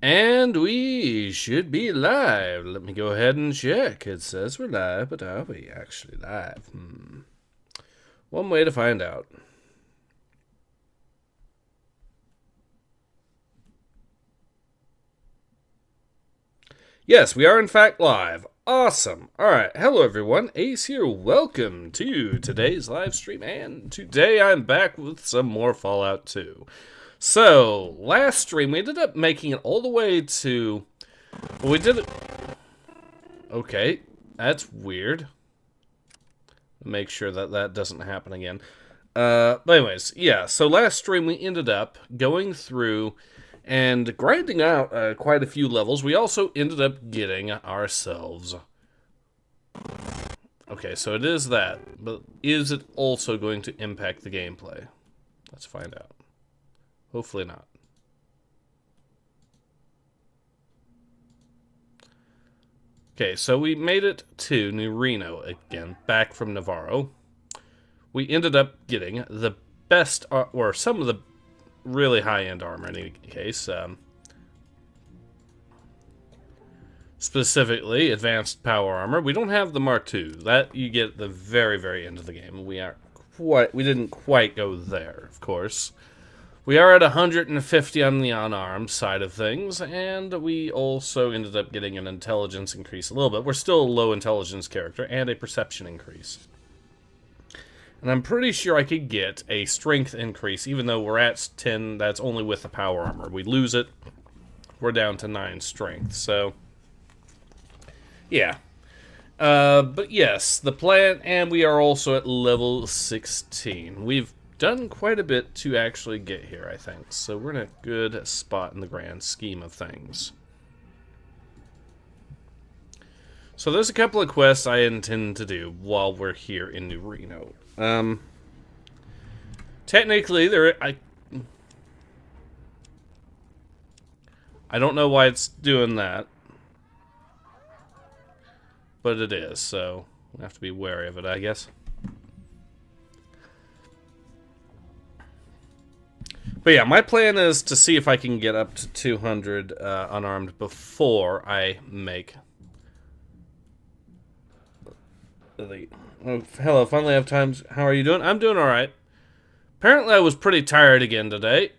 And we should be live. Let me go ahead and check. It says we're live, but are we actually live? One way to find out. Yes, we are in fact live. Awesome. Alright, hello everyone. Ace here. Welcome to today's live stream. And today I'm back with some more Fallout 2. So, last stream we ended up making it all the way to... Well, we did it... Okay, that's weird. Make sure that that doesn't happen again. But anyways, yeah, so last stream we ended up going through and grinding out quite a few levels. We also ended up getting ourselves... Okay, so it is that, but is it also going to impact the gameplay? Let's find out. Hopefully not. Okay, so we made it to New Reno again, back from Navarro. We ended up getting the best, or some of the really high-end armor in any case. Specifically, advanced power armor. We don't have the Mark II. That you get at the very, very end of the game. We didn't quite go there, of course. We are at 150 on the unarmed side of things, and we also ended up getting an intelligence increase a little bit. We're still a low intelligence character, and a perception increase. And I'm pretty sure I could get a strength increase, even though we're at 10, that's only with the power armor. We lose it, we're down to 9 strength, so... Yeah. But yes, the plan, and we are also at level 16. We've done quite a bit to actually get here, I think. So we're in a good spot in the grand scheme of things. So there's a couple of quests I intend to do while we're here in New Reno. Technically, I don't know why it's doing that. But it is, so we have to be wary of it, I guess. But yeah, my plan is to see if I can get up to 200 unarmed before I make... Oh, hello, finally I have time. How are you doing? I'm doing alright. Apparently I was pretty tired again today.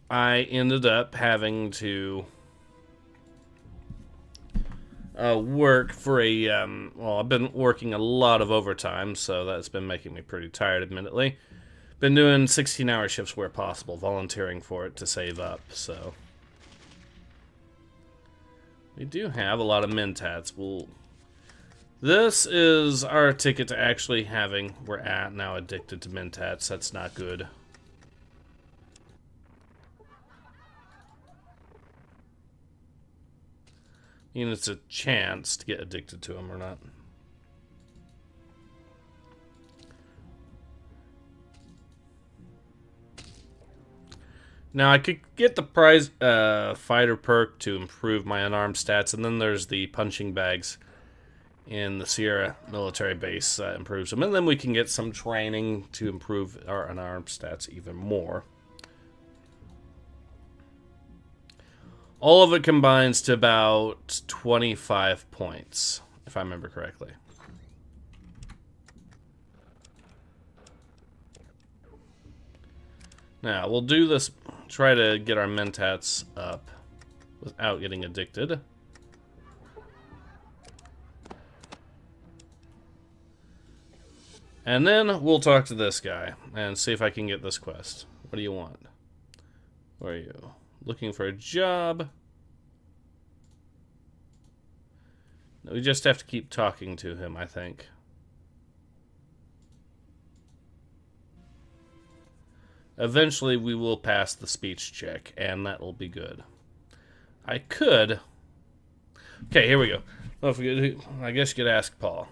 I ended up having to... work for a, well, I've been working a lot of overtime, so that's been making me pretty tired, admittedly. Been doing 16-hour shifts where possible, volunteering for it to save up, so. We do have a lot of mentats. This is our ticket to actually having, we're now addicted to mentats. That's not good. I mean, it's a chance to get addicted to them or not. Now, I could get the prize fighter perk to improve my unarmed stats, and then there's the punching bags in the Sierra military base that improves them. And then we can get some training to improve our unarmed stats even more. All of it combines to about 25 points, if I remember correctly. Now, we'll do this, try to get our mentats up without getting addicted. And then we'll talk to this guy and see if I can get this quest. What do you want? Where are you? Looking for a job. We just have to keep talking to him, I think. Eventually we will pass the speech check, and that will be good. I could... Okay, here we go. Well, I guess you could ask Paul.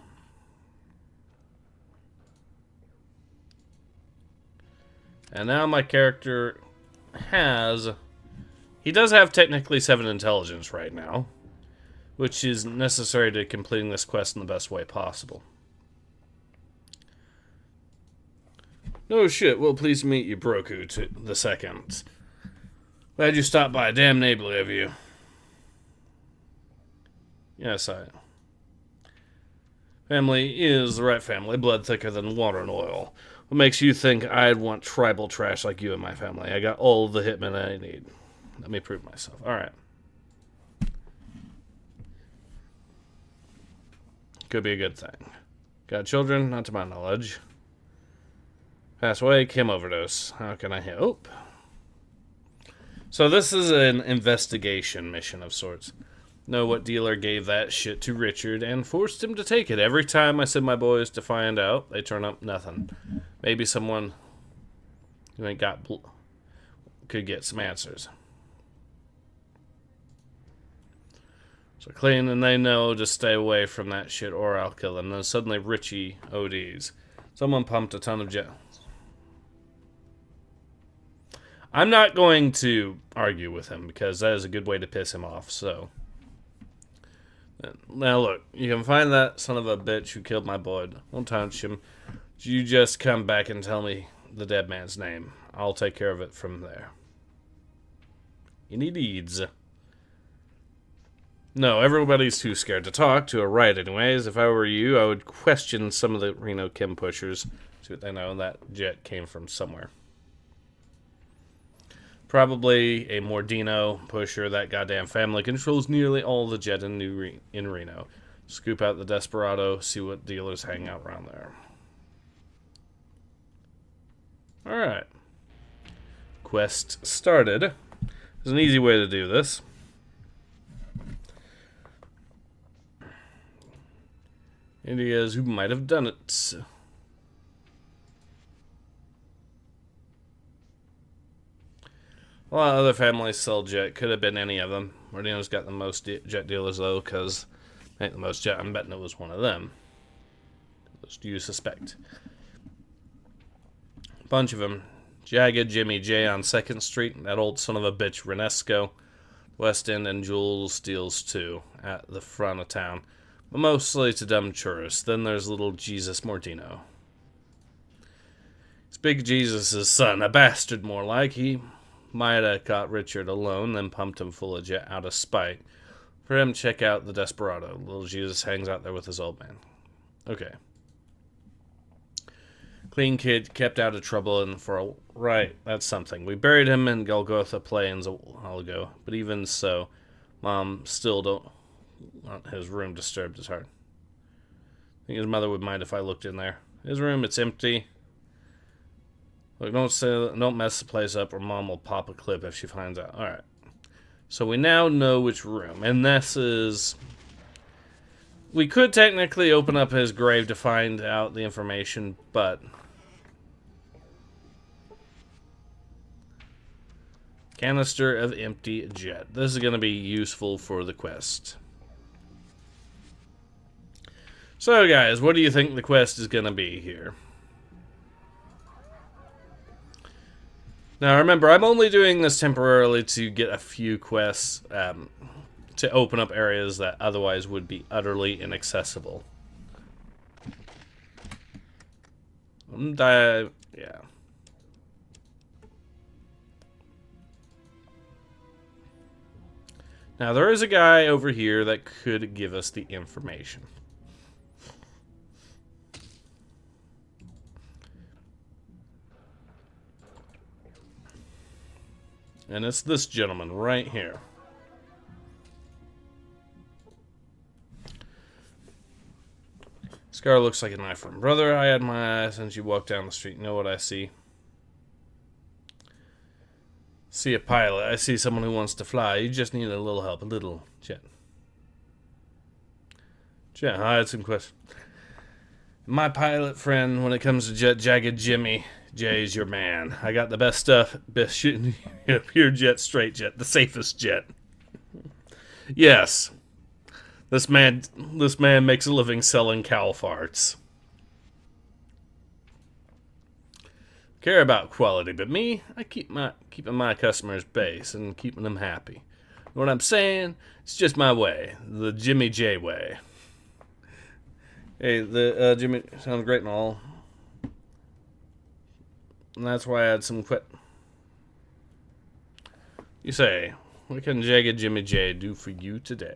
And now my character has... He does have technically 7 intelligence right now, which is necessary to completing this quest in the best way possible. No shit, well, pleased to meet you, Broku the second. Glad you stopped by. Damn neighborly of you. Yes, family is the right family. Blood thicker than water and oil. What makes you think I'd want tribal trash like you in my family? I got all the hitmen I need. Let me prove myself. Alright. Could be a good thing. Got children? Not to my knowledge. Passed away, chem overdose. How can I help? So this is an investigation mission of sorts. Know what dealer gave that shit to Richard and forced him to take it. Every time I send my boys to find out, they turn up nothing. Maybe someone who ain't got could get some answers. So clean, and they know to stay away from that shit or I'll kill them. Then suddenly Richie ODs. Someone pumped a ton of jet. I'm not going to argue with him because that is a good way to piss him off, so. Now look, you can find that son of a bitch who killed my boy. Don't touch him. You just come back and tell me the dead man's name. I'll take care of it from there. Any deeds? No, everybody's too scared to talk, to a right anyways. If I were you, I would question some of the Reno Chem pushers. See what they know, that jet came from somewhere. Probably a Mordino pusher. That goddamn family controls nearly all the jet in Reno. Scoop out the Desperado, see what dealers hang out around there. Alright. Quest started. There's an easy way to do this. India's who might have done it. A lot of other families sell jet. Could have been any of them. Mordino's got the most jet dealers, though, because ain't the most jet. I'm betting it was one of them. What do you suspect? A bunch of them. Jagged Jimmy J on 2nd Street. That old son of a bitch, Renesco. West End and Jules deals, too, at the front of town. But mostly to dumb tourists. Then there's little Jesus Mordino. It's Big Jesus' son. A bastard, more like. He might have caught Richard alone, then pumped him full of jet out of spite. For him, check out the Desperado. Little Jesus hangs out there with his old man. Okay. Clean kid, kept out of trouble, and for a... Right, that's something. We buried him in Golgotha Plains a while ago, but even so, Mom still don't want his room disturbed as hard. I think his mother would mind if I looked in there. His room, it's empty. Look, don't mess the place up or Mom will pop a clip if she finds out. Alright. So we now know which room. And this is... We could technically open up his grave to find out the information, but... Canister of empty jet. This is going to be useful for the quest. So guys, what do you think the quest is going to be here? Now remember, I'm only doing this temporarily to get a few quests to open up areas that otherwise would be utterly inaccessible. Yeah. Now there is a guy over here that could give us the information. And it's this gentleman right here. Scar looks like a knife from brother. I had my eye since you walked down the street. You know what I see? See a pilot. I see someone who wants to fly. You just need a little help. A little. Jet. Jet, I had some questions. My pilot friend, when it comes to jet, Jagged Jimmy J's your man. I got the best stuff. Best shooting. Pure jet, straight jet. The safest jet. Yes. This man makes a living selling cow farts. Care about quality, but me, I keeping my customers base and keeping them happy. Know what I'm saying? It's just my way, the Jimmy J way. Hey, the Jimmy sounds great and all, and that's why I had some You say, what can Jagged Jimmy J do for you today?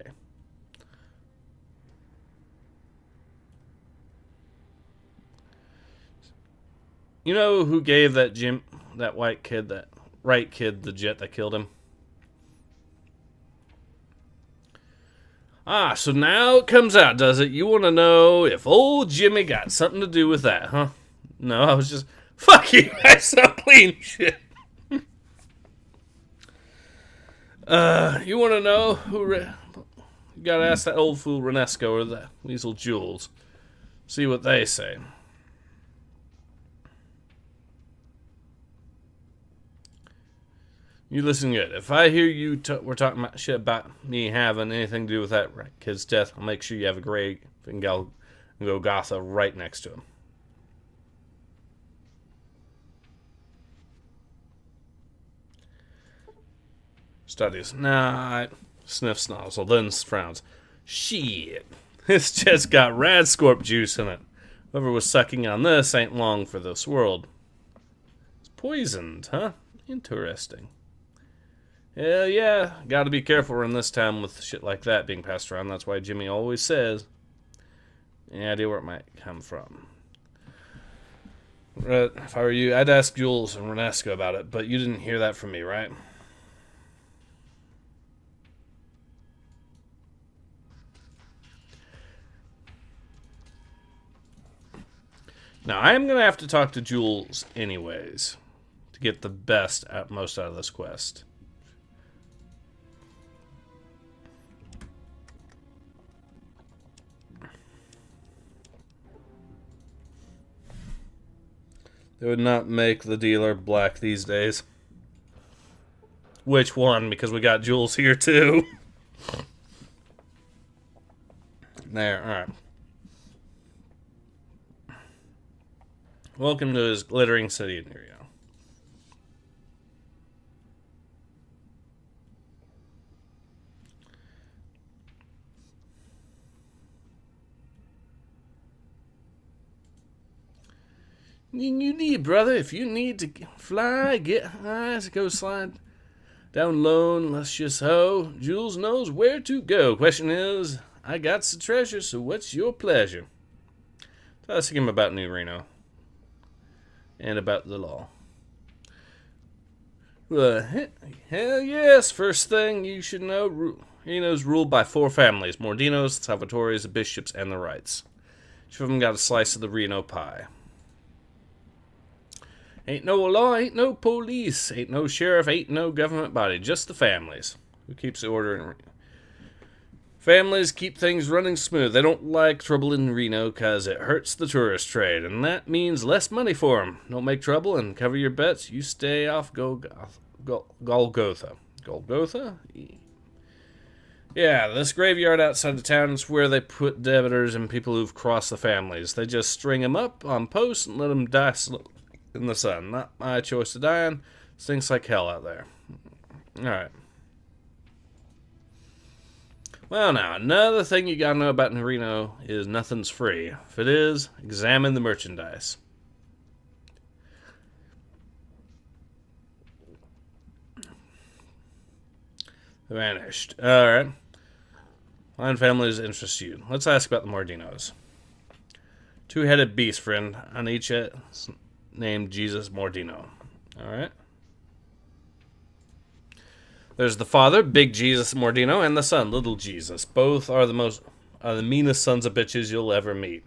You know who gave that white kid, that right kid, the jet that killed him? Ah, so now it comes out, does it? You want to know if old Jimmy got something to do with that, huh? No, I was just... Fuck you, I so clean shit. You want to know who... You gotta ask that old fool Renesco or the Weasel Jules. See what they say. You listen good. If I hear you we're talking about shit about me having anything to do with that kid's death, I'll make sure you have a great Golgotha right next to him. Studies. Nah, sniffs nozzle, then frowns. Shit. This just got Radscorp juice in it. Whoever was sucking on this ain't long for this world. It's poisoned, huh? Interesting. Hell yeah, gotta be careful in this town with shit like that being passed around. That's why Jimmy always says, any idea where it might come from. If I were you, I'd ask Jules and Renesco about it, but you didn't hear that from me, right? Now, I am going to have to talk to Jules anyways to get the most out of this quest. They would not make the dealer black these days. Which one? Because we got Jules here too. There, alright. Welcome to his glittering city in Rio. You need, brother, if you need to fly, get high, go slide down low, and let's just ho. Jules knows where to go. Question is, I got some treasure, so what's your pleasure? So ask him about New Reno. And about the law. Hell yes, first thing you should know, Reno's ruled by 4 families. Mordinos, the Salvatores, the Bishops, and the Wrights. Each of them got a slice of the Reno pie. Ain't no law, ain't no police, ain't no sheriff, ain't no government body, just the families. Who keeps the order in Reno? Families keep things running smooth. They don't like trouble in Reno because it hurts the tourist trade, and that means less money for them. Don't make trouble and cover your bets. You stay off Golgotha. Golgotha? Yeah, this graveyard outside the town is where they put debtors and people who've crossed the families. They just string them up on posts and let them die slowly in the sun. Not my choice to die on. Stinks like hell out there. Alright. Well, now, another thing you gotta know about Reno is nothing's free. If it is, examine the merchandise. Vanished. Alright. Fine families interest you. Let's ask about the Mordinos. 2-headed beast, friend, on each named Jesus Mordino. Alright. There's the father, Big Jesus Mordino, and the son, Little Jesus. Both are the meanest sons of bitches you'll ever meet.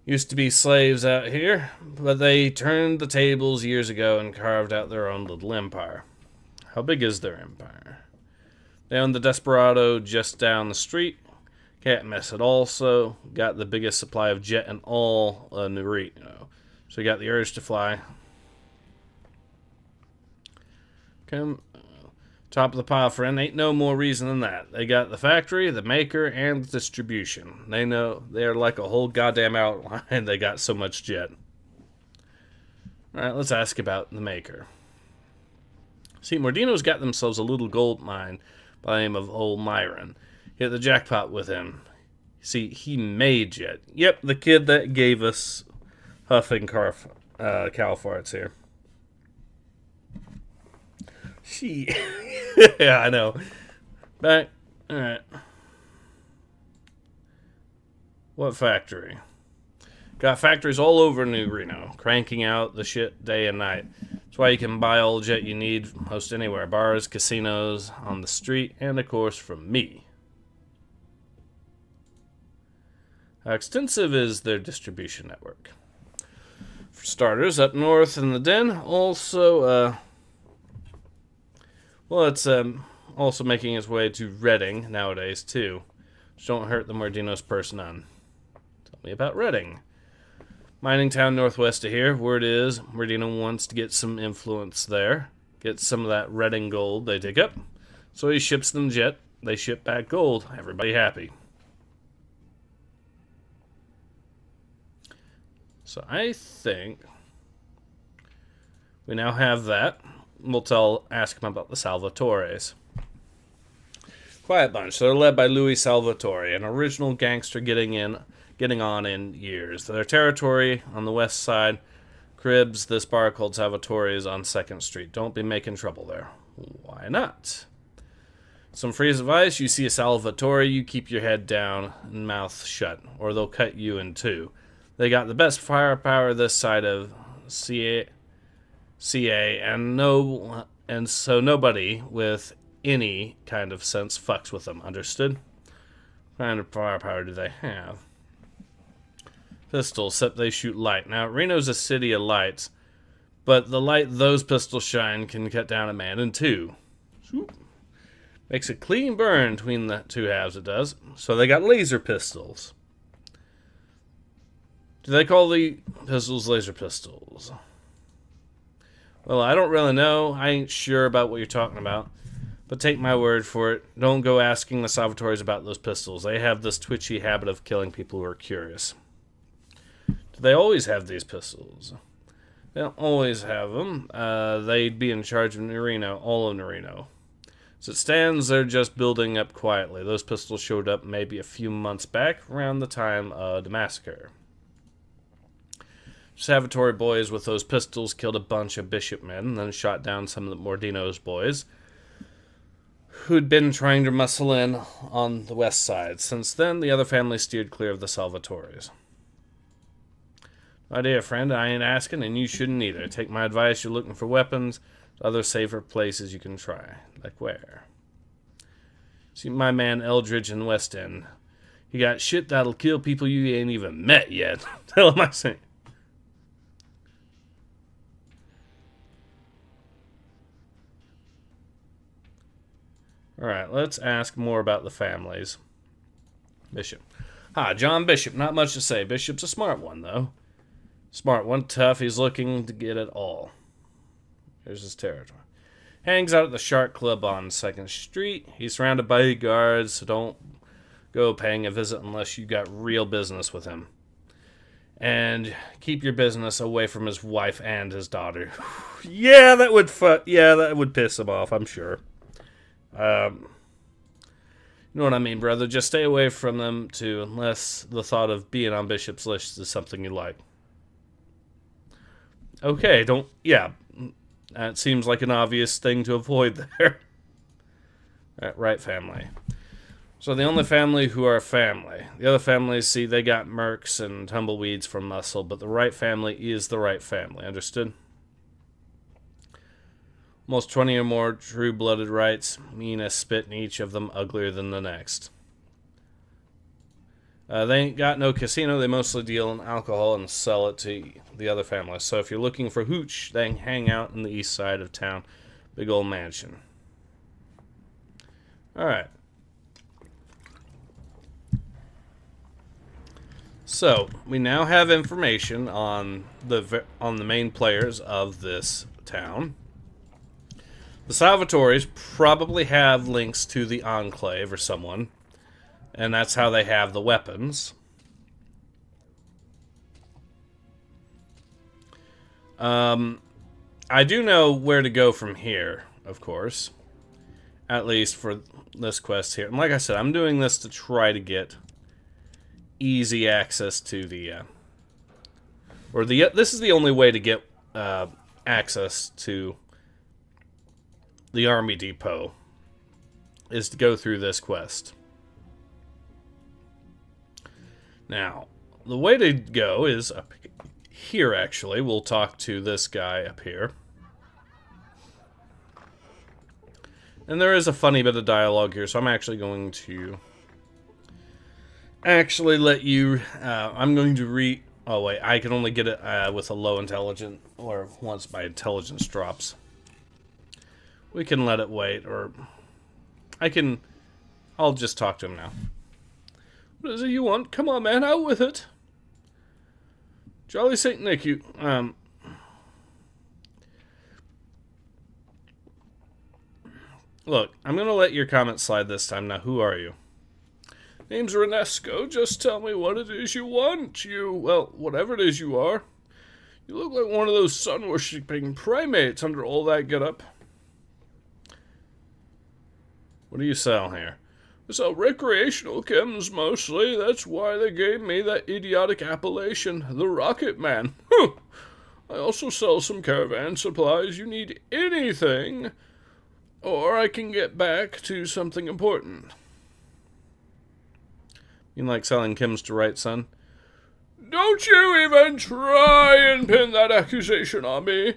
Used to be slaves out here, but they turned the tables years ago and carved out their own little empire. How big is their empire? They own the Desperado just down the street. Can't mess it. Also got the biggest supply of jet in all New Reno. So you got the urge to fly. Come... Top of the pile, friend. Ain't no more reason than that. They got the factory, the maker, and the distribution. They know they're like a whole goddamn outline. They got so much jet. Alright, let's ask about the maker. See, Mordino's got themselves a little gold mine by the name of Old Myron. Hit the jackpot with him. See, he made jet. Yep, the kid that gave us huffing cow farts here. Shit. Yeah, I know. Back. Alright. What factory? Got factories all over New Reno, cranking out the shit day and night. That's why you can buy all the jet you need most anywhere. Bars, casinos, on the street, and of course from me. How extensive is their distribution network? For starters, up north in the den, also, well, it's also making its way to Redding nowadays, too. Which don't hurt the Mordinos purse none. Tell me about Redding. Mining town northwest of here. Word is, Mordino wants to get some influence there. Get some of that Redding gold they dig up. So he ships them jet. They ship back gold. Everybody happy. So I think we now have that. We'll ask him about the Salvatores. Quiet bunch. They're led by Louis Salvatore, an original gangster getting on in years. Their territory on the west side cribs this bar called Salvatore's on 2nd Street. Don't be making trouble there. Why not? Some free advice: you see a Salvatore, you keep your head down and mouth shut, or they'll cut you in two. They got the best firepower this side of CA, and so nobody with any kind of sense fucks with them. Understood? What kind of firepower do they have? Pistols, except they shoot light. Now, Reno's a city of lights, but the light those pistols shine can cut down a man in two. Swoop. Makes a clean burn between the two halves, it does. So they got laser pistols. Do they call the pistols laser pistols? Well, I don't really know. I ain't sure about what you're talking about. But take my word for it. Don't go asking the Salvatores about those pistols. They have this twitchy habit of killing people who are curious. Do they always have these pistols? They don't always have them. They'd be in charge of Reno, all of Reno. As it stands, they're just building up quietly. Those pistols showed up maybe a few months back, around the time of the massacre. Salvatore boys with those pistols killed a bunch of bishop men, and then shot down some of the Mordino's boys, who'd been trying to muscle in on the west side. Since then, the other families steered clear of the Salvatores. My dear friend, I ain't asking, and you shouldn't either. Take my advice, you're looking for weapons. Other safer places you can try. Like where? See my man Eldridge in the West End. He got shit that'll kill people you ain't even met yet. Tell him I say. Alright, let's ask more about the families. Bishop. John Bishop. Not much to say. Bishop's a smart one, though. Smart one, tough. He's looking to get it all. Here's his territory. Hangs out at the Shark Club on 2nd Street. He's surrounded by guards, so don't go paying a visit unless you got real business with him. And keep your business away from his wife and his daughter. Yeah, that would piss him off, I'm sure. You know what I mean, brother? Just stay away from them, too, unless the thought of being on Bishop's list is something you like. Okay, that seems like an obvious thing to avoid there. Right family. So the only family who are family. The other families, see, they got mercs and tumbleweeds from muscle, but the right family is the right family. Understood? Almost 20 or more true-blooded rights, mean as spit, and each of them uglier than the next. They ain't got no casino. They mostly deal in alcohol and sell it to the other families. So if you're looking for hooch, they hang out in the east side of town. Big old mansion. Alright. So, we now have information on the main players of this town. The Salvatores probably have links to the Enclave or someone. And that's how they have the weapons. I do know where to go from here, of course. At least for this quest here. And like I said, I'm doing this to try to get easy access to the... this is the only way to get access to the army depot is to go through this quest. Now, the way to go is up here, actually. We'll talk to this guy up here. And there is a funny bit of dialogue here, so I'm actually going to let you... I'm going to read... Oh, wait, I can only get it with a low intelligence, or once my intelligence drops. We can let it wait, or... I'll just talk to him now. What is it you want? Come on, man, out with it. Jolly Saint Nick, you... Look, I'm gonna let your comment slide this time. Now, who are you? Name's Renesco. Just tell me what it is you want. Well, whatever it is you are. You look like one of those sun-worshipping primates under all that get-up. What do you sell here? I sell recreational chems, mostly. That's why they gave me that idiotic appellation, the Rocket Man. I also sell some caravan supplies. You need anything, or I can get back to something important. You like selling chems to right, son? Don't you even try and pin that accusation on me.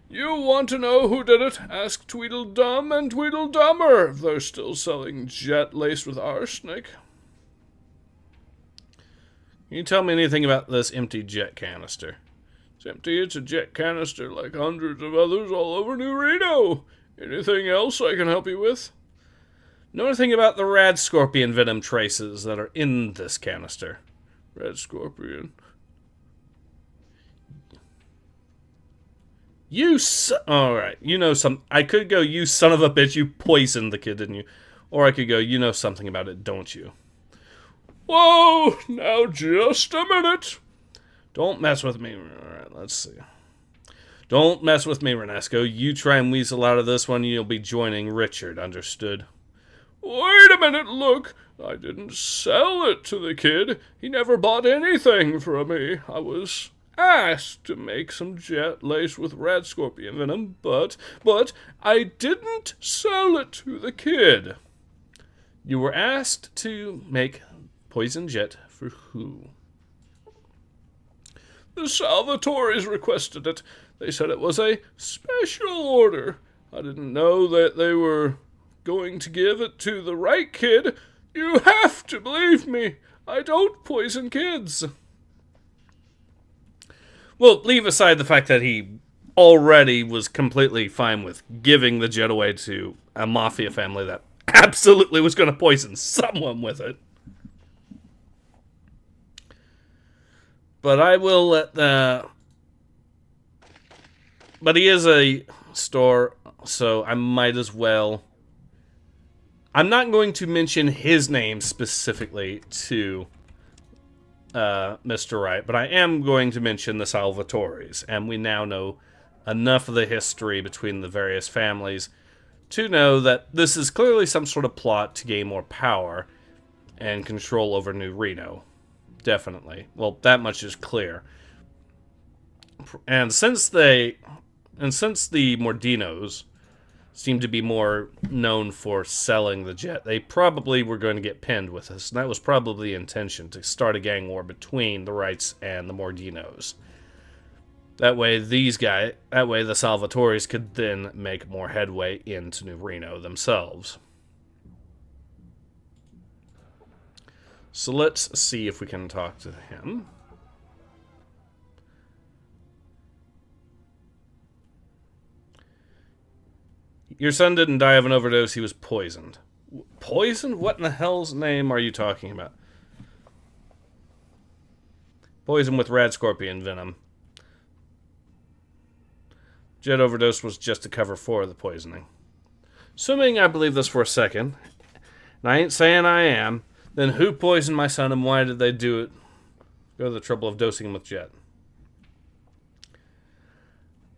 You want to know who did it? Ask Tweedledum and Tweedledummer if they're still selling jet laced with arsenic. Can you tell me anything about this empty jet canister? It's empty. It's a jet canister like hundreds of others all over New Reno. Anything else I can help you with? Know anything about the rad scorpion venom traces that are in this canister? Red scorpion. Alright, you know some... I could go, you son of a bitch, you poisoned the kid, didn't you? Or I could go, you know something about it, don't you? Whoa, now just a minute. Don't mess with me. Alright, let's see. Don't mess with me, Renesco. You try and weasel out of this one, you'll be joining Richard, understood? Wait a minute, look. I didn't sell it to the kid. He never bought anything from me. I was asked to make some jet laced with red scorpion venom, but I didn't sell it to the kid. You were asked to make poison jet for who? The Salvatoris requested it. They said it was a special order. I didn't know that they were going to give it to the right kid. You have to believe me. I don't poison kids. Well, leave aside the fact that he already was completely fine with giving the jet away to a mafia family that absolutely was going to poison someone with it. But I will let the... But he is a store, so I might as well... I'm not going to mention his name specifically to Mr. Wright, but I am going to mention the Salvatoris, and we now know enough of the history between the various families to know that this is clearly some sort of plot to gain more power and control over New Reno. Definitely. Well, that much is clear. And since the Mordinos seem to be more known for selling the jet, they probably were going to get pinned with this, and that was probably the intention, to start a gang war between the Wrights and the Mordinos. That way the Salvatoris could then make more headway into New Reno themselves. So let's see if we can talk to him. Your son didn't die of an overdose, he was poisoned. Poisoned? What in the hell's name are you talking about? Poison with rad scorpion venom. Jet overdose was just to cover for the poisoning. Assuming I believe this for a second, and I ain't saying I am, then who poisoned my son and why did they do it? Go to the trouble of dosing him with jet.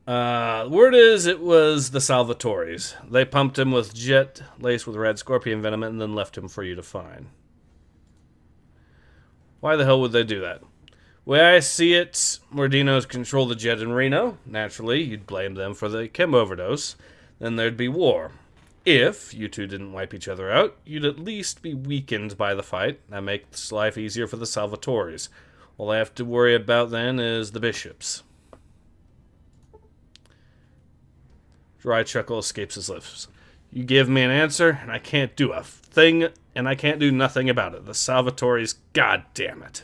Word is it was the Salvatoris. They pumped him with jet laced with red scorpion venom and then left him for you to find. Why the hell would they do that? Way I see it, Mordinos control the jet in Reno. Naturally, you'd blame them for the chem overdose. Then there'd be war. If you two didn't wipe each other out, you'd at least be weakened by the fight. That makes life easier for the Salvatores. All I have to worry about then is the bishops. Dry chuckle escapes his lips. You give me an answer, and I can't do a thing, and I can't do nothing about it. The Salvatores, god damn it.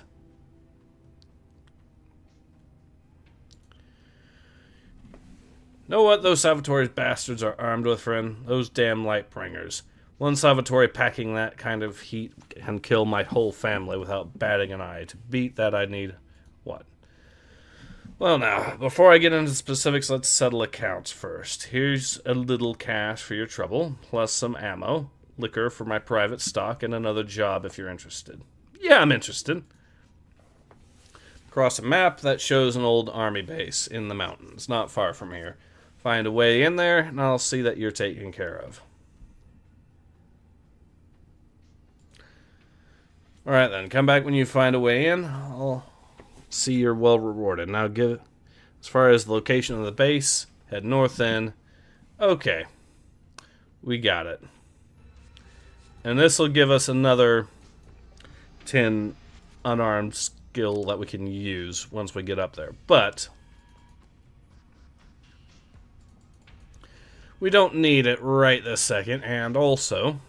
Know what those Salvatore bastards are armed with, friend? Those damn Lightbringers. One Salvatore packing that kind of heat can kill my whole family without batting an eye. To beat that, I'd need... what? Well now, before I get into specifics, let's settle accounts first. Here's a little cash for your trouble, plus some ammo, liquor for my private stock, and another job if you're interested. Yeah, I'm interested. Across a map that shows an old army base in the mountains, not far from here. Find a way in there, and I'll see that you're taken care of. Alright then, come back when you find a way in. I'll see you're well rewarded. Now as far as the location of the base, head north then. Okay. We got it. And this will give us another 10 unarmed skill that we can use once we get up there. But we don't need it right this second, and also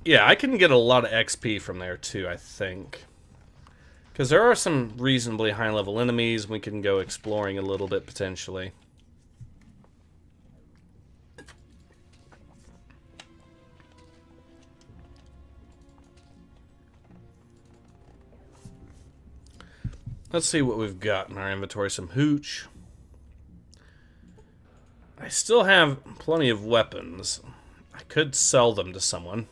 yeah, I can get a lot of XP from there too, I think. Because there are some reasonably high-level enemies. We can go exploring a little bit, potentially. Let's see what we've got in our inventory. Some hooch. I still have plenty of weapons. I could sell them to someone.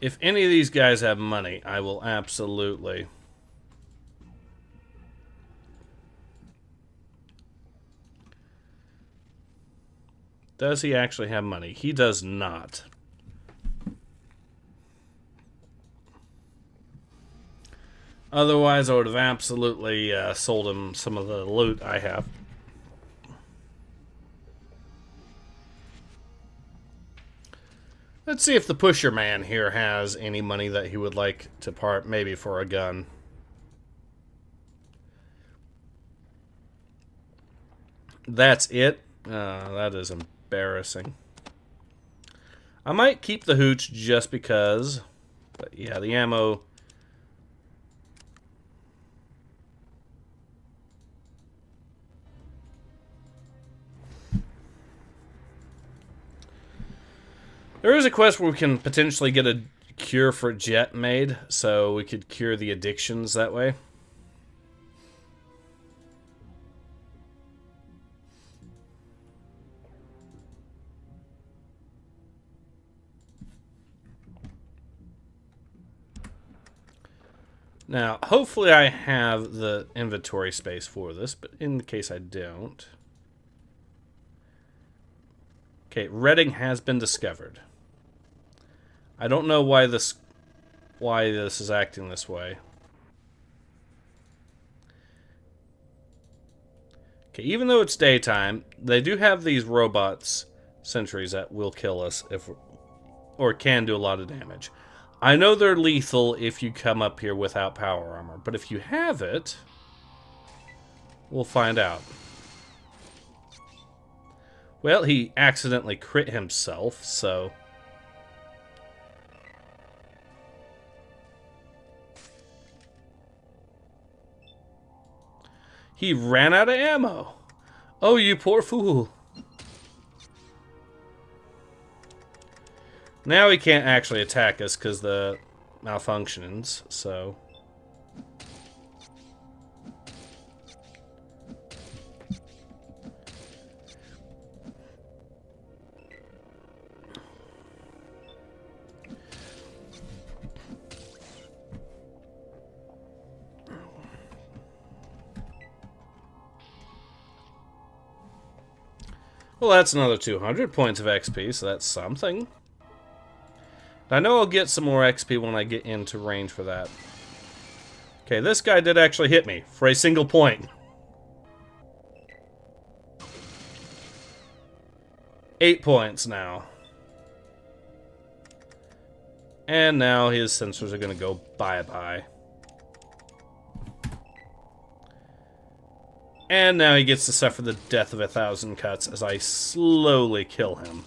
If any of these guys have money, I will absolutely... Does he actually have money? He does not. Otherwise, I would have absolutely sold him some of the loot I have. Let's see if the pusher man here has any money that he would like to part, maybe for a gun. That's it? That is embarrassing. I might keep the hooch just because. But yeah, the ammo... There is a quest where we can potentially get a cure for Jet made, so we could cure the addictions that way. Now, hopefully I have the inventory space for this, but in the case I don't... Okay, Redding has been discovered. I don't know why this is acting this way. Okay, even though it's daytime, they do have these robots, sentries, that will kill us or can do a lot of damage. I know they're lethal if you come up here without power armor, but if you have it, we'll find out. Well, he accidentally crit himself, so... He ran out of ammo. Oh, you poor fool. Now he can't actually attack us because the malfunctions, so... Well, that's another 200 points of XP, so that's something. I know I'll get some more XP when I get into range for that. Okay, this guy did actually hit me for a single point. 8 points now. And now his sensors are going to go bye-bye. And now he gets to suffer the death of 1,000 cuts as I slowly kill him.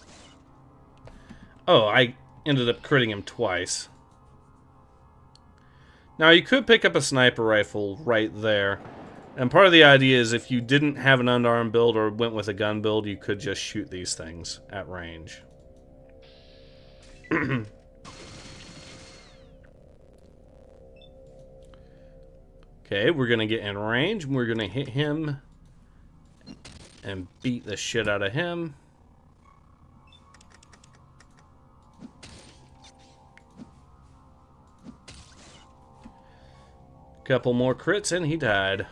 Oh, I ended up critting him twice. Now, you could pick up a sniper rifle right there. And part of the idea is if you didn't have an unarmed build or went with a gun build, you could just shoot these things at range. Okay, we're going to get in range. We're going to hit him and beat the shit out of him. Couple more crits and he died.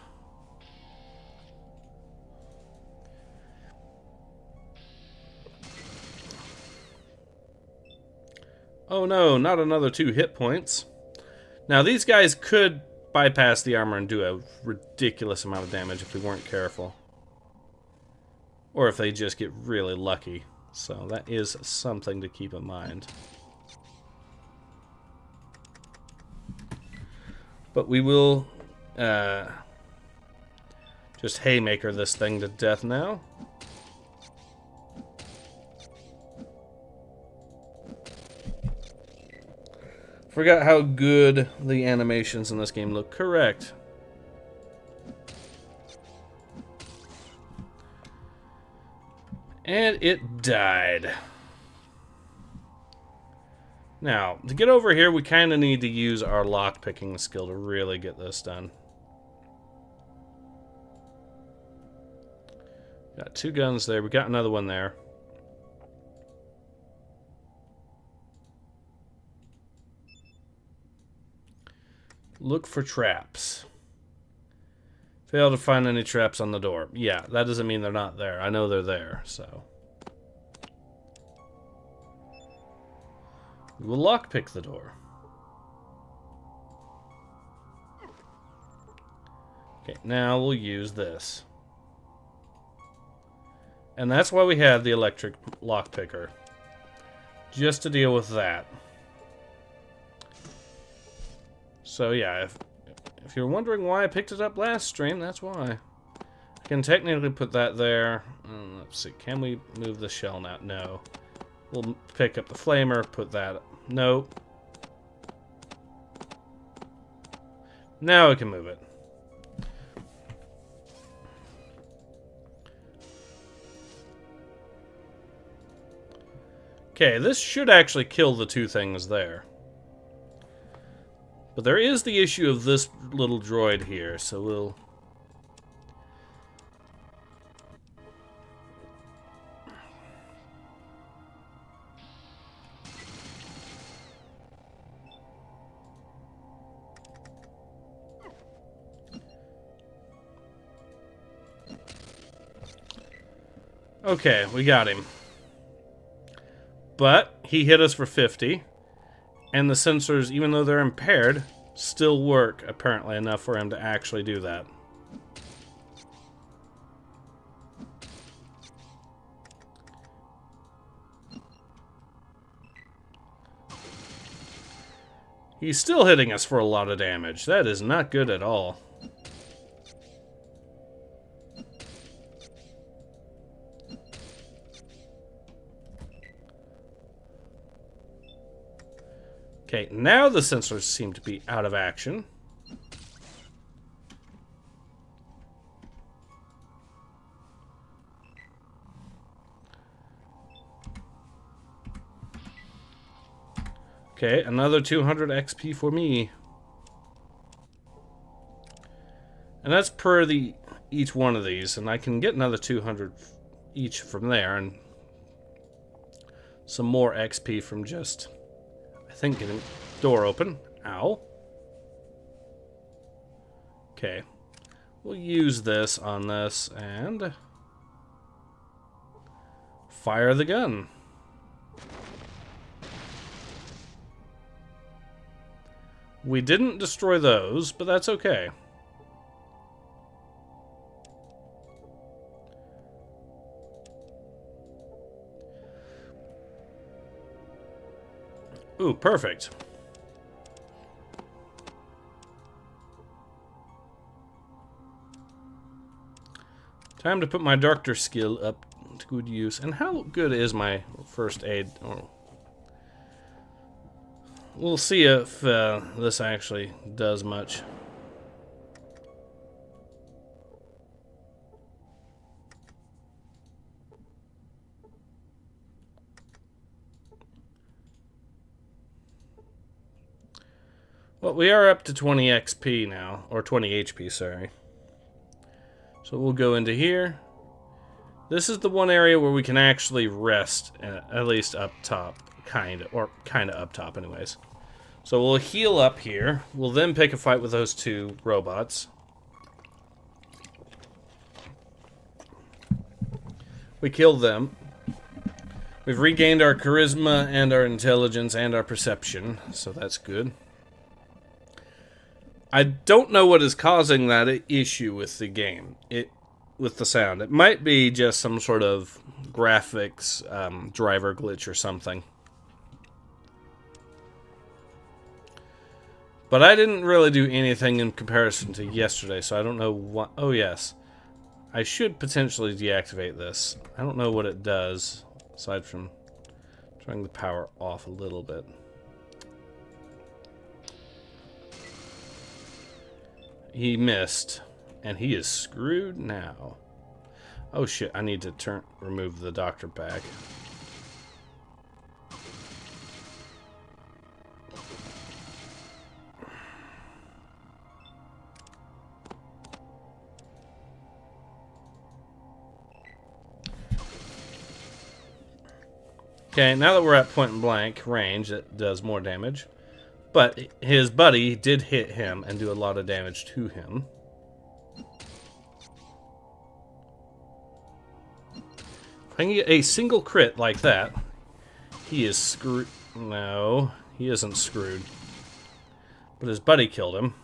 Oh no, not another 2 hit points. Now these guys could bypass the armor and do a ridiculous amount of damage if we weren't careful. Or if they just get really lucky. So that is something to keep in mind. But we will just haymaker this thing to death now. Forgot how good the animations in this game look. Correct. And it died. Now, to get over here, we kind of need to use our lockpicking skill to really get this done. Got 2 guns there. We got another one there. Look for traps. Fail to find any traps on the door. Yeah, that doesn't mean they're not there. I know they're there, so. We will lockpick the door. Okay, now we'll use this. And that's why we have the electric lockpicker. Just to deal with that. So yeah, if you're wondering why I picked it up last stream, that's why. I can technically put that there. Let's see, can we move the shell now? No. We'll pick up the flamer, put that... Nope. Now we can move it. Okay, this should actually kill the 2 things there. But there is the issue of this little droid here, so we'll... Okay, we got him. But he hit us for 50. And the sensors, even though they're impaired, still work, apparently, enough for him to actually do that. He's still hitting us for a lot of damage. That is not good at all. Okay, now the sensors seem to be out of action. Okay, another 200 XP for me. And that's per each one of these, and I can get another 200 each from there, and some more XP from just... I think getting door open. Ow. Okay. We'll use this on this, and fire the gun. We didn't destroy those, but that's okay. Ooh, perfect. Time to put my doctor skill up to good use. And how good is my first aid? Oh. We'll see if this actually does much. Well, we are up to 20 XP now, or 20 HP, sorry. So we'll go into here. This is the one area where we can actually rest, at least up top, kind of up top anyways. So we'll heal up here. We'll then pick a fight with those two robots. We kill them. We've regained our charisma and our intelligence and our perception, so that's good. I don't know what is causing that issue with the game, with the sound. It might be just some sort of graphics driver glitch or something. But I didn't really do anything in comparison to yesterday, so I don't know what... Oh, yes. I should potentially deactivate this. I don't know what it does, aside from turning the power off a little bit. He missed, and he is screwed now. Oh shit, I need to remove the doctor back. Okay, now that we're at point blank range, it does more damage. But his buddy did hit him and do a lot of damage to him. If I can get a single crit like that, he is screwed. No, he isn't screwed. But his buddy killed him.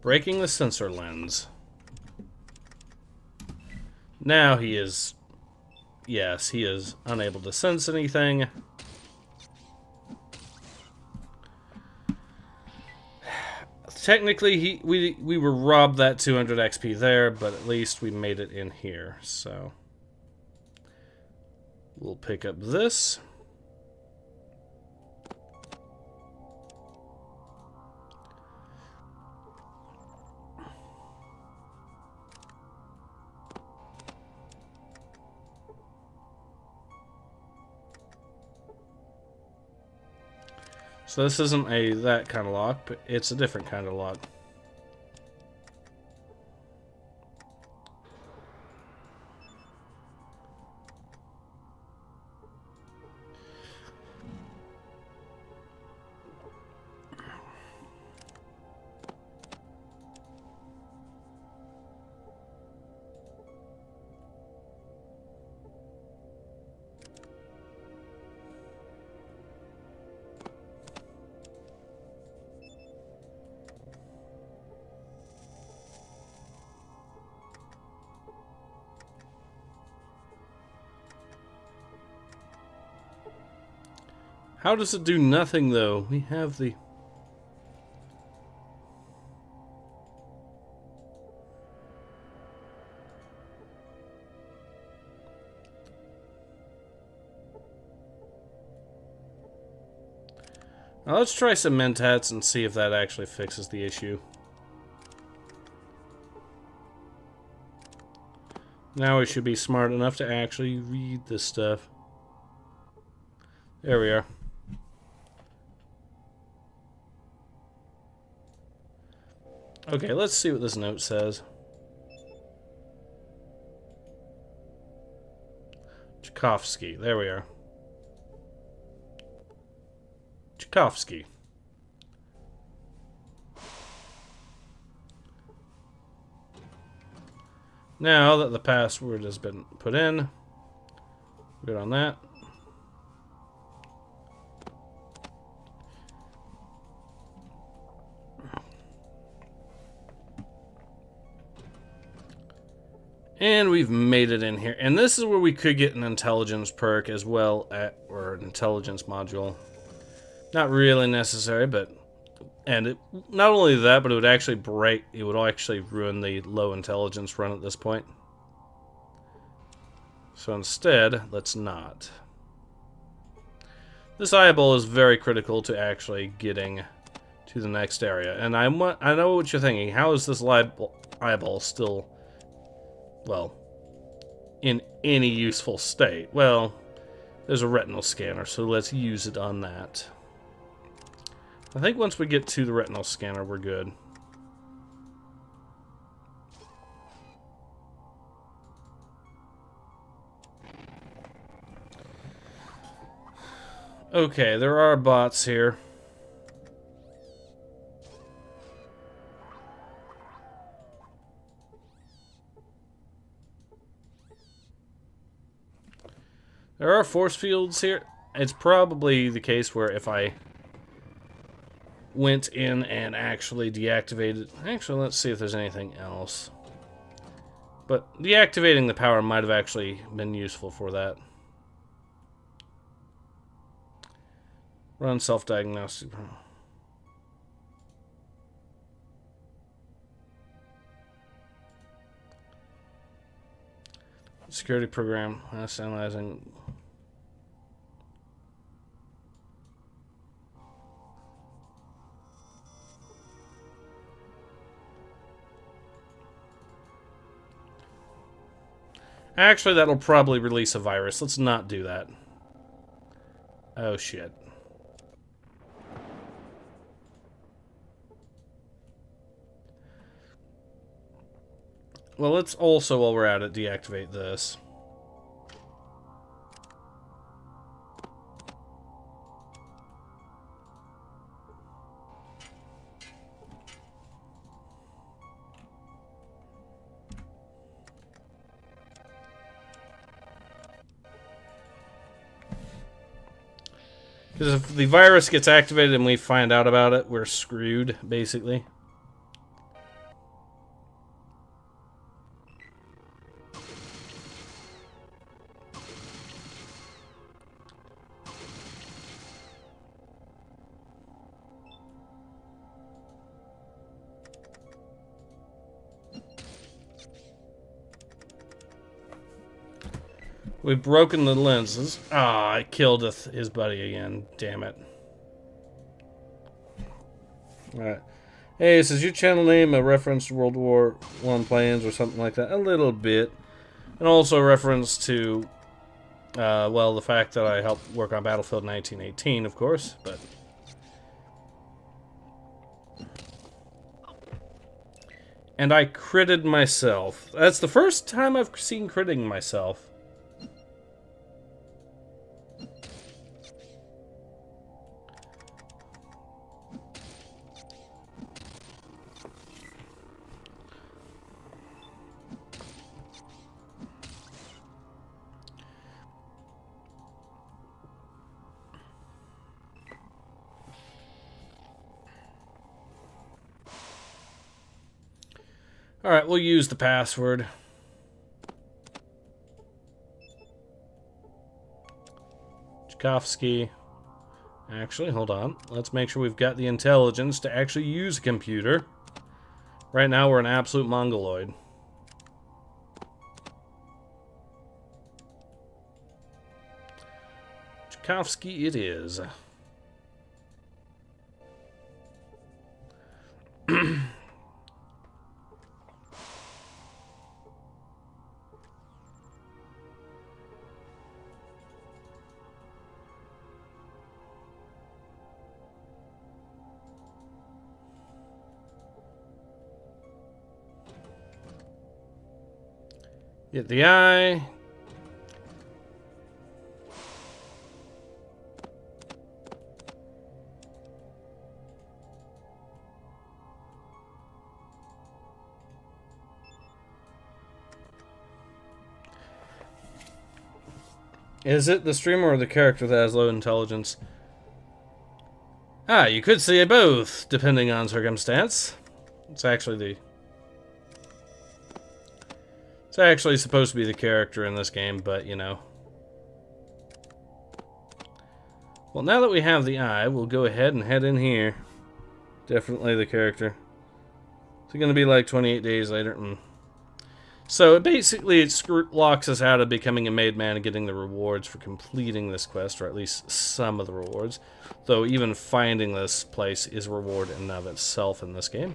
Breaking the sensor lens. Now he is... Yes, he is unable to sense anything. Technically, we were robbed that 200 XP there, but at least we made it in here, so... We'll pick up this. So this isn't that kind of lock, but it's a different kind of lock. How does it do nothing, though? We have the... Now let's try some mentats and see if that actually fixes the issue. Now we should be smart enough to actually read this stuff. There we are. Okay, let's see what this note says. Tchaikovsky. There we are. Tchaikovsky. Now that the password has been put in, good on that. And we've made it in here. And this is where we could get an intelligence perk as well, or an intelligence module. Not really necessary, but... And it, not only that, but it would actually break... It would actually ruin the low intelligence run at this point. So instead, let's not. This eyeball is very critical to actually getting to the next area. And I know what you're thinking. How is this eyeball still... well, in any useful state? Well, there's a retinal scanner, so let's use it on that. I think once we get to the retinal scanner, we're good. Okay, there are bots here. There are force fields here. It's probably the case where if I went in and actually deactivated... Actually, let's see if there's anything else. But deactivating the power might have actually been useful for that. Run self-diagnostic. Security program. That's analyzing... Actually, that'll probably release a virus. Let's not do that. Oh, shit. Well, let's also, while we're at it, deactivate this. Because if the virus gets activated and we find out about it, we're screwed, basically. We've broken the lenses. Ah, I killed his buddy again. Damn it. Alright. Hey, is your channel name a reference to World War I plans or something like that? A little bit. And also a reference to, well, the fact that I helped work on Battlefield 1918, of course, but... And I critted myself. That's the first time I've seen critting myself. Alright, we'll use the password. Tchaikovsky. Actually, hold on. Let's make sure we've got the intelligence to actually use a computer. Right now, we're an absolute mongoloid. Tchaikovsky it is. Get the eye. Is it the streamer or the character that has low intelligence? Ah, you could say both, depending on circumstance. It's actually supposed to be the character in this game, but you know. Well, now that we have the eye, we'll go ahead and head in here. Definitely the character. It's going to be like 28 days later. So basically it locks us out of becoming a made man and getting the rewards for completing this quest, or at least some of the rewards. Though even finding this place is a reward in and of itself in this game.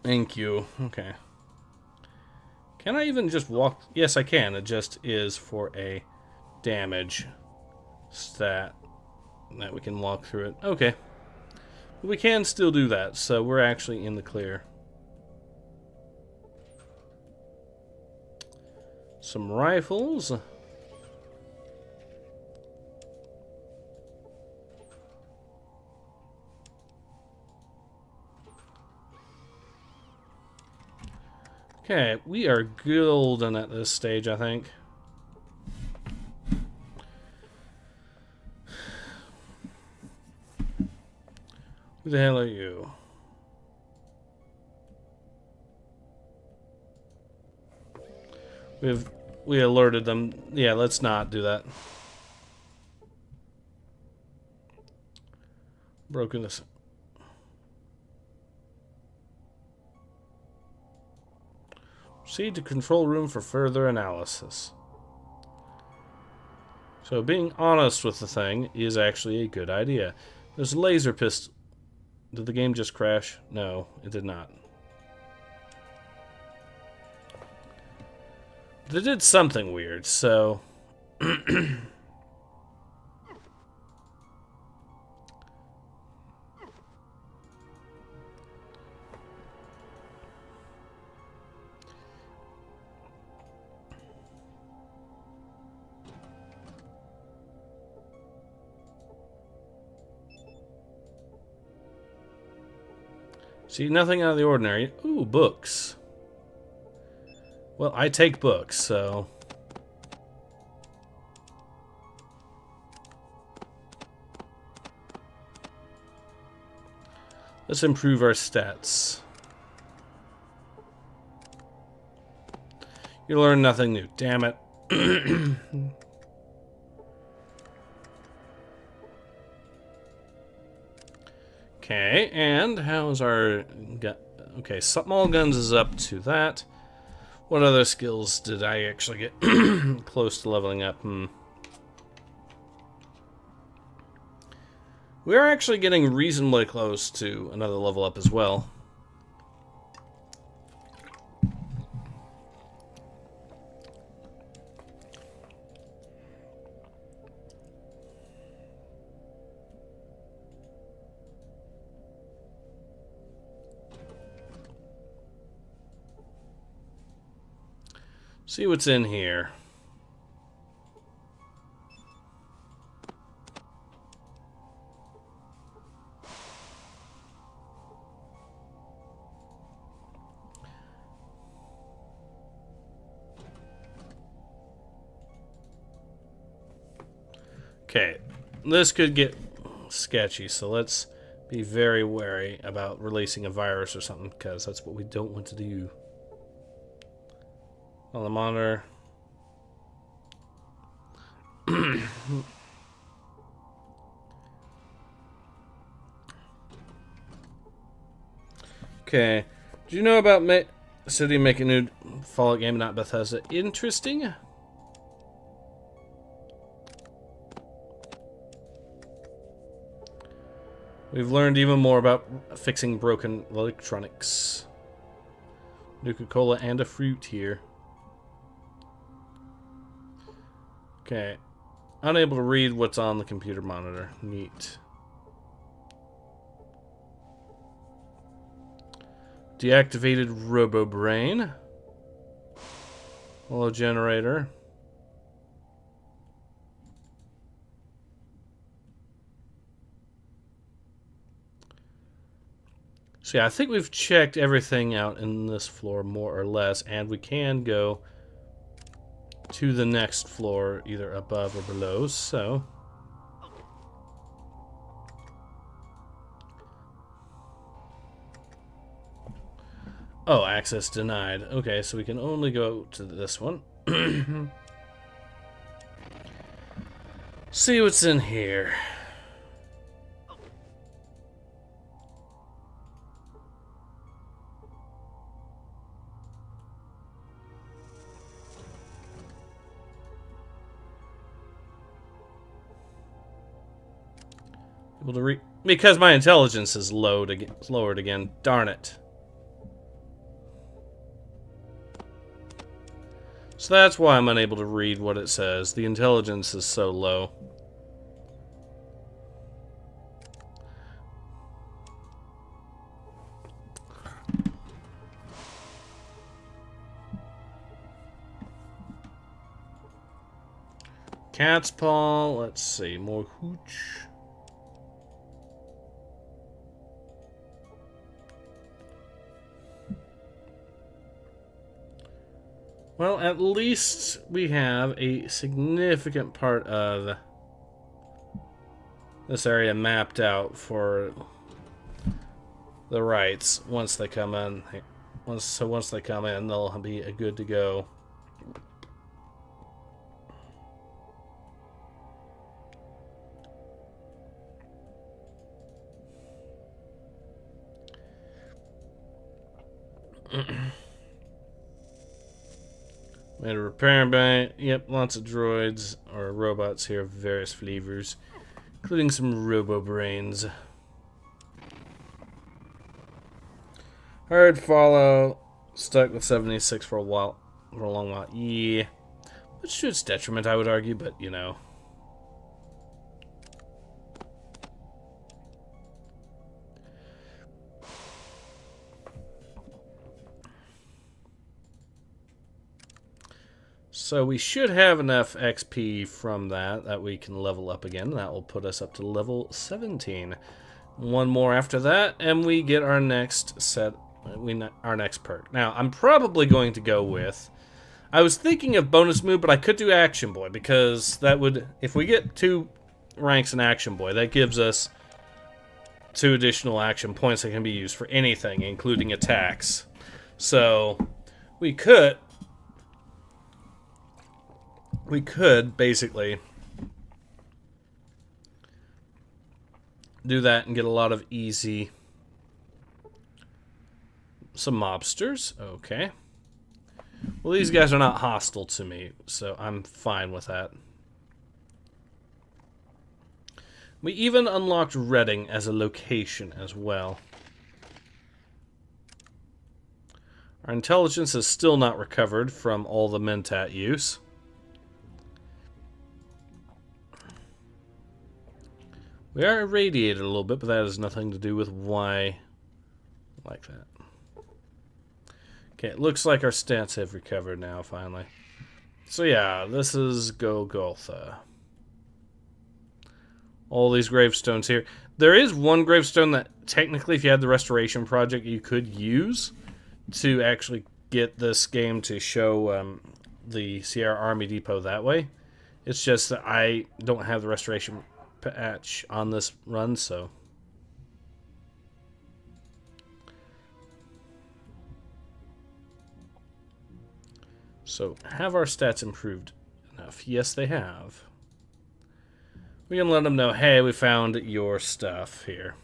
Thank you. Okay. Can I even just walk? Yes, I can. It just is for a damage stat that we can walk through it. Okay. We can still do that, so we're actually in the clear. Some rifles. Okay, we are golden at this stage, I think. Who the hell are you? We alerted them. Yeah, let's not do that. Broken this. Proceed to control room for further analysis. So being honest with the thing is actually a good idea. There's a laser pistol. Did the game just crash? No, it did not. But it did something weird, so... See, nothing out of the ordinary. Ooh, books. Well, I take books, so... Let's improve our stats. You learn nothing new. Damn it. Okay, and how's our... Okay, small guns is up to that. What other skills did I actually get close to leveling up? We are actually getting reasonably close to another level up as well. See what's in here. Okay, this could get sketchy, so let's be very wary about releasing a virus or something, because that's what we don't want to do. On the monitor. Okay. Do you know about City making a new Fallout game, not Bethesda? Interesting. We've learned even more about fixing broken electronics. Nuka-Cola and a fruit here. Okay. Unable to read what's on the computer monitor. Neat. Deactivated RoboBrain. Hello, generator. So yeah, I think we've checked everything out in this floor more or less, and we can go to the next floor either above or below, so... Oh, access denied. Okay, so we can only go to this one. See what's in here. Able to read because my intelligence is lowered again. Darn it. So that's why I'm unable to read what it says. The intelligence is so low. Cat's paw. Let's see. More hooch. Well, at least we have a significant part of this area mapped out for the rights. Once they come in, once they come in, they'll be good to go. Made a repair bay. Yep, lots of droids or robots here of various flavors, including some robo-brains. Heard Fallout. Stuck with 76 for a while, for a long while. Yeah, which to its detriment, I would argue, but you know. So we should have enough XP from that we can level up again. That will put us up to level 17. One more after that, and we get our next set, our next perk. Now, I'm probably going to go with... I was thinking of bonus move, but I could do Action Boy, because that would... If we get 2 ranks in Action Boy, that gives us 2 additional action points that can be used for anything, including attacks. So, we could basically do that and get a lot of easy... Some mobsters. Okay. Well, these guys are not hostile to me, so I'm fine with that. We even unlocked Reading as a location as well. Our intelligence is still not recovered from all the Mentat use. We are irradiated a little bit, but that has nothing to do with why like that. Okay, it looks like our stats have recovered now, finally. So yeah, this is Golgotha. All these gravestones here. There is one gravestone that technically, if you had the Restoration Project, you could use to actually get this game to show the Sierra Army Depot that way. It's just that I don't have the Restoration patch on this run, so... So, have our stats improved enough? Yes, they have. We can let them know, hey, we found your stuff here.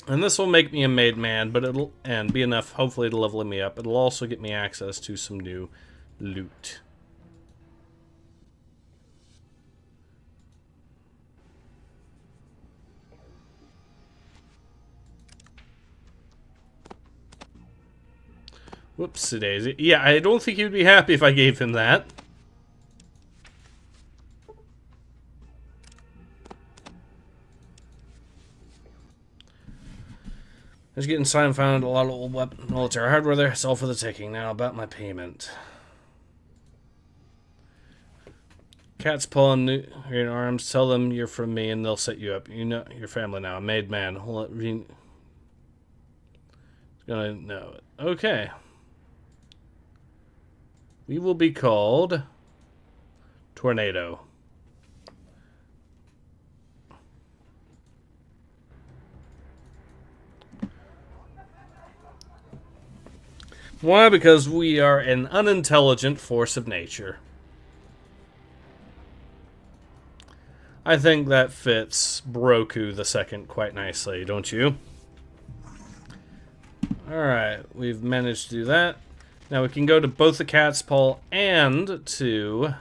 And this will make me a made man, but it'll be enough, hopefully, to level me up. It'll also get me access to some new loot. Whoopsie daisy. Yeah, I don't think he would be happy if I gave him that. I was getting signed, found a lot of old military hardware there. It's all for the taking. Now about my payment. Cat's paw and new in arms. Tell them you're from me, and they'll set you up. You know your family now. A made man. Gonna know it. Okay. We will be called Tornado. Why? Because we are an unintelligent force of nature. I think that fits Broku the Second quite nicely, don't you? Alright, we've managed to do that. Now we can go to both the Cat's Paw and to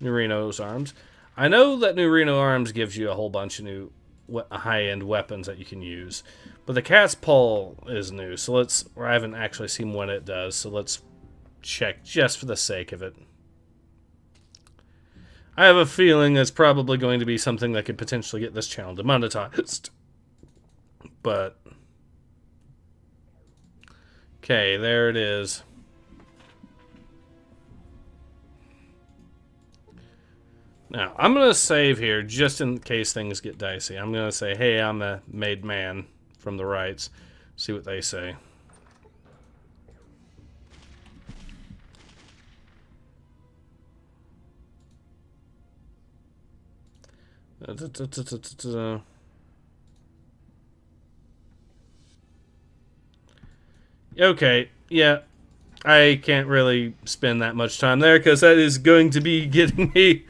New Reno's Arms. I know that New Reno Arms gives you a whole bunch of new high-end weapons that you can use. But the Cat's Paw is new, so I haven't actually seen what it does, so let's check just for the sake of it. I have a feeling it's probably going to be something that could potentially get this channel demonetized. But okay, there it is. Now, I'm going to save here just in case things get dicey. I'm going to say, hey, I'm a made man from the rights. See what they say. Okay, yeah. I can't really spend that much time there because that is going to be getting me...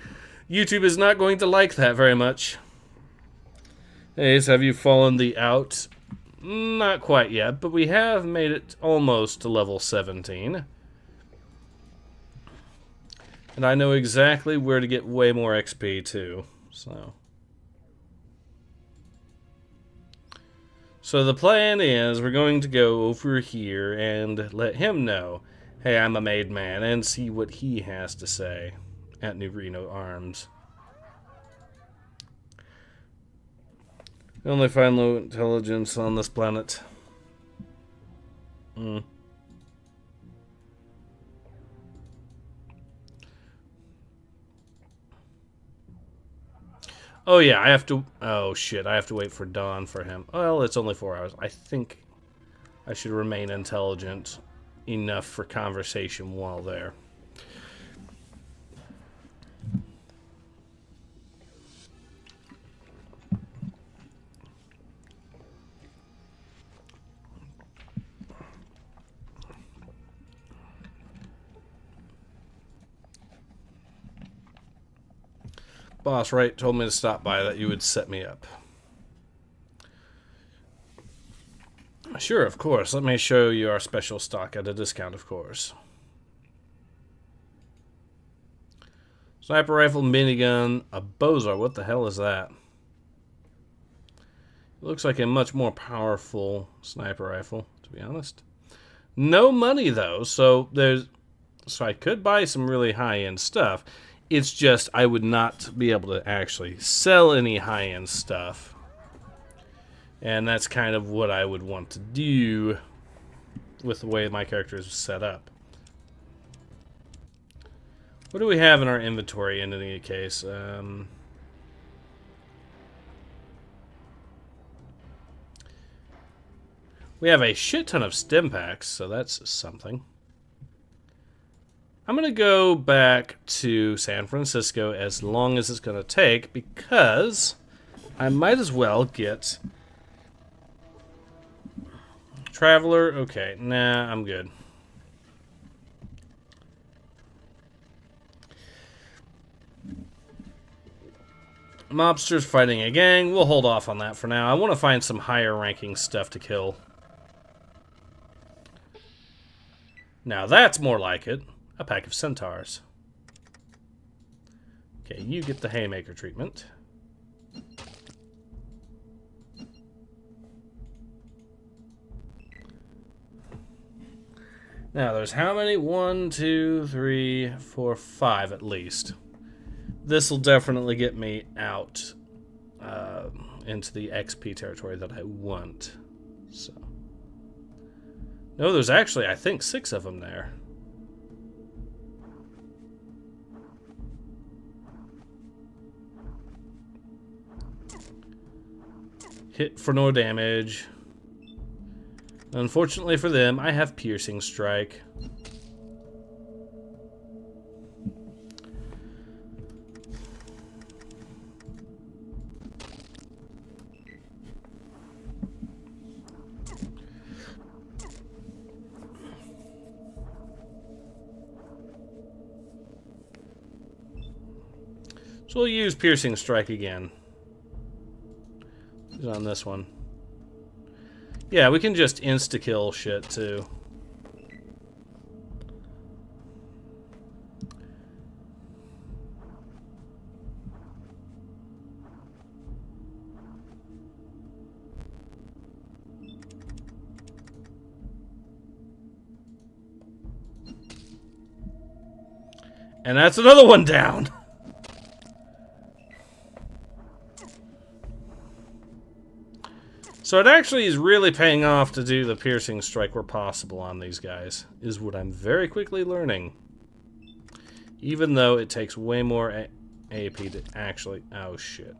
YouTube is not going to like that very much. Hey, have you fallen the out? Not quite yet, but we have made it almost to level 17. And I know exactly where to get way more XP too. So the plan is we're going to go over here and let him know, hey, I'm a made man, and see what he has to say at New Reno Arms. We only find low intelligence on this planet. Oh yeah, I have to... Oh shit, I have to wait for dawn for him. Well, it's only 4 hours. I think I should remain intelligent enough for conversation while there. Boss, right, told me to stop by, that you would set me up. Sure, of course. Let me show you our special stock at a discount, of course. Sniper rifle, minigun, a Bozar. What the hell is that? It looks like a much more powerful sniper rifle, to be honest. No money, though, so I could buy some really high-end stuff. It's just I would not be able to actually sell any high-end stuff. And that's kind of what I would want to do with the way my character is set up. What do we have in our inventory in any case? We have a shit ton of stim packs, so that's something. I'm going to go back to San Francisco as long as it's going to take, because I might as well get Traveler. Okay, nah, I'm good. Mobsters fighting a gang. We'll hold off on that for now. I want to find some higher ranking stuff to kill. Now that's more like it. A pack of centaurs. Okay, you get the haymaker treatment. Now there's how many? 1, 2, 3, 4, 5 at least. This will definitely get me out into the XP territory that I want. So, no, there's actually, I think, 6 of them there. Hit for no damage. Unfortunately for them, I have Piercing Strike. So we'll use Piercing Strike again. On this one. Yeah, we can just insta-kill shit, too. And that's another one down! So it actually is really paying off to do the Piercing Strike where possible on these guys, is what I'm very quickly learning. Even though it takes way more AP to actually... Oh, shit.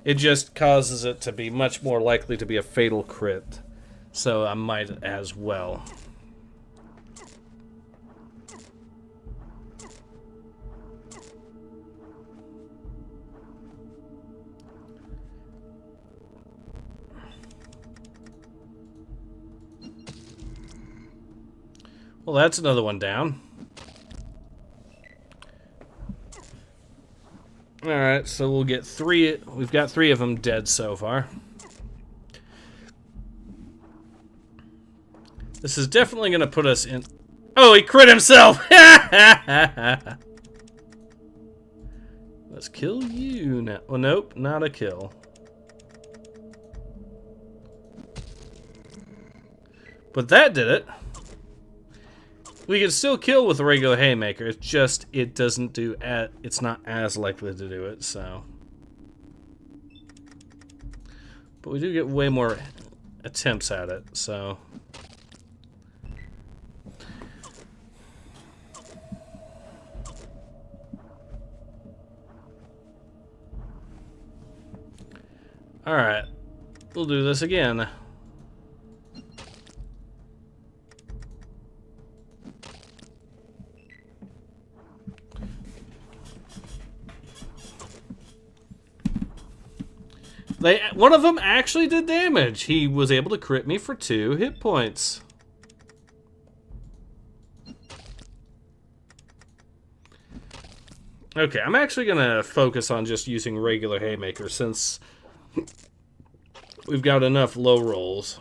It just causes it to be much more likely to be a fatal crit. So I might as well. Well, that's another one down. Alright, so we'll get 3. We've got 3 of them dead so far. This is definitely going to put us in... Oh, he crit himself! Let's kill you now. Well, nope, not a kill. But that did it. We can still kill with a regular haymaker. It's just it doesn't do it's not as likely to do it, so. But we do get way more attempts at it, so. All right. We'll do this again. One of them actually did damage. He was able to crit me for 2 hit points. Okay, I'm actually going to focus on just using regular haymaker since we've got enough low rolls.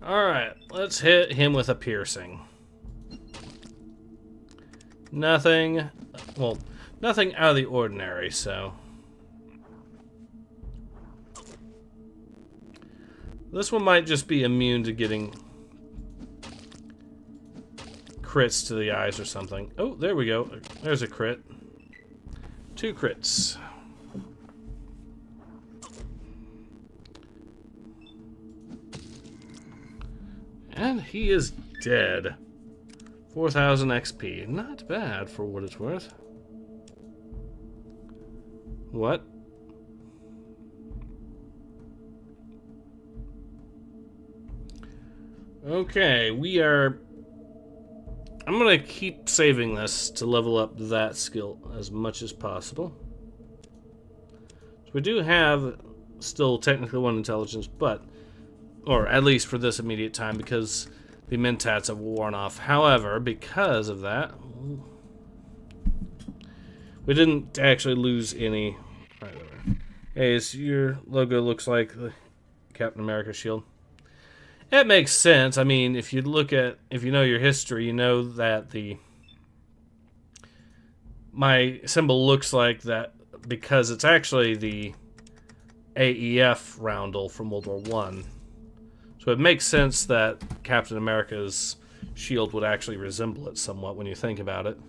Alright, let's hit him with a piercing. Nothing, well, nothing out of the ordinary, so. This one might just be immune to getting crits to the eyes or something. Oh, there we go. There's a crit. 2 crits. And he is dead. 4,000 XP. Not bad for what it's worth. What? Okay, we are... I'm going to keep saving this to level up that skill as much as possible. So we do have still technically 1 intelligence, but... Or at least for this immediate time, because the mentats have worn off. However, because of that, we didn't actually lose any. Right there. Hey, your logo looks like the Captain America shield. It makes sense. I mean, if you know your history, you know that my symbol looks like that because it's actually the AEF roundel from World War I. So it makes sense that Captain America's shield would actually resemble it somewhat when you think about it.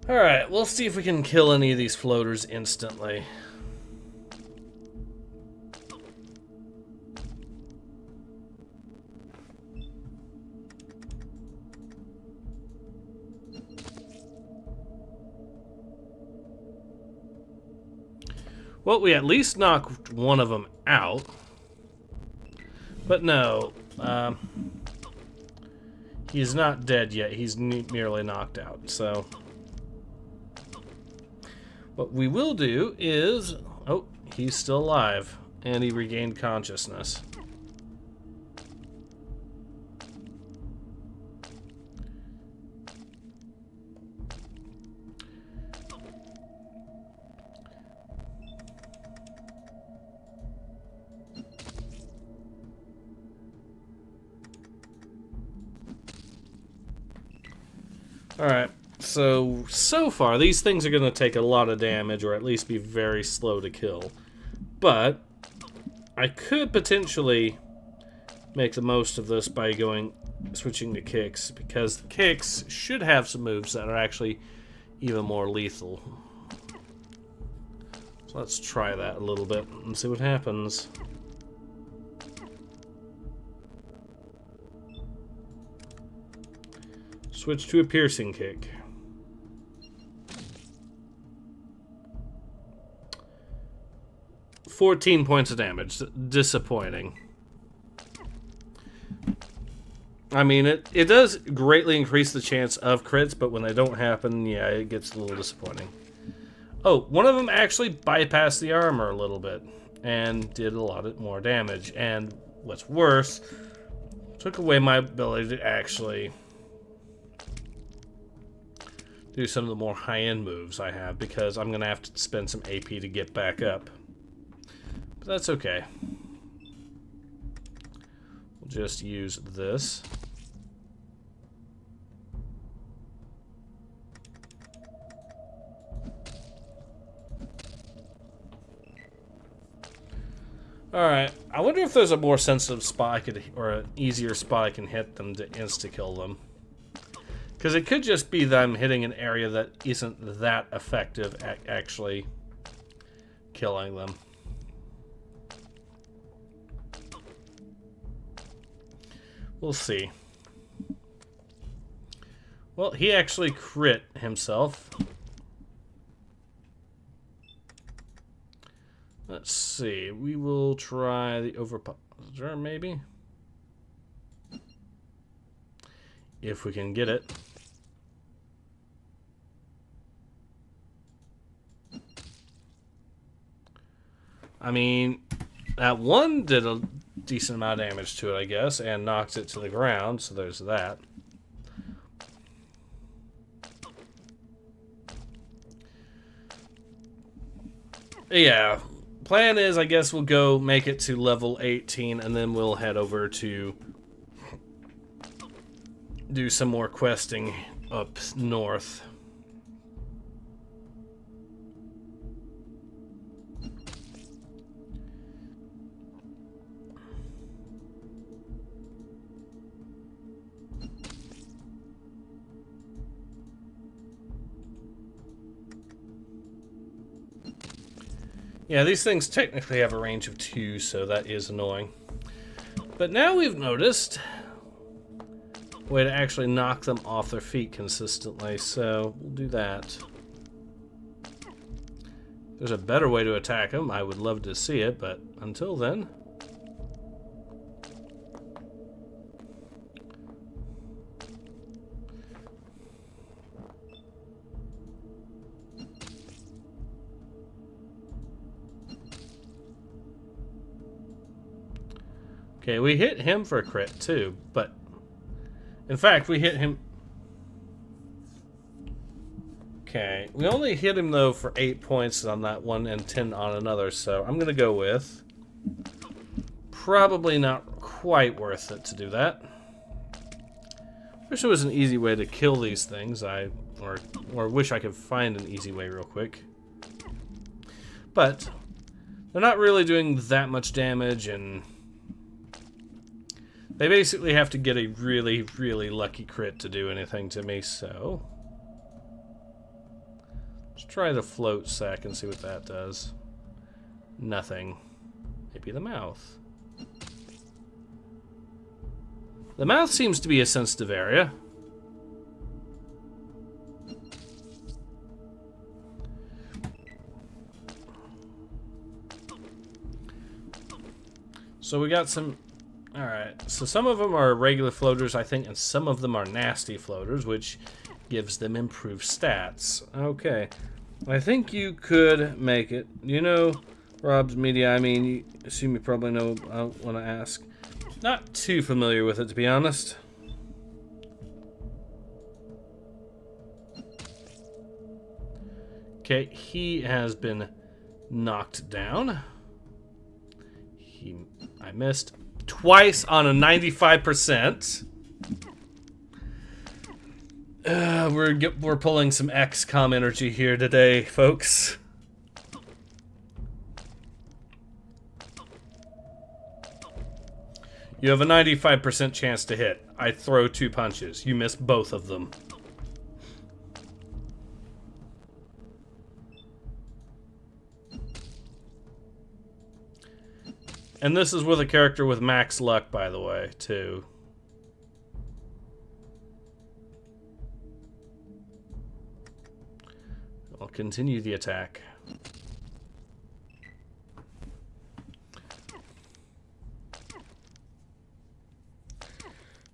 Alright, we'll see if we can kill any of these floaters instantly. Well, we at least knocked one of them out. But no, he's not dead yet. He's merely knocked out, so... What we will do is... Oh, he's still alive. And he regained consciousness. Alright. So far, these things are going to take a lot of damage, or at least be very slow to kill. But, I could potentially make the most of this by switching to kicks, because the kicks should have some moves that are actually even more lethal. So let's try that a little bit and see what happens. Switch to a piercing kick. 14 points of damage. Disappointing. I mean, it does greatly increase the chance of crits, but when they don't happen, yeah, it gets a little disappointing. Oh, one of them actually bypassed the armor a little bit and did a lot more damage. And what's worse, took away my ability to actually do some of the more high-end moves I have, because I'm going to have to spend some AP to get back up. But that's okay. We'll just use this. Alright, I wonder if there's a more sensitive spot I could, or an easier spot I can hit them to insta-kill them. Because it could just be that I'm hitting an area that isn't that effective at actually killing them. We'll see. Well, he actually crit himself. Let's see. We will try the overpower, maybe? If we can get it. I mean, that one did a decent amount of damage to it, I guess, and knocks it to the ground, so there's that. Yeah, plan is, I guess we'll go make it to level 18, and then we'll head over to do some more questing up north. Yeah, these things technically have a range of 2, so that is annoying. But now we've noticed a way to actually knock them off their feet consistently, so we'll do that. If there's a better way to attack them, I would love to see it, but until then... Okay, we hit him for a crit too, but In fact, we hit him... Okay, we only hit him, though, for 8 points on that one and 10 on another, so I'm going to go with... Probably not quite worth it to do that. Wish there was an easy way to kill these things. Or wish I could find an easy way real quick. But they're not really doing that much damage, and they basically have to get a really, really lucky crit to do anything to me, so... Let's try the float sack and see what that does. Nothing. Maybe the mouth. The mouth seems to be a sensitive area. So we got some... Alright, so some of them are regular floaters, I think, and some of them are nasty floaters, which gives them improved stats. Okay. I think you could make it. You know Rob's Media, I mean, you assume you probably know I want to ask. Not too familiar with it, to be honest. Okay, he has been knocked down. I missed twice on a 95%. We're pulling some XCOM energy here today, folks. You have a 95% chance to hit. I throw 2 punches. You miss both of them. And this is with a character with max luck, by the way, too. I'll continue the attack.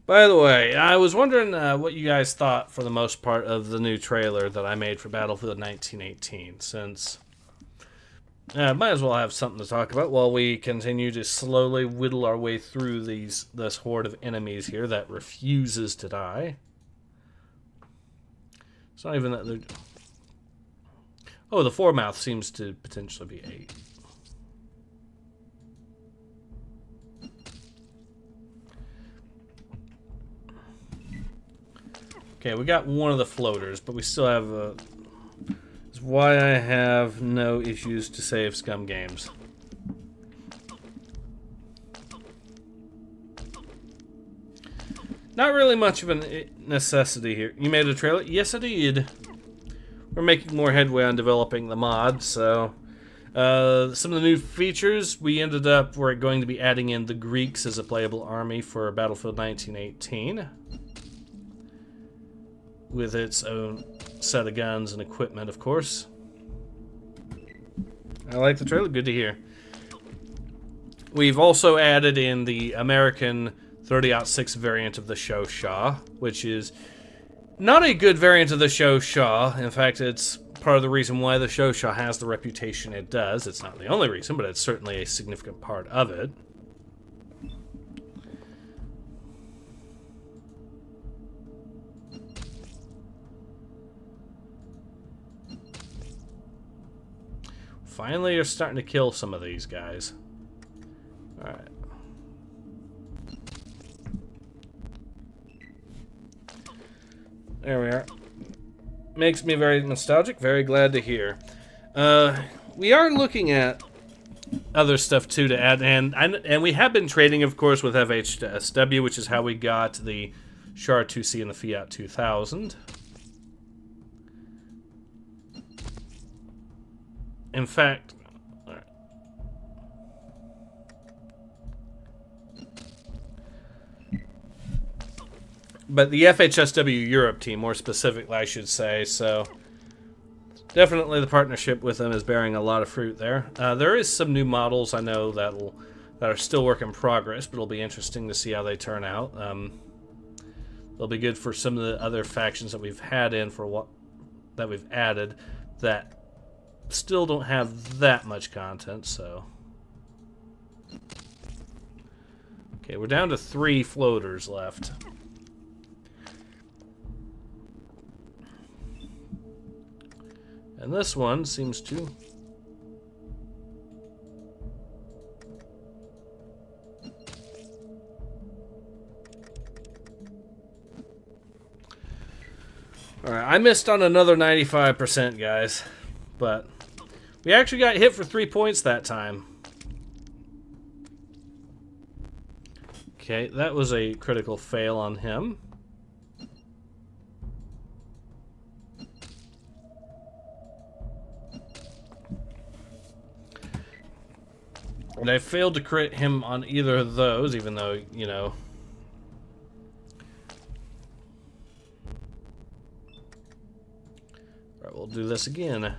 By the way, I was wondering what you guys thought, for the most part, of the new trailer that I made for Battlefield 1918, since might as well have something to talk about while we continue to slowly whittle our way through this horde of enemies here that refuses to die. It's not even that they're... Oh, the foremouth seems to potentially be 8. Okay, we got one of the floaters, but we still have a... That's why I have no issues to save Scum games. Not really much of a necessity here. You made a trailer? Yes, I did. We're making more headway on developing the mod, so... some of the new features, we're going to be adding in the Greeks as a playable army for Battlefield 1918. With its own set of guns and equipment, of course. I like the trailer, good to hear. We've also added in the American 30-06 variant of the Shoshaw, which is not a good variant of the Shoshaw. In fact, it's part of the reason why the Shoshaw has the reputation it does. It's not the only reason, but it's certainly a significant part of it. Finally, you're starting to kill some of these guys. Alright. There we are. Makes me very nostalgic, very glad to hear. We are looking at other stuff too to add, and we have been trading, of course, with FHSW, which is how we got the Char 2C and the Fiat 2000. In fact, but the FHSW Europe team, more specifically, I should say, so definitely the partnership with them is bearing a lot of fruit there. There is some new models I know that are still work in progress, but it'll be interesting to see how they turn out. They'll be good for some of the other factions that we've had in that we've added that still don't have that much content, so. Okay, we're down to 3 floaters left. And this one seems to... Alright, I missed on another 95%, guys. But we actually got hit for 3 points that time. Okay, that was a critical fail on him. And I failed to crit him on either of those, even though, you know... Alright, we'll do this again.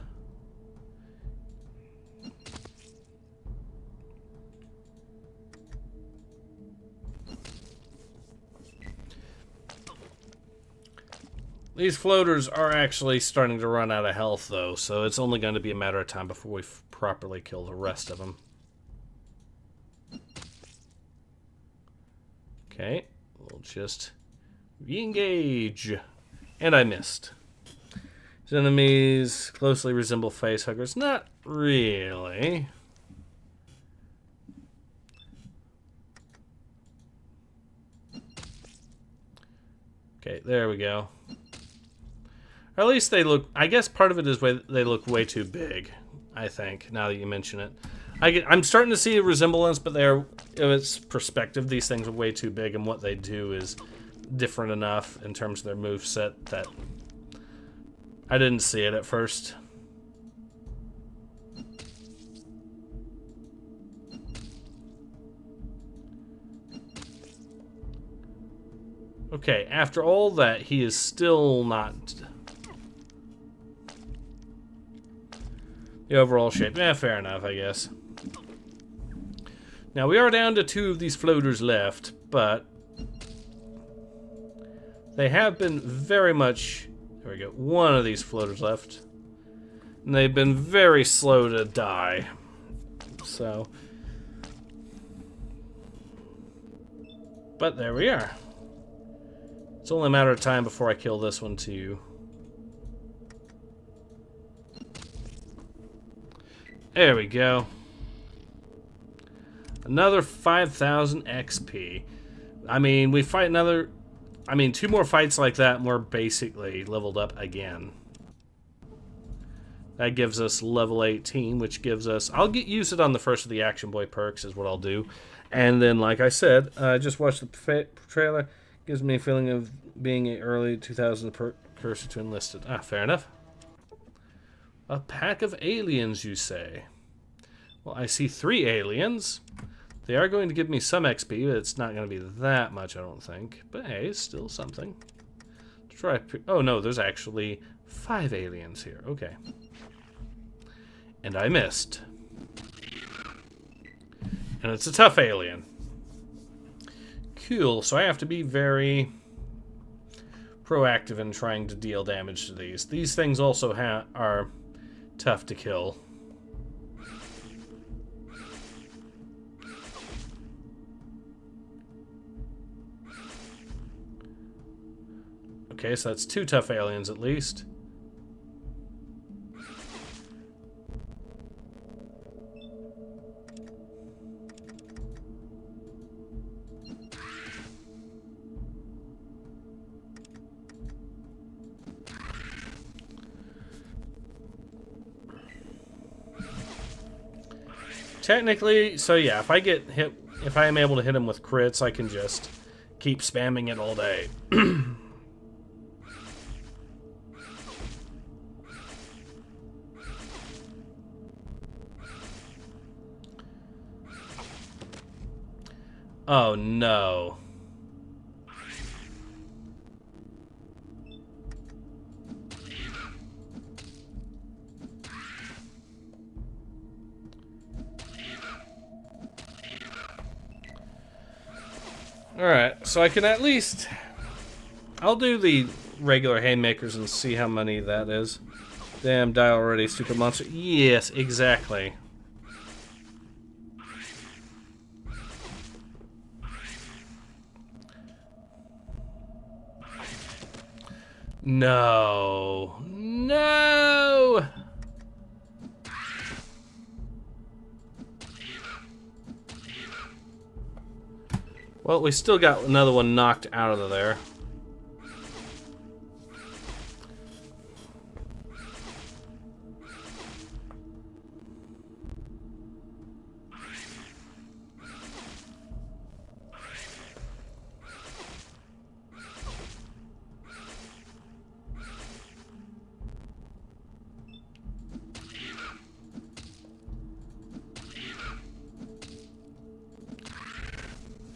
These floaters are actually starting to run out of health, though, so it's only going to be a matter of time before we properly kill the rest of them. Okay, we'll just re-engage. And I missed. His enemies closely resemble facehuggers. Not really. Okay, there we go. Or at least they look... I guess part of it is they look way too big, I think, now that you mention it. I'm starting to see a resemblance, but in its perspective, these things are way too big, and what they do is different enough in terms of their moveset that I didn't see it at first. Okay, after all that, he is still not... The overall shape. Yeah, fair enough, I guess. Now, we are down to 2 of these floaters left, but they have been very much... There we go. 1 of these floaters left. And they've been very slow to die. So... But there we are. It's only a matter of time before I kill this one too. There we go. Another 5,000 XP. I mean, we fight another... I mean, 2 more fights like that and we're basically leveled up again. That gives us level 18, which gives us... I'll use it on the first of the Action Boy perks is what I'll do. And then, like I said, I just watched the trailer. Gives me a feeling of being an early 2000 precursor to Enlisted. Ah, fair enough. A pack of aliens, you say? Well, I see 3 aliens. They are going to give me some XP, but it's not going to be that much, I don't think. But hey, it's still something. Try. Oh no, there's actually 5 aliens here. Okay. And I missed. And it's a tough alien. Cool, so I have to be very proactive in trying to deal damage to these. These things also are tough to kill. Okay, so that's 2 tough aliens at least. Technically, so yeah, if I get hit, if I am able to hit him with crits, I can just keep spamming it all day. Oh no. Alright, so I can at least... I'll do the regular haymakers and see how many that is. Damn, die already, stupid monster. Yes, exactly. No. No! Well, we still got another one knocked out of there.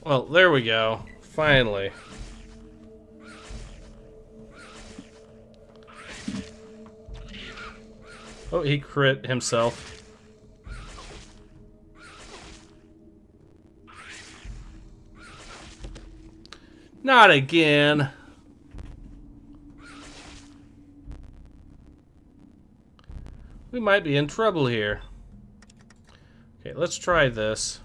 Well, there we go. Finally. Oh, he crit himself. Not again. We might be in trouble here. Okay, let's try this.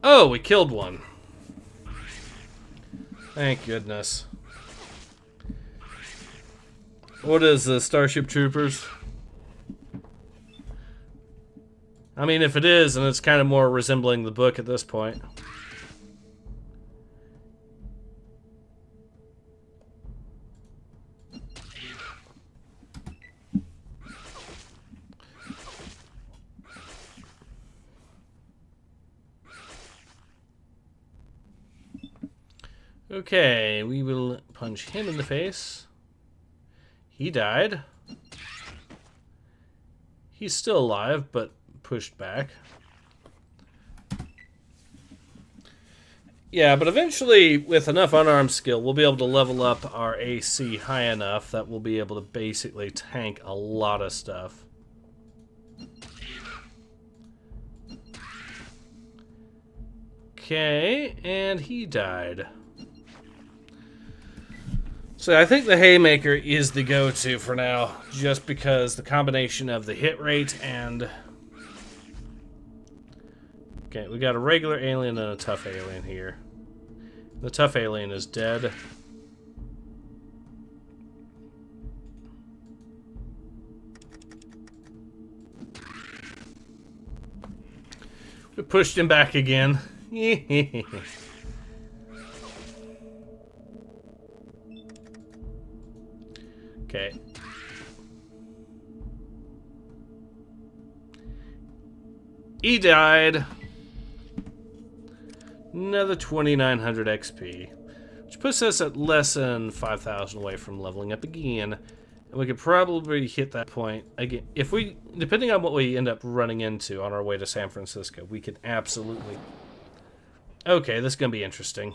Oh, we killed one. Thank goodness. What is the Starship Troopers? I mean, if it is, then it's kind of more resembling the book at this point. Okay, we will punch him in the face. He died. He's still alive, but pushed back. Yeah, but eventually, with enough unarmed skill, we'll be able to level up our AC high enough that we'll be able to basically tank a lot of stuff. Okay, and he died. So I think the Haymaker is the go-to for now, just because the combination of the hit rate and... Okay, we got a regular alien and a tough alien here. The tough alien is dead. We pushed him back again. Okay. He died. Another 2,900 XP, which puts us at less than 5,000 away from leveling up again. And we could probably hit that point again. If we, depending on what we end up running into on our way to San Francisco, we could absolutely... Okay, this is going to be interesting.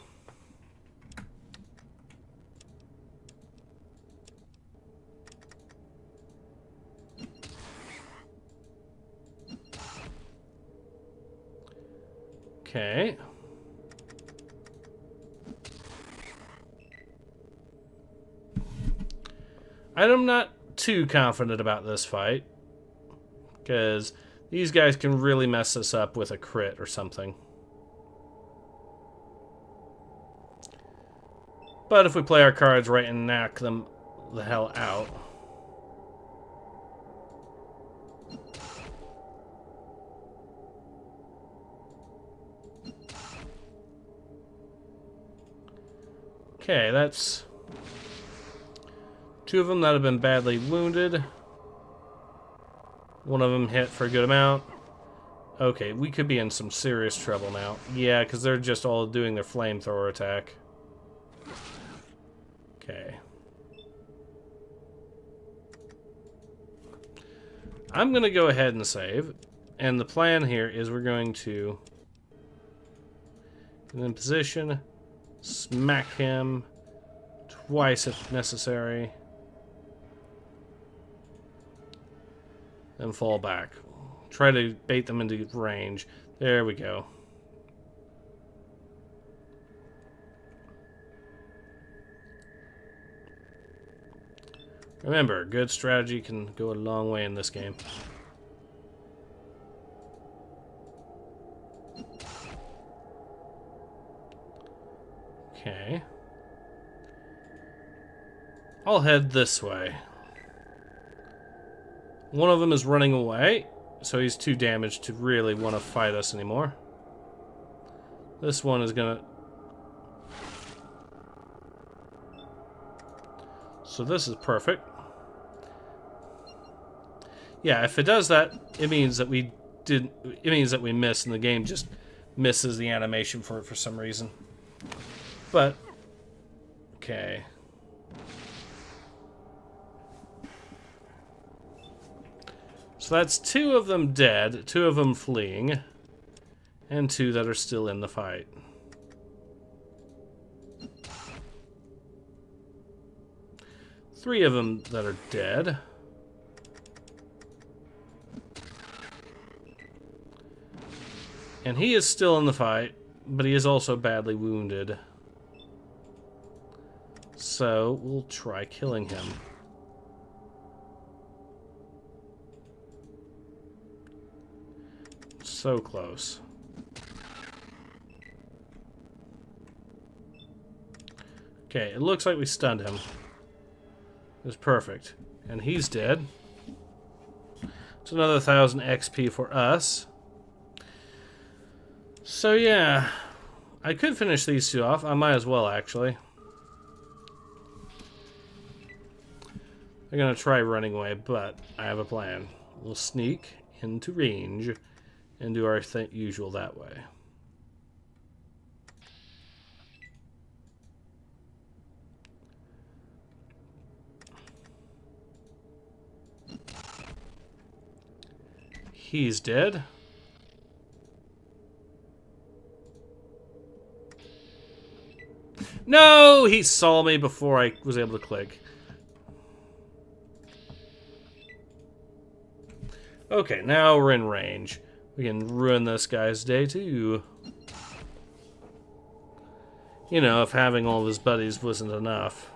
Okay. I'm not too confident about this fight, because these guys can really mess us up with a crit or something. But if we play our cards right and knock them the hell out... Okay, that's... two of them that have been badly wounded. One of them hit for a good amount. Okay, we could be in some serious trouble now. Yeah, because they're just all doing their flamethrower attack. Okay. I'm going to go ahead and save. And the plan here is we're going to... get in position... smack him twice if necessary. Then fall back. Try to bait them into range. There we go. Remember, good strategy can go a long way in this game. Okay. I'll head this way. One of them is running away, so he's too damaged to really want to fight us anymore. This one is gonna... So this is perfect. Yeah, if it does that, it means that we didn't... It means that we missed, and the game just misses the animation for it for some reason. But... Okay. So that's 2 of them dead, 2 of them fleeing, and 2 that are still in the fight. Three of them that are dead. And he is still in the fight, but he is also badly wounded. So we'll try killing him. So close. Okay, it looks like we stunned him. It was perfect. And he's dead. It's another 1,000 XP for us. So yeah, I could finish these 2 off. I might as well, actually. I'm gonna try running away, but I have a plan. We'll sneak into range and do our usual that way. He's dead. No! He saw me before I was able to click. Okay, now we're in range. We can ruin this guy's day, too. You know, if having all of his buddies wasn't enough.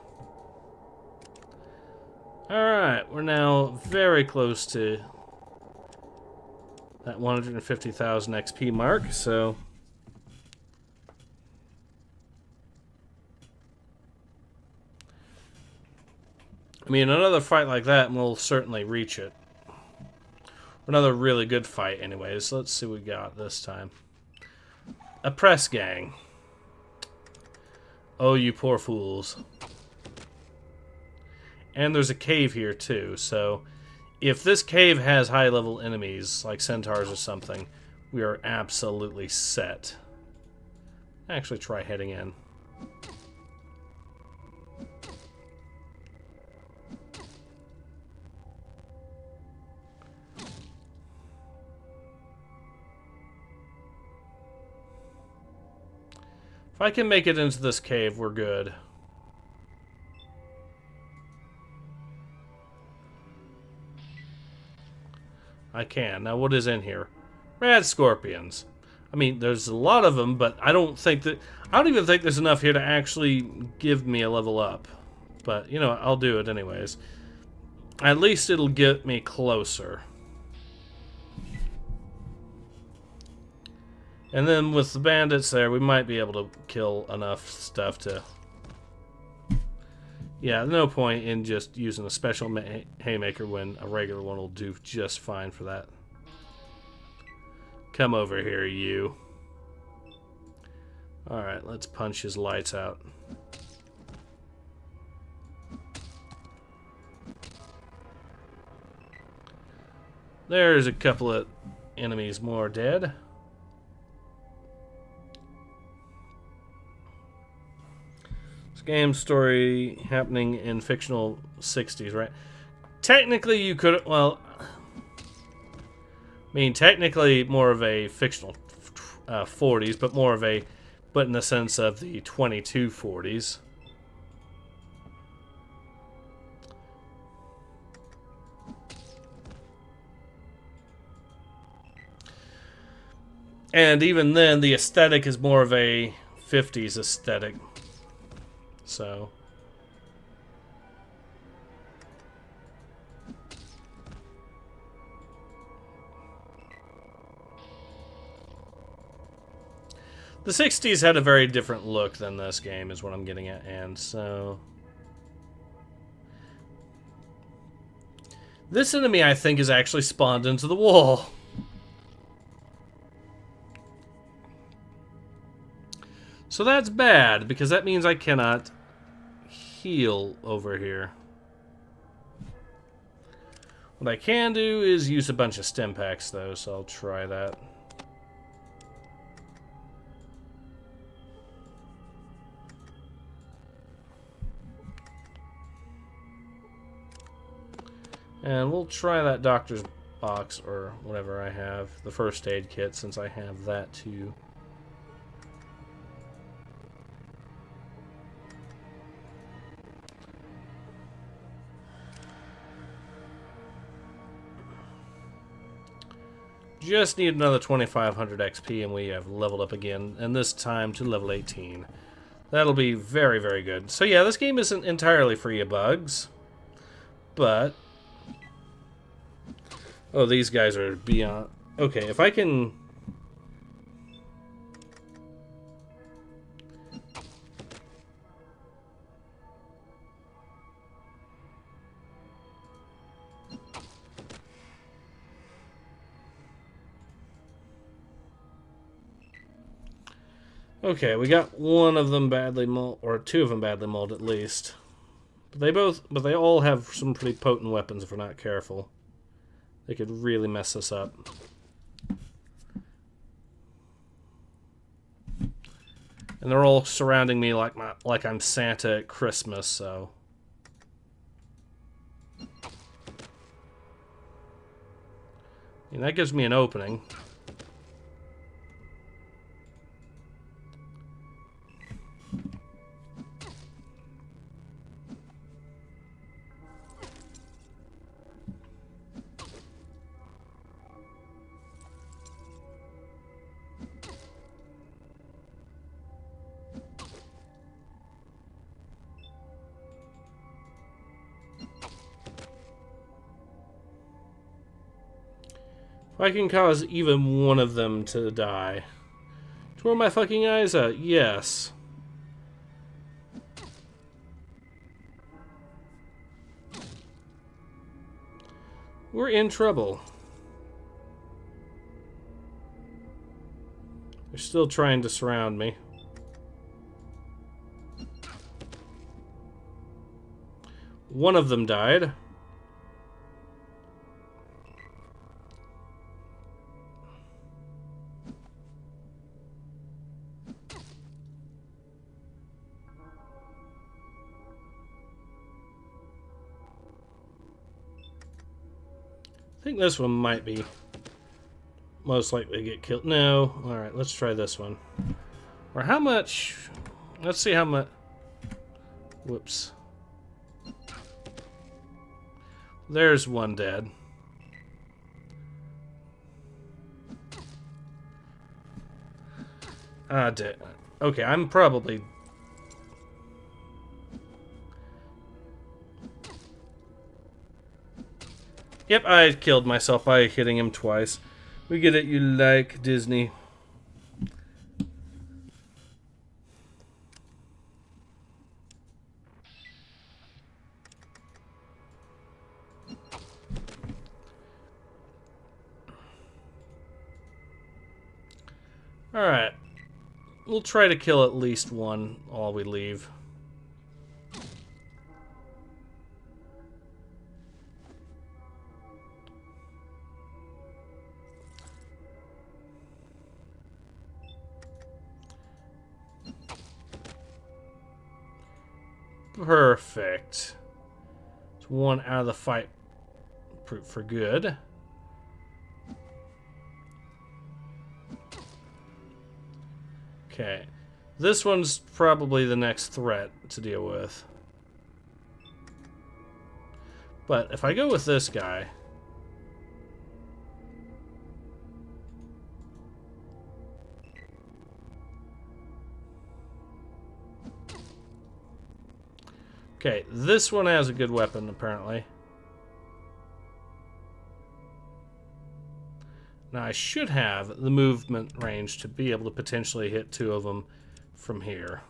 Alright, we're now very close to that 150,000 XP mark, so... I mean, another fight like that, and we'll certainly reach it. Another really good fight, anyways. Let's see what we got this time. A press gang. Oh, you poor fools. And there's a cave here, too, so... If this cave has high-level enemies, like centaurs or something, we are absolutely set. Actually, try heading in. If I can make it into this cave, we're good. I can. Now, what is in here? Rad scorpions. I mean, there's a lot of them, but I don't even think there's enough here to actually give me a level up. But, you know, I'll do it anyways. At least it'll get me closer. And then with the bandits there, we might be able to kill enough stuff to... Yeah, no point in just using a special haymaker when a regular one will do just fine for that. Come over here, you. Alright, let's punch his lights out. There's a couple of enemies more dead. Game story happening in fictional 60s, right? Technically, you could... Well... I mean, technically more of a fictional 40s, but more of a... But in the sense of the 2240s. And even then, the aesthetic is more of a 50s aesthetic. So... The 60s had a very different look than this game, is what I'm getting at, and so... This enemy, I think, is actually spawned into the wall. So that's bad, because that means I cannot heal over here. What I can do is use a bunch of stim packs, though, so I'll try that. And we'll try that doctor's box, or whatever I have, the first aid kit, since I have that too. Just need another 2500 XP and we have leveled up again, and this time to level 18. That'll be very, very good. So yeah, this game isn't entirely free of bugs, but... Oh, these guys are beyond... Okay, if I can... Okay, we got one of them badly molded, or two of them badly molded at least. But they all have some pretty potent weapons if we're not careful. They could really mess us up. And they're all surrounding me like I'm Santa at Christmas, so... And that gives me an opening. If I can cause even one of them to die. To where my fucking eyes at? Yes. We're in trouble. They're still trying to surround me. One of them died. I think this one might be most likely to get killed. No. Alright, let's try this one. Or how much... Let's see how much... Whoops. There's one dead. Ah, dead. Okay, I'm probably... Yep, I killed myself by hitting him twice. We get it, you like Disney. Alright. We'll try to kill at least one while we leave. Perfect. It's one out of the fight for good. Okay. This one's probably the next threat to deal with. But if I go with this guy... Okay, this one has a good weapon, apparently. Now, I should have the movement range to be able to potentially hit two of them from here.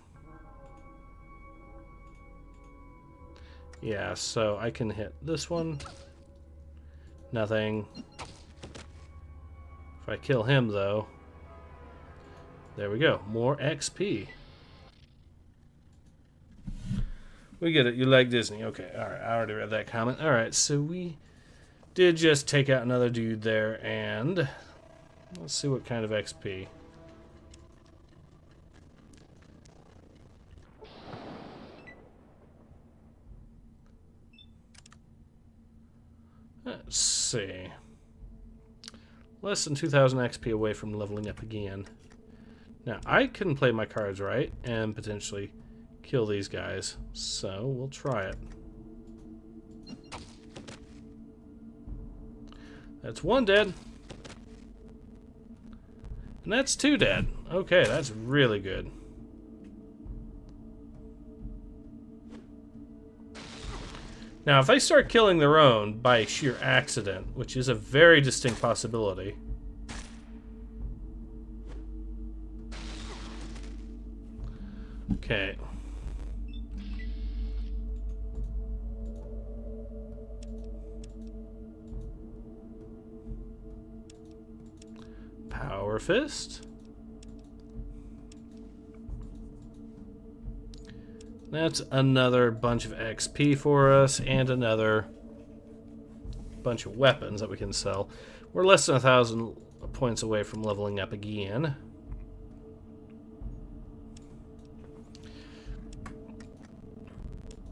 Yeah, so I can hit this one. Nothing. If I kill him, though... There we go. More XP. We get it. You like Disney. Okay, alright. I already read that comment. Alright, so we did just take out another dude there, and... Let's see what kind of XP. Let's see. Less than 2,000 XP away from leveling up again. Now, I can play my cards right and potentially kill these guys. So, we'll try it. That's one dead. And that's two dead. Okay, that's really good. Now, if they start killing their own by sheer accident, which is a very distinct possibility... Okay. Power Fist. That's another bunch of XP for us, and another bunch of weapons that we can sell. We're less than 1,000 points away from leveling up again.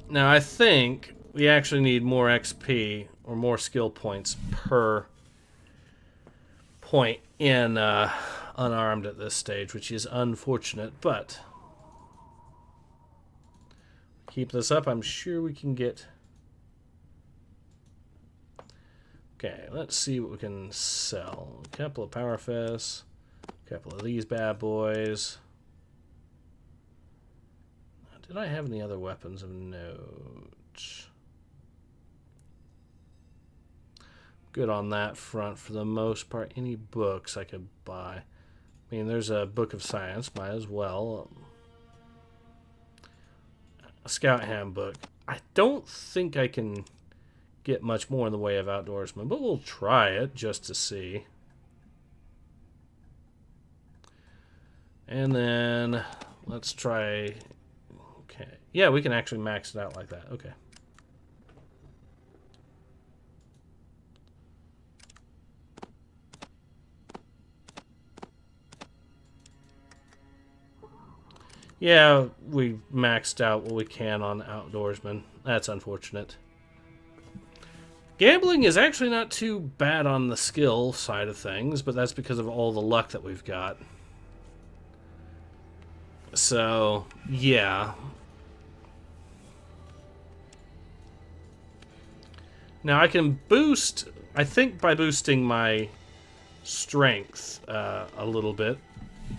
Now, I think we actually need more XP, or more skill points per point in unarmed at this stage, which is unfortunate, but... Keep this up, I'm sure we can get... Okay, let's see what we can sell. A couple of Power Fists, a couple of these bad boys. Did I have any other weapons of note? Good on that front for the most part. Any books I could buy? I mean, there's a Book of Science, might as well. A Scout Handbook. I don't think I can get much more in the way of Outdoorsman, but we'll try it just to see. And then let's try... Okay. Yeah, we can actually max it out like that. Okay. Yeah, we maxed out what we can on Outdoorsman. That's unfortunate. Gambling is actually not too bad on the skill side of things, but that's because of all the luck that we've got. So, yeah. Now I can boost, I think by boosting my strength a little bit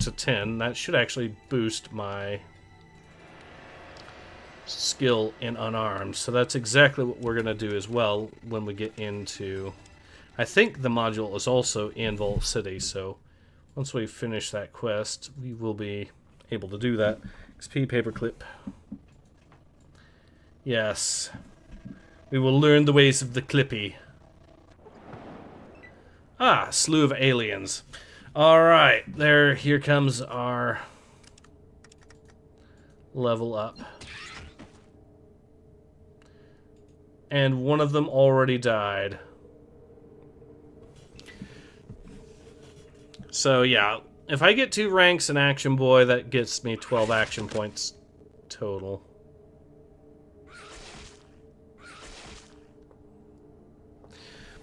to 10, that should actually boost my skill in unarmed. So that's exactly what we're going to do as well when we get into... I think the module is also in Vault City, so once we finish that quest, we will be able to do that. XP paperclip. Yes. We will learn the ways of the Clippy. Ah, slew of aliens. Alright, here comes our level up. And one of them already died. So yeah, if I get 2 ranks in Action Boy, that gets me 12 action points total.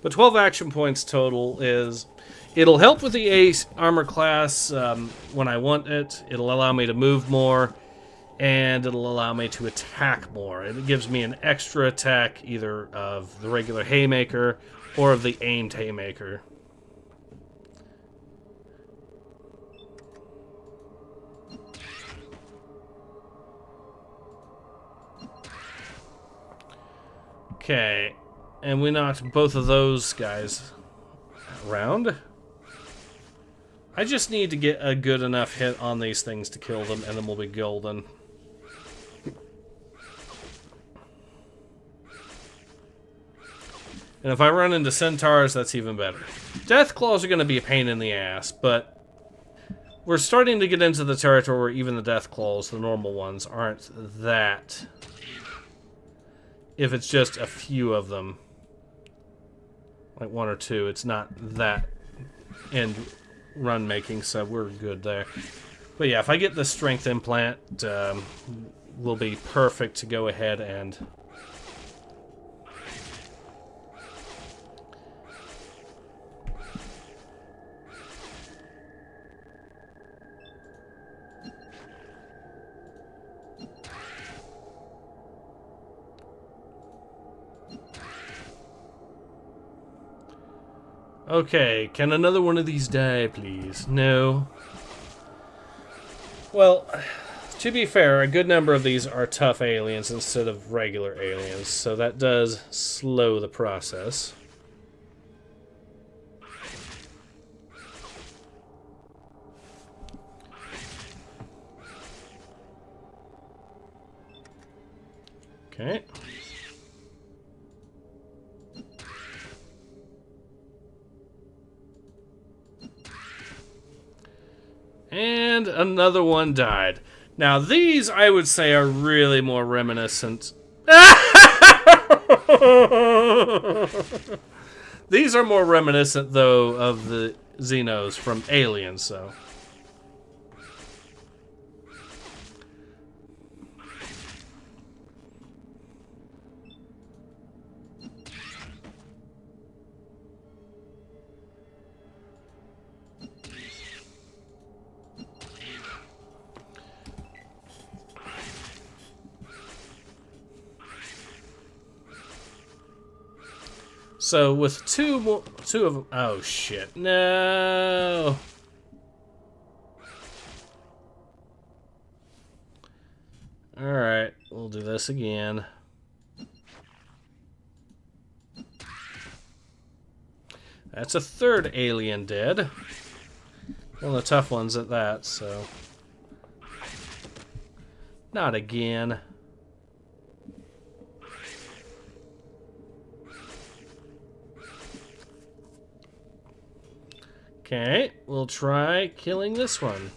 But 12 action points total is... It'll help with the Ace armor class when I want it. It'll allow me to move more. And it'll allow me to attack more. It gives me an extra attack either of the regular Haymaker or of the aimed Haymaker. Okay. And we knocked both of those guys around. I just need to get a good enough hit on these things to kill them, and then we'll be golden. And if I run into centaurs, that's even better. Death claws are going to be a pain in the ass, but we're starting to get into the territory where even the death claws, the normal ones, aren't that. If it's just a few of them, like one or two, it's not that end run making, so we're good there. But yeah, if I get the strength implant, will be perfect to go ahead and okay, can another one of these die, please? No. Well, to be fair, a good number of these are tough aliens instead of regular aliens, so that does slow the process. Okay. And another one died. Now, these, I would say, are really more reminiscent. These are more reminiscent, though, of the Xenos from Aliens, so. So with two of them, oh shit, no. All right, we'll do this again. That's a third alien dead. One of the tough ones at that, so. Not again. Okay, we'll try killing this one.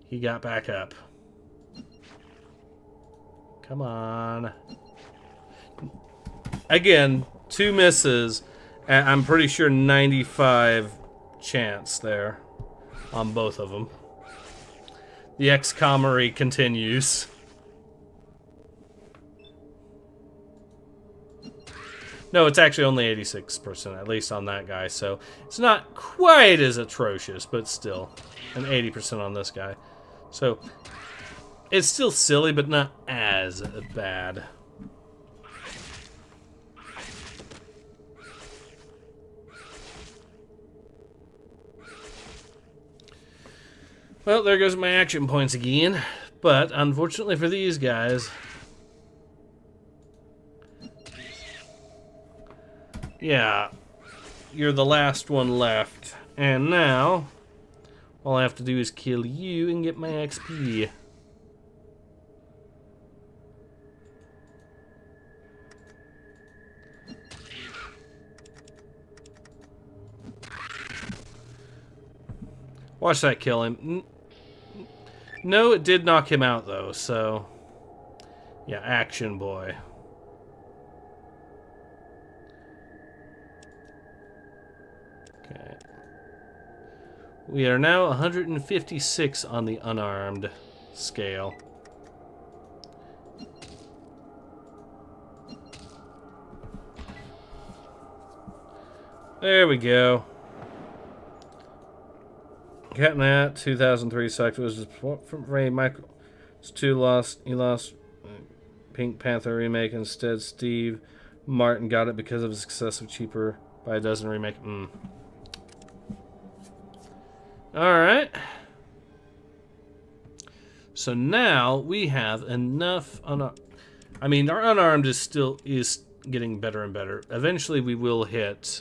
He got back up. Come on. Again, 2 misses. And I'm pretty sure 95 chance there on both of them. The XCOMery continues. No, it's actually only 86%, at least on that guy, so it's not quite as atrocious, but still, and 80% on this guy. So, it's still silly, but not as bad. Well, there goes my action points again, but unfortunately for these guys, yeah, you're the last one left. And now, all I have to do is kill you and get my XP. Watch that kill him. No, it did knock him out, though, so. Yeah, action boy. Okay. We are now 156 on the unarmed scale. There we go. Getting that 2003 sucked. It was just from Ray Michael. It's 2 lost. He lost Pink Panther remake instead. Steve Martin got it because of his success of cheaper by a dozen remake. Alright. So now we have enough. I mean, our unarmed is getting better and better. Eventually, we will hit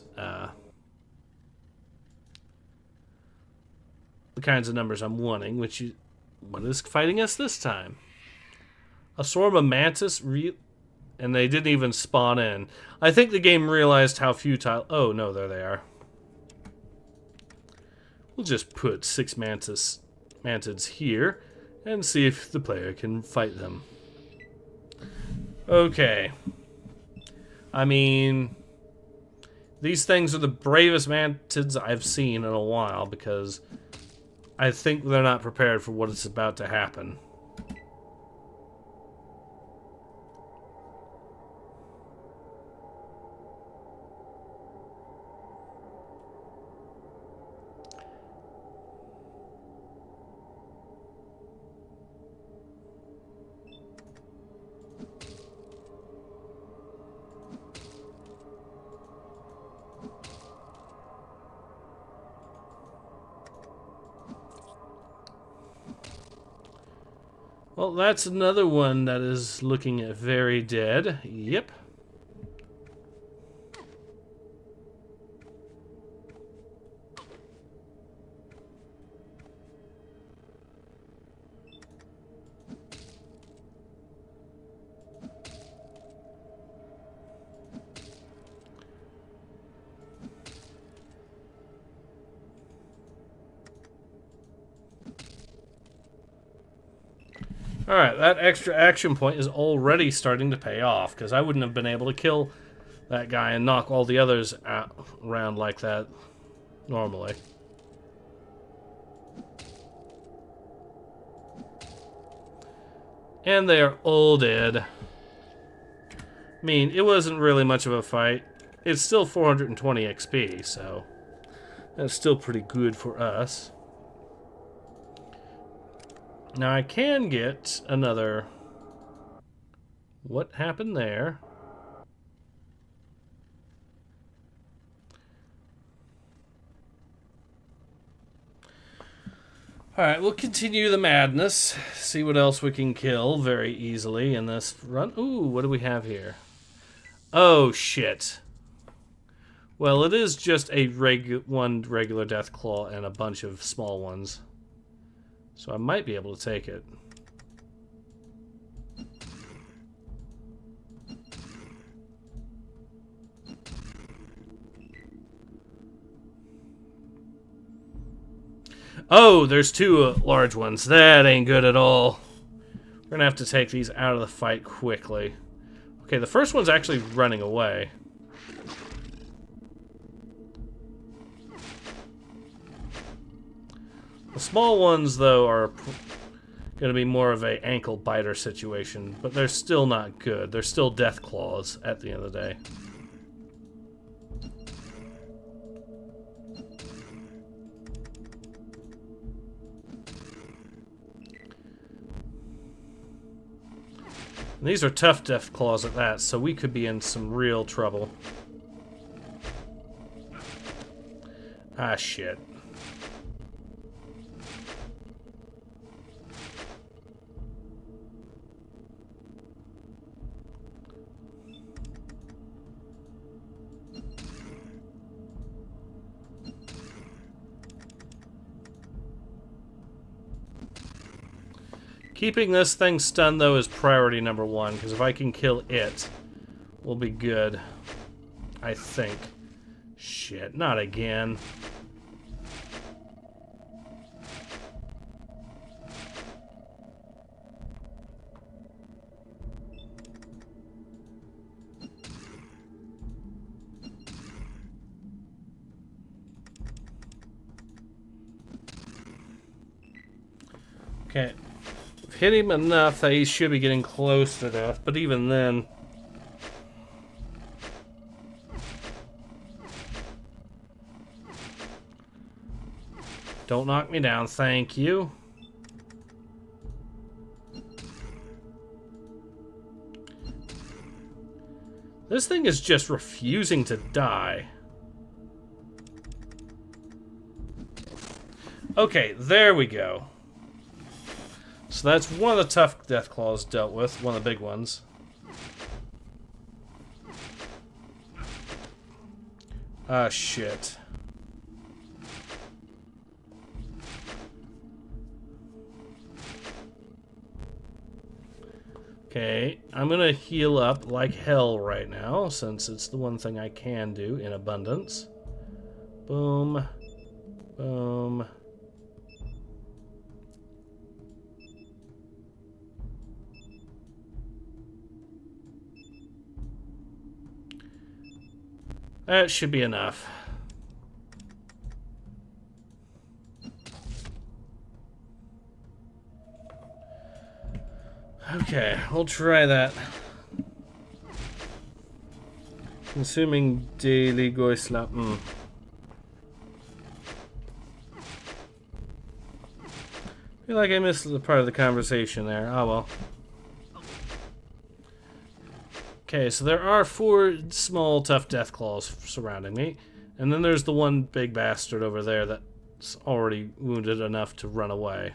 the kinds of numbers I'm wanting. What is fighting us this time? A swarm of mantis. And they didn't even spawn in. I think the game realized how futile... Oh, no, there they are. We'll just put 6 mantids here and see if the player can fight them. Okay. I mean, these things are the bravest mantids I've seen in a while because I think they're not prepared for what is about to happen. Well, that's another one that is looking very dead. Yep. Alright, that extra action point is already starting to pay off, because I wouldn't have been able to kill that guy and knock all the others out, around like that normally. And they are all dead. I mean, it wasn't really much of a fight. It's still 420 XP, so that's still pretty good for us. Now I can get another... What happened there? Alright, we'll continue the madness. See what else we can kill very easily in this run. Ooh, what do we have here? Oh, shit. Well, it is just a one regular Deathclaw and a bunch of small ones. So I might be able to take it. Oh, there's 2 large ones. That ain't good at all. We're gonna have to take these out of the fight quickly. Okay, the first one's actually running away. The small ones, though, are going to be more of a ankle biter situation, but they're still not good. They're still death claws at the end of the day. And these are tough death claws at that, so we could be in some real trouble. Ah, shit. Keeping this thing stunned, though, is priority number 1, because if I can kill it, we'll be good. I think. Shit, not again. Okay. Hit him enough that he should be getting close to death, but even then... Don't knock me down, thank you. This thing is just refusing to die. Okay, there we go. So that's one of the tough death claws dealt with, one of the big ones. Ah, shit. Okay, I'm gonna heal up like hell right now, since it's the one thing I can do in abundance. Boom. Boom. That should be enough. Okay, we'll try that. Consuming daily goislap. I feel like I missed the part of the conversation there. Oh well. Okay, so there are 4 small, tough death claws surrounding me. And then there's the one big bastard over there that's already wounded enough to run away.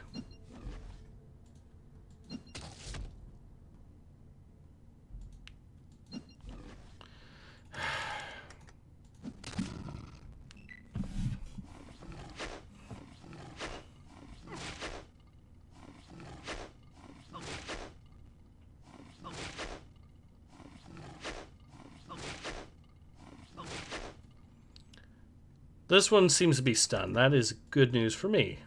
This one seems to be stunned. That is good news for me.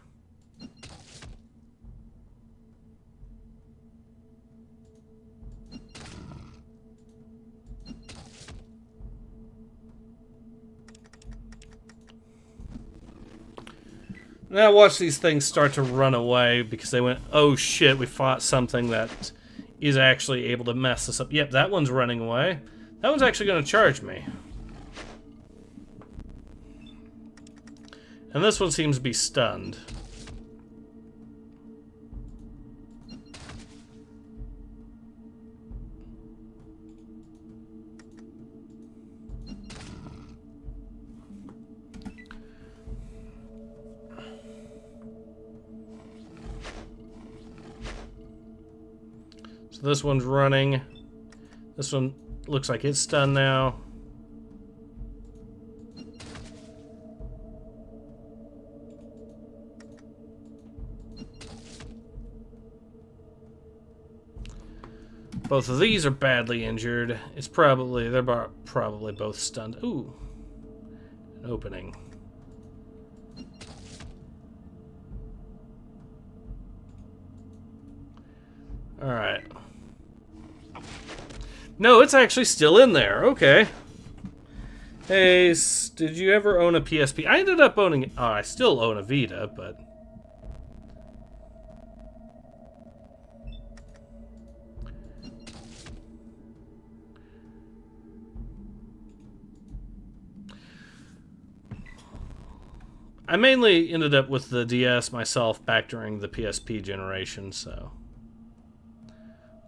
Now watch these things start to run away because they went, oh shit, we fought something that is actually able to mess us up. Yep, that one's running away. That one's actually going to charge me. And this one seems to be stunned. So this one's running. This one looks like it's stunned now. Both of these are badly injured. They're probably both stunned. Ooh, an opening. All right. No, it's actually still in there. Okay. Hey, did you ever own a PSP? I ended up owning. Oh, I still own a Vita, but. I mainly ended up with the DS myself back during the PSP generation, so...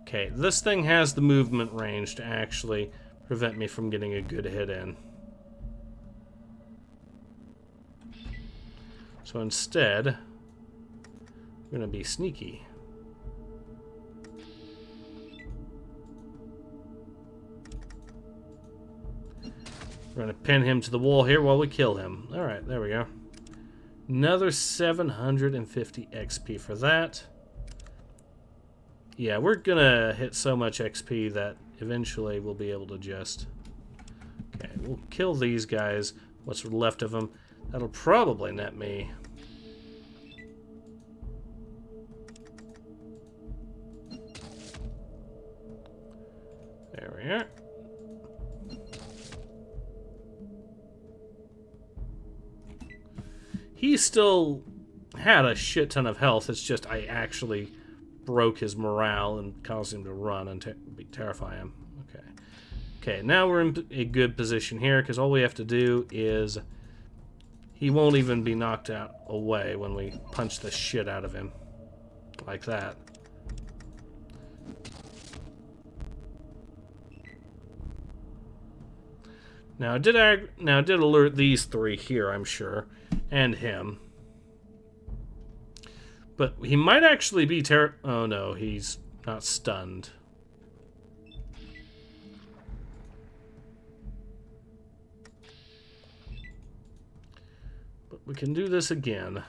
Okay, this thing has the movement range to actually prevent me from getting a good hit in. So instead, I'm going to be sneaky. We're going to pin him to the wall here while we kill him. Alright, there we go. Another 750 XP for that. Yeah, we're gonna hit so much XP that eventually we'll be able to just... Okay, we'll kill these guys. What's left of them. That'll probably net me. There we are. He still had a shit ton of health. It's just I actually broke his morale and caused him to run and terrify him. Okay. Okay, now we're in a good position here because all we have to do is he won't even be knocked out away when we punch the shit out of him. Like that. Now, I did alert these 3 here, I'm sure. And him. But he might actually be oh no, he's not stunned. But we can do this again.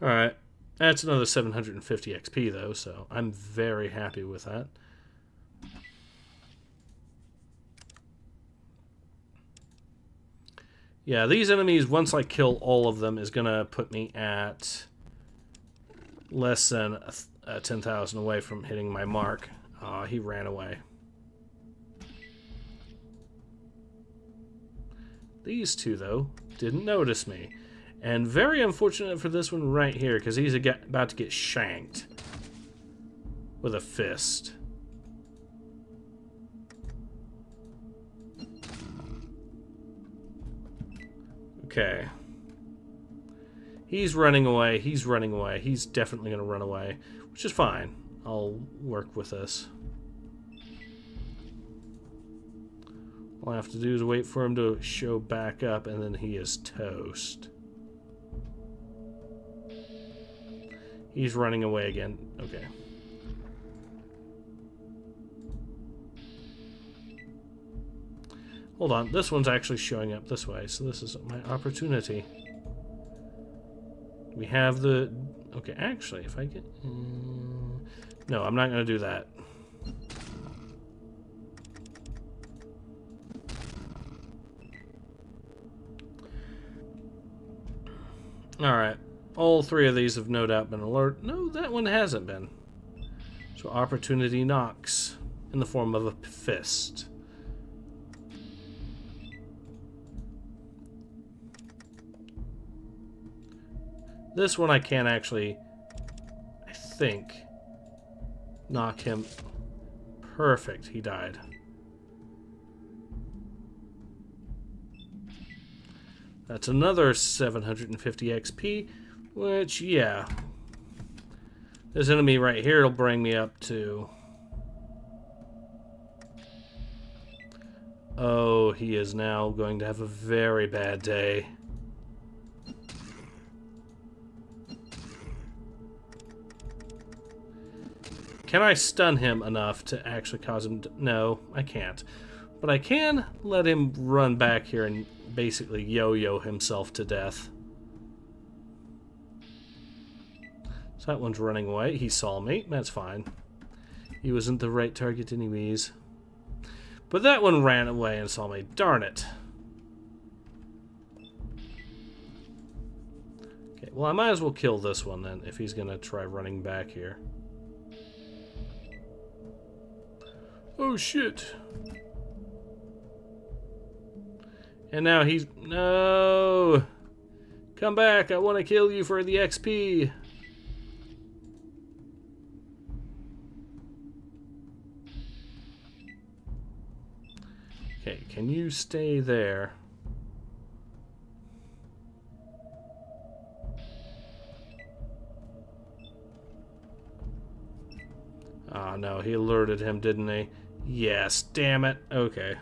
Alright. That's another 750 XP, though, so I'm very happy with that. Yeah, these enemies, once I kill all of them, is going to put me at less than 10,000 away from hitting my mark. He ran away. These two, though, didn't notice me. And very unfortunate for this one right here, because he's about to get shanked with a fist. Okay. He's running away. He's running away. He's definitely going to run away, which is fine. I'll work with this. All I have to do is wait for him to show back up, and then he is toast. He's running away again. Okay. Hold on. This one's actually showing up this way, so this is my opportunity. We have the... Okay, actually, if I get... No, I'm not going to do that. Alright. All three of these have no doubt been alert. No, that one hasn't been. So opportunity knocks in the form of a fist. This one I can actually, I think, knock him. Perfect, he died. That's another 750 XP, which, yeah. This enemy right here will bring me up to... Oh, he is now going to have a very bad day. Can I stun him enough to actually cause him to... No, I can't. But I can let him run back here and basically yo-yo himself to death. So that one's running away. He saw me. That's fine. He wasn't the right target anyways. But that one ran away and saw me. Darn it. Okay, well I might as well kill this one then, if he's going to try running back here. Oh shit. And now he's... No! Come back, I want to kill you for the XP. Okay, can you stay there? Oh no, he alerted him, didn't he? Yes, damn it. Okay.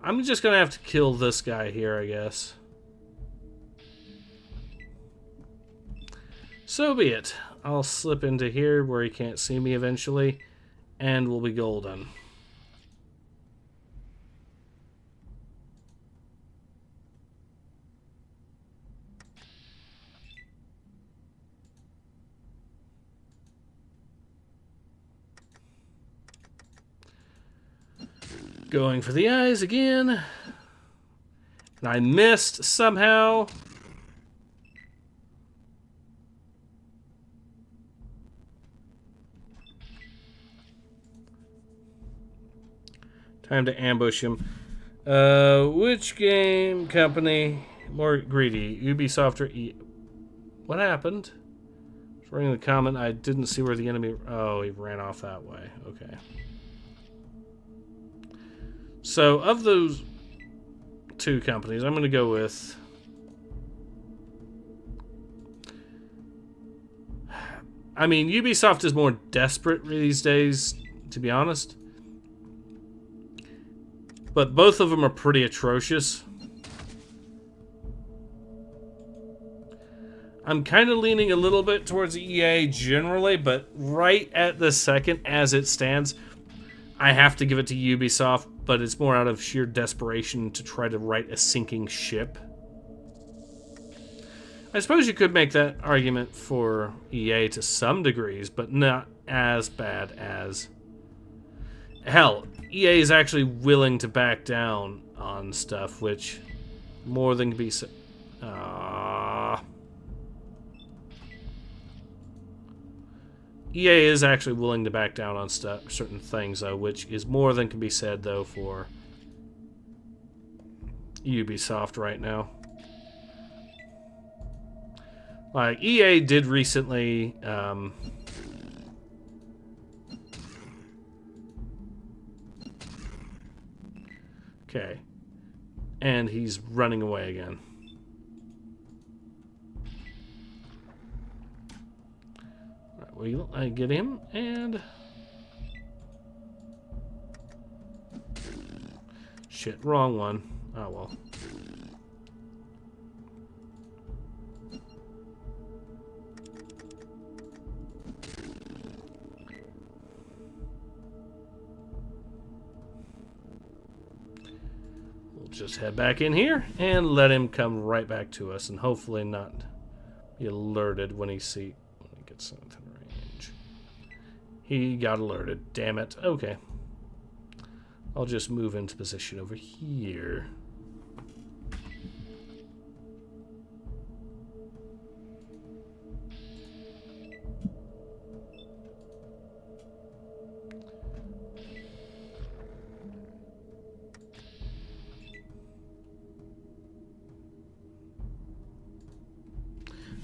I'm just gonna have to kill this guy here, I guess. So be it. I'll slip into here where he can't see me eventually, and we'll be golden. Going for the eyes again. And I missed somehow. Time to ambush him. Which game company more greedy? Ubisoft or What happened? Just reading the comment, I didn't see where the enemy... Oh, he ran off that way. Okay. So, of those two companies, I'm going to go with... I mean, Ubisoft is more desperate these days, to be honest. But both of them are pretty atrocious. I'm kind of leaning a little bit towards EA generally, but right at the second, as it stands, I have to give it to Ubisoft but it's more out of sheer desperation to try to right a sinking ship. I suppose you could make that argument for EA to some degrees, but not as bad as... Hell, EA is actually willing to back down on stuff, which more than can be said. EA is actually willing to back down on certain things, though, which is more than can be said, though, for Ubisoft right now. Like, EA did recently... okay. And he's running away again. Right, well, I get him, and... shit, wrong one. Oh, well. Just head back in here and let him come right back to us, and hopefully not be alerted when he gets something range. He got alerted. Damn it. Okay. I'll just move into position over here.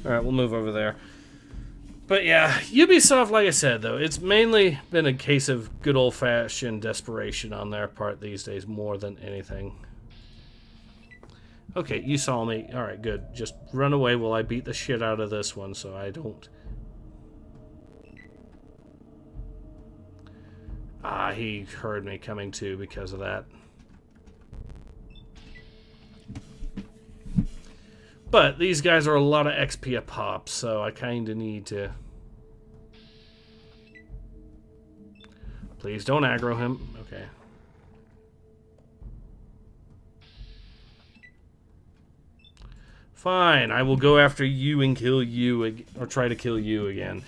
Alright, we'll move over there. But yeah, Ubisoft, like I said, though, it's mainly been a case of good old-fashioned desperation on their part these days, more than anything. Okay, you saw me. Alright, good. Just run away while I beat the shit out of this one so I don't... Ah, he heard me coming too because of that. But these guys are a lot of XP a pop, so I kind of need to... Please don't aggro him. Okay. Fine, I will go after you and kill you, or try to kill you again.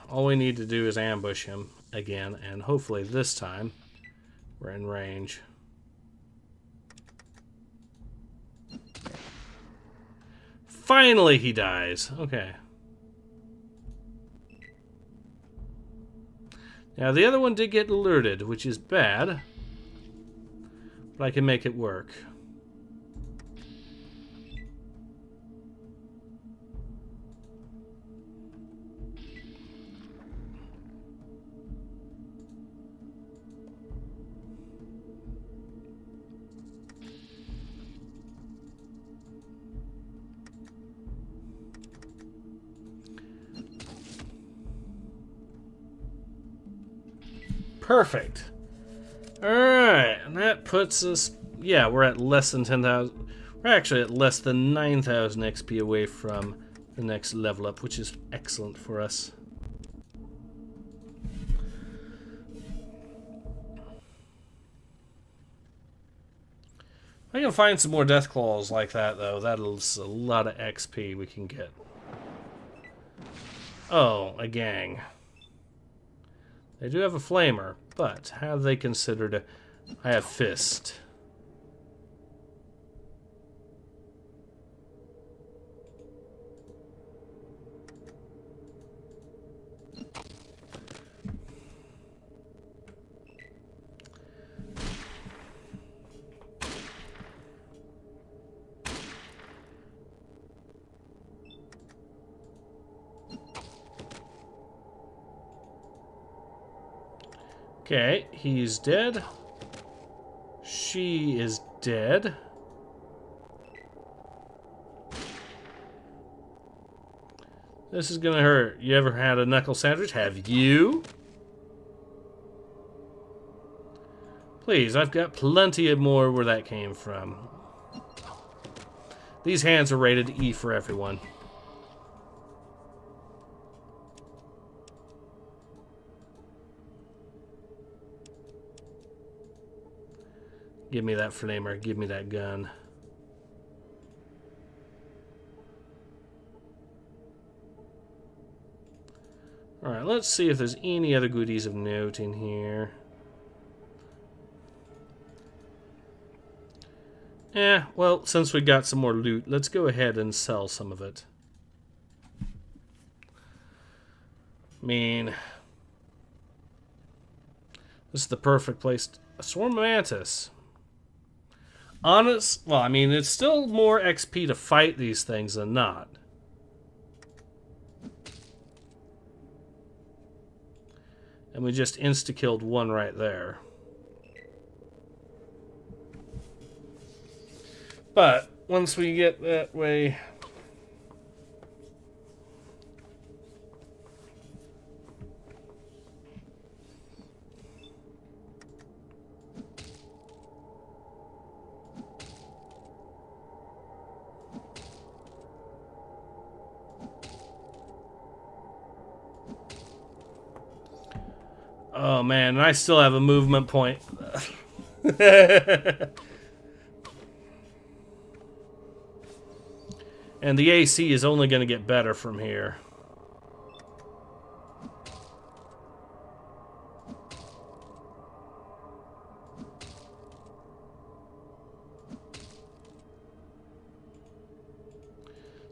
All we need to do is ambush him again, and hopefully this time we're in range. Finally he dies. Okay. Now the other one did get alerted, which is bad, but I can make it work. Perfect. Alright, and that puts us... Yeah, we're at less than 10,000... We're actually at less than 9,000 XP away from the next level up, which is excellent for us. I can find some more death claws like that, though. That's a lot of XP we can get. Oh, a gang. They do have a flamer, but have they considered I have fist? Okay, he's dead. She is dead. This is gonna hurt. You ever had a knuckle sandwich? Have you? Please, I've got plenty of more where that came from. These hands are rated E for everyone. Give me that flamer. Give me that gun. Alright, let's see if there's any other goodies of note in here. Well, since we got some more loot, let's go ahead and sell some of it. I mean, this is the perfect place. A swarm of mantis. Well, I mean, it's still more XP to fight these things than not. And we just insta-killed one right there. But once we get that way... Oh man, and I still have a movement point. And the AC is only going to get better from here.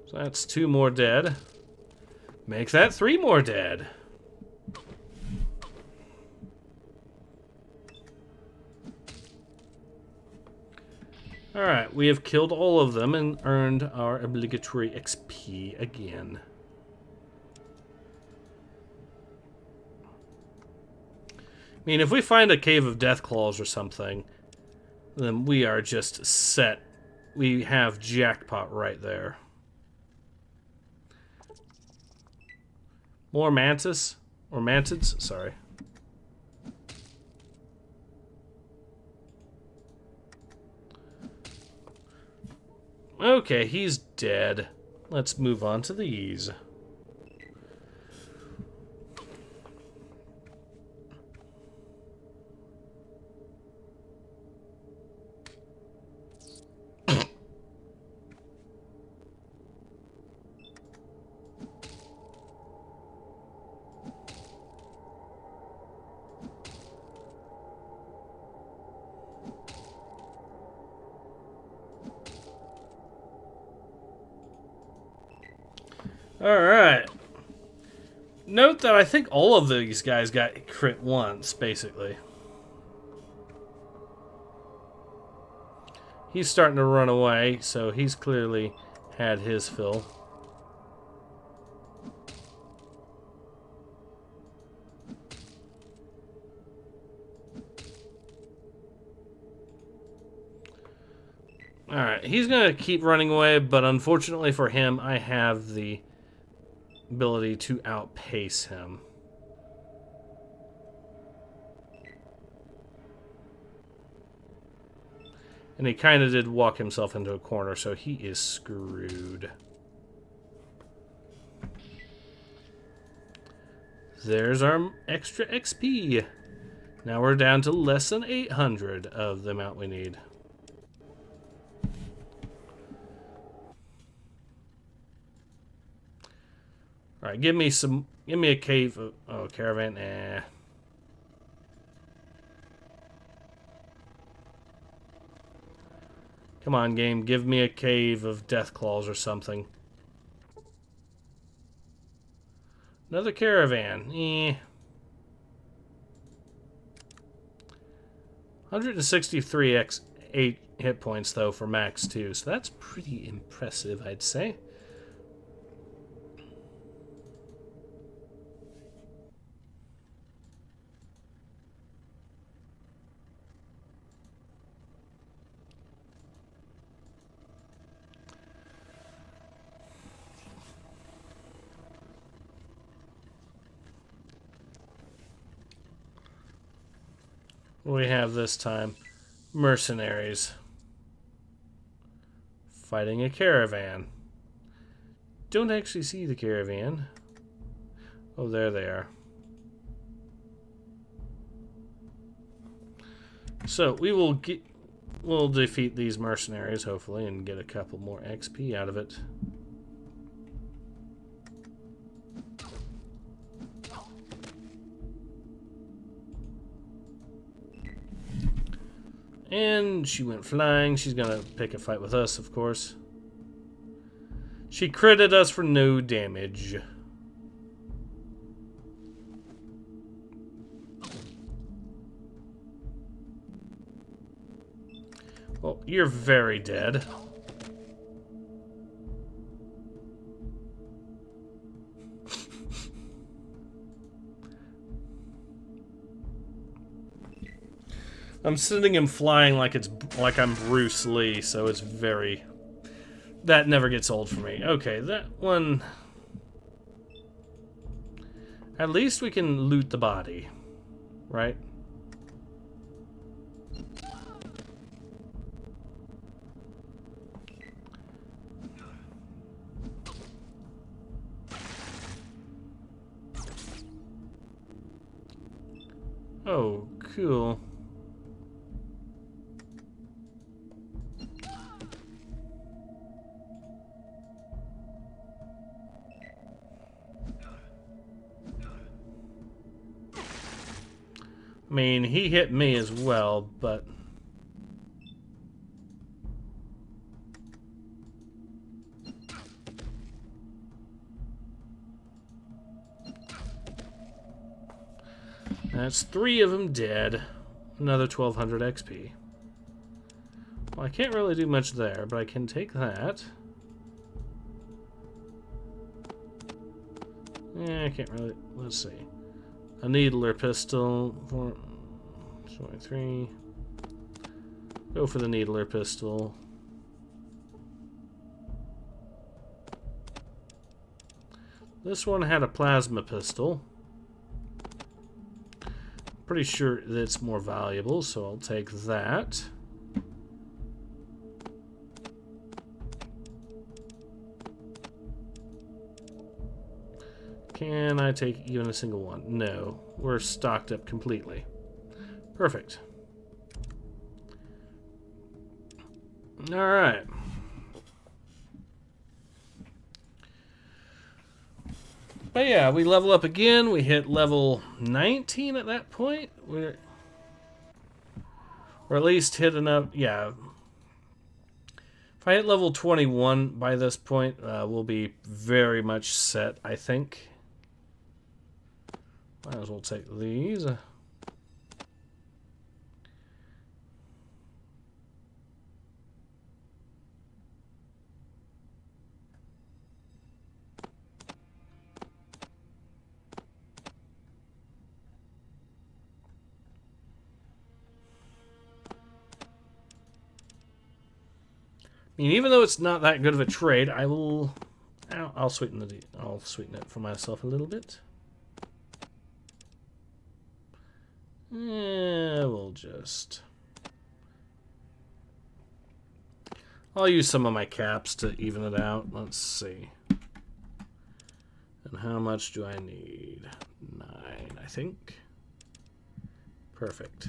So that's 2 more dead. Make that 3 more dead. Alright, we have killed all of them and earned our obligatory XP again. I mean, if we find a cave of death claws or something, then we are just set. We have jackpot right there. More mantis? Or mantids? Sorry. Okay, he's dead. Let's move on to these. Alright. Note that I think all of these guys got crit once, basically. He's starting to run away, so he's clearly had his fill. Alright, he's going to keep running away, but unfortunately for him, I have the ability to outpace him. And he kind of did walk himself into a corner, so he is screwed. There's our extra XP. Now we're down to less than 800 of the amount we need. Alright, give me a cave of, oh, caravan, eh. Come on, game, give me a cave of death claws or something. Another caravan, eh. 163 8 hit points, though, for max 2, so that's pretty impressive, I'd say. What do we have this time? Mercenaries. Fighting a caravan. Don't actually see the caravan. Oh, there they are. So we will get... We'll defeat these mercenaries, hopefully, and get a couple more XP out of it. And she went flying. She's gonna pick a fight with us, of course. She critted us for no damage. Well, you're very dead. I'm sending him flying like I'm Bruce Lee, so it's very... That never gets old for me. Okay, that one... At least we can loot the body, right? Oh, cool. I mean, he hit me as well, but... That's 3 of them dead. Another 1200 XP. Well, I can't really do much there, but I can take that. Yeah, I can't really... Let's see. A needler pistol. 23. Go for the needler pistol. This one had a plasma pistol. Pretty sure that it's more valuable, so I'll take that. Can I take even a single one? No. We're stocked up completely. Perfect. Alright. But yeah, we level up again. We hit level 19 at that point. Or at least hit enough. Yeah. If I hit level 21 by this point, we'll be very much set, I think. Might as well take these. I mean, even though it's not that good of a trade, I'll sweeten it for myself a little bit. Yeah, I'll use some of my caps to even it out. Let's see. And how much do I need? 9, I think. Perfect.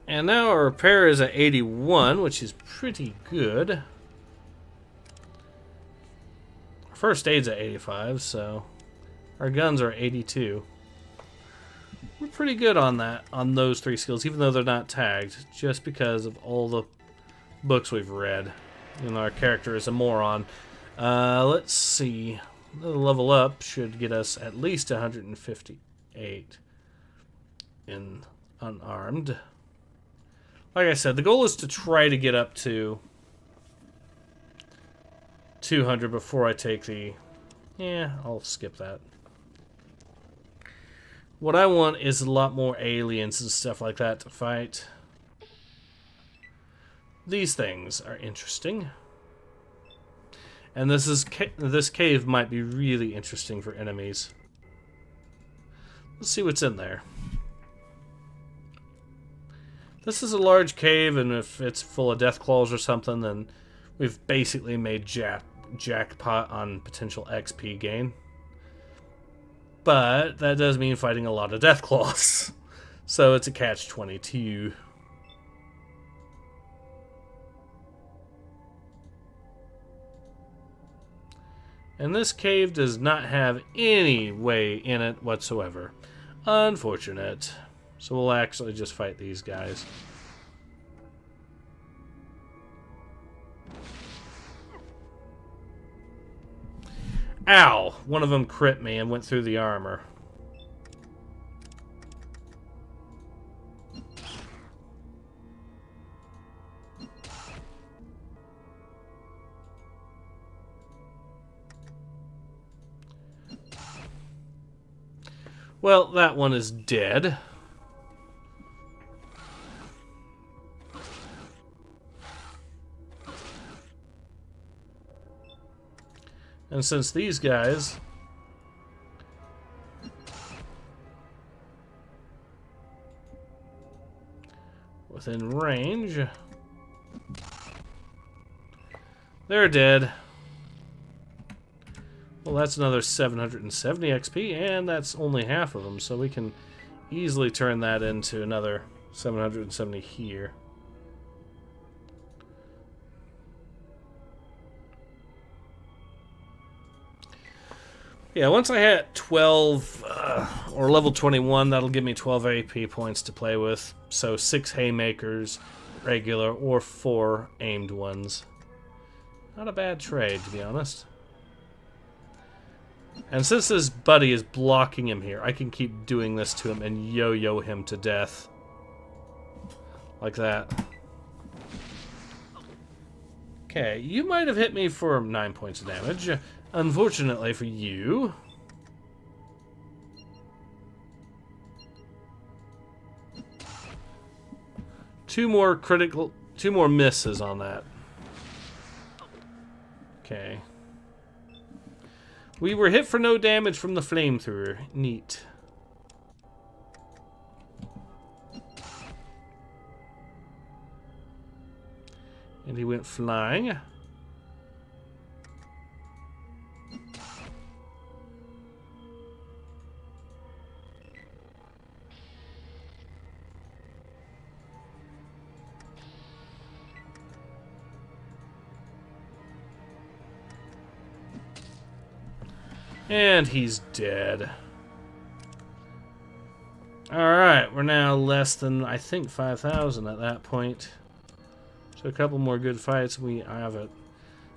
And now our repair is at 81, which is pretty good. Our first aid's at 85, so our guns are at 82. We're pretty good on that, on those 3 skills, even though they're not tagged, just because of all the books we've read. And our character is a moron. Let's see. The level up should get us at least 158 in unarmed. Like I said, the goal is to try to get up to 200 before I take the... Yeah, I'll skip that. What I want is a lot more aliens and stuff like that to fight. These things are interesting. And this cave might be really interesting for enemies. Let's see what's in there. This is a large cave, and if it's full of death claws or something, then we've basically made jackpot on potential XP gain. But that does mean fighting a lot of death claws. So it's a catch-22. And this cave does not have any way in it whatsoever. Unfortunate. So we'll actually just fight these guys. Ow! One of them crit me and went through the armor. Well, that one is dead. And since these guys within range, they're dead. Well, that's another 770 XP, and that's only half of them, so we can easily turn that into another 770 here. Yeah, once I hit 12 or level 21, that'll give me 12 AP points to play with. So 6 haymakers, regular, or 4 aimed ones. Not a bad trade, to be honest. And since this buddy is blocking him here, I can keep doing this to him and yo-yo him to death. Like that. Okay, you might have hit me for 9 points of damage. Unfortunately for you, two more misses on that. Okay. We were hit for no damage from the flamethrower. Neat. And he went flying. And he's dead. Alright, we're now less than, I think, 5,000 at that point. So a couple more good fights, we have it.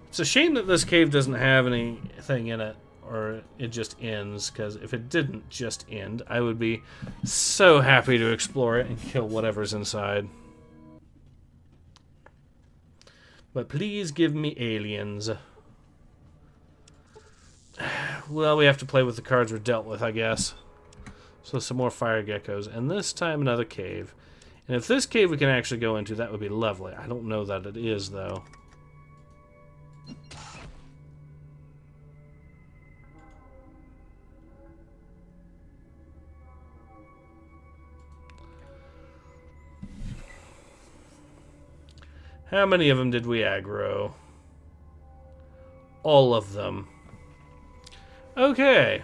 It's a shame that this cave doesn't have anything in it, or it just ends, because if it didn't just end, I would be so happy to explore it and kill whatever's inside. But please give me aliens. Well, we have to play with the cards we're dealt with, I guess. So some more fire geckos, and this time another cave. And if this cave we can actually go into, that would be lovely. I don't know that it is, though. How many of them did we aggro? All of them. Okay.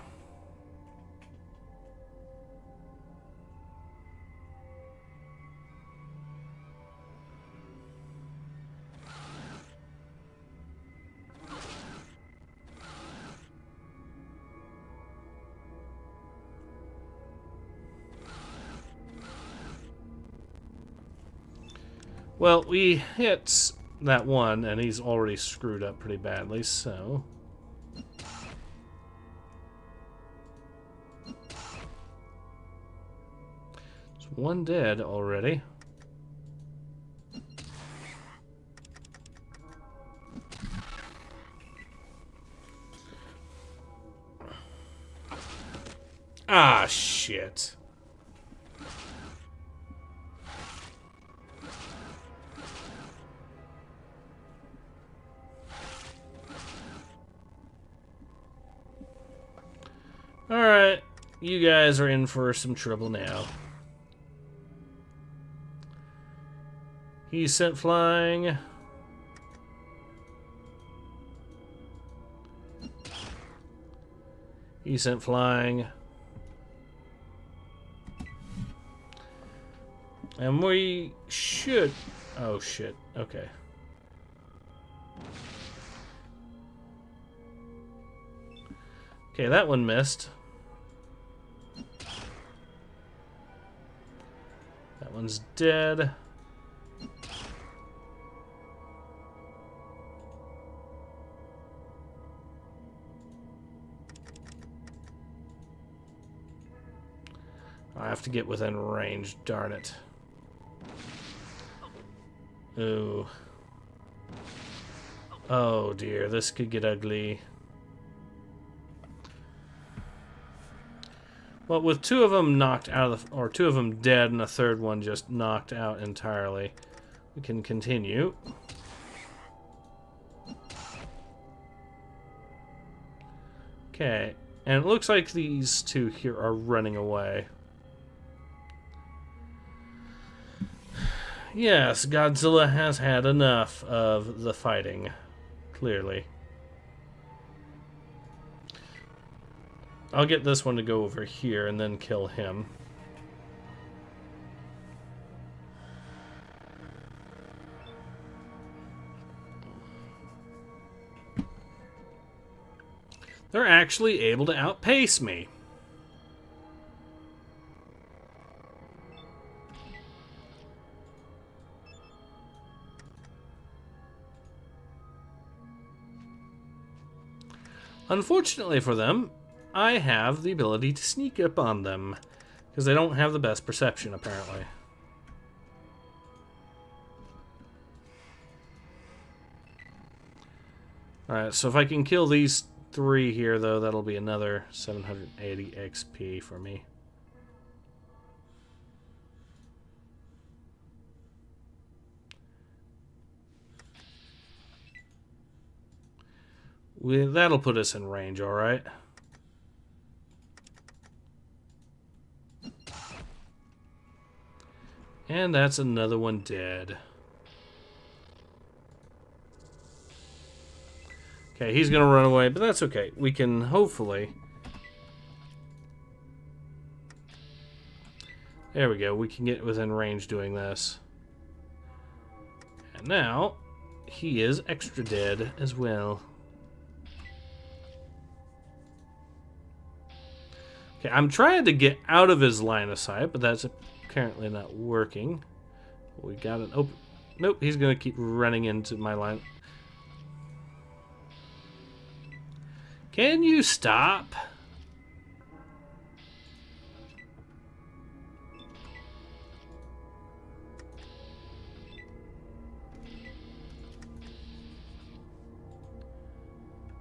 Well, we hit that one, and he's already screwed up pretty badly, so... One dead already. Ah, shit. Alright, you guys are in for some trouble now. He's sent flying. He sent flying. And we should... Oh, shit. Okay. Okay, that one missed. That one's dead. I have to get within range, darn it. Ooh. Oh dear, this could get ugly. Well, with two of them knocked out of the... Or two of them dead and a third one just knocked out entirely, we can continue. Okay, and it looks like these two here are running away. Yes, Godzilla has had enough of the fighting, clearly. I'll get this one to go over here and then kill him. They're actually able to outpace me. Unfortunately for them, I have the ability to sneak up on them, because they don't have the best perception, apparently. Alright, so if I can kill these three here, though, that'll be another 780 XP for me. That'll put us in range, alright. And that's another one dead. Okay, he's gonna run away, but that's okay. We can hopefully... There we go, we can get within range doing this. And now, he is extra dead as well. Okay, I'm trying to get out of his line of sight, but that's apparently not working. We got an open... Nope, he's going to keep running into my line. Can you stop?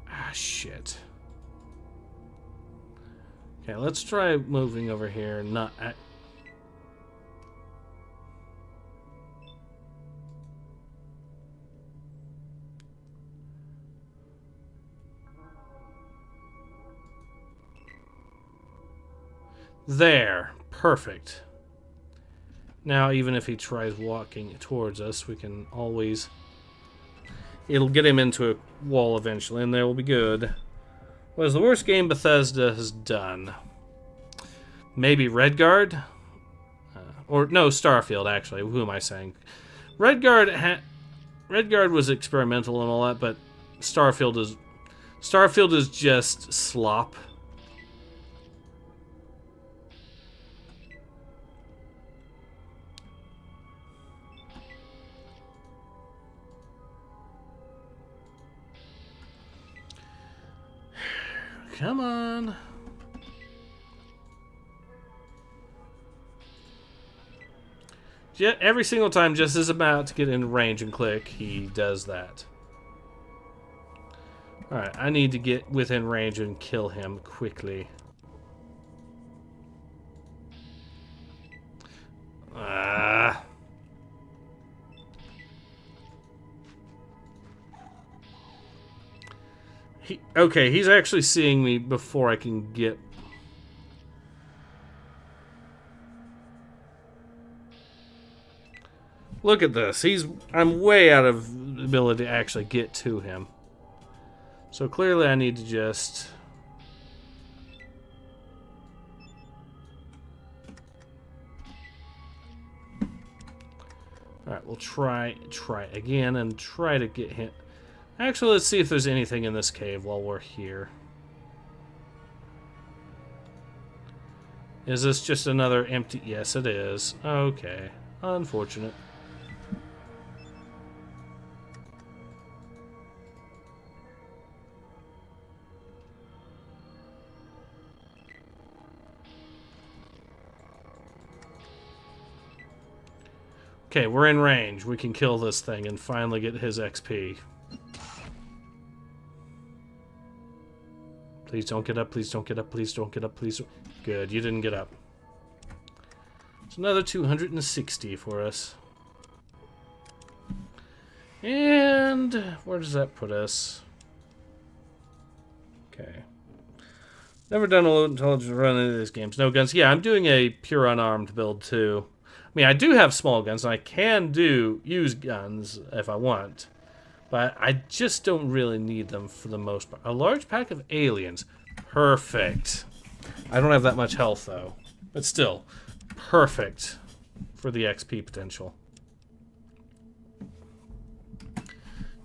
Ah, shit. Okay, let's try moving over here and not... There. Perfect. Now, even if he tries walking towards us, we can always... It'll get him into a wall eventually, and they will be good. What is the worst game Bethesda has done? Maybe Redguard? Or, no, Starfield, actually. Who am I saying? Redguard was experimental and all that, but Starfield is just slop. Come on. Yeah, every single time just is about to get in range and click, he does that. Alright, I need to get within range and kill him quickly. Okay, he's actually seeing me before I can get... Look at this. I'm way out of ability to actually get to him. So clearly I need to just... Alright, we'll try again and try to get him. Actually, let's see if there's anything in this cave while we're here. Is this just another empty... Yes, it is. Okay. Unfortunate. Okay, we're in range. We can kill this thing and finally get his XP. Please don't get up, please don't get up, please don't get up, please don't... Good, you didn't get up. It's another 260 for us. And where does that put us? Okay. Never done a low intelligence run into these games. No guns. Yeah, I'm doing a pure unarmed build too. I mean, I do have small guns, and I can use guns if I want. But I just don't really need them for the most part. A large pack of aliens. Perfect. I don't have that much health, though. But still, perfect for the XP potential.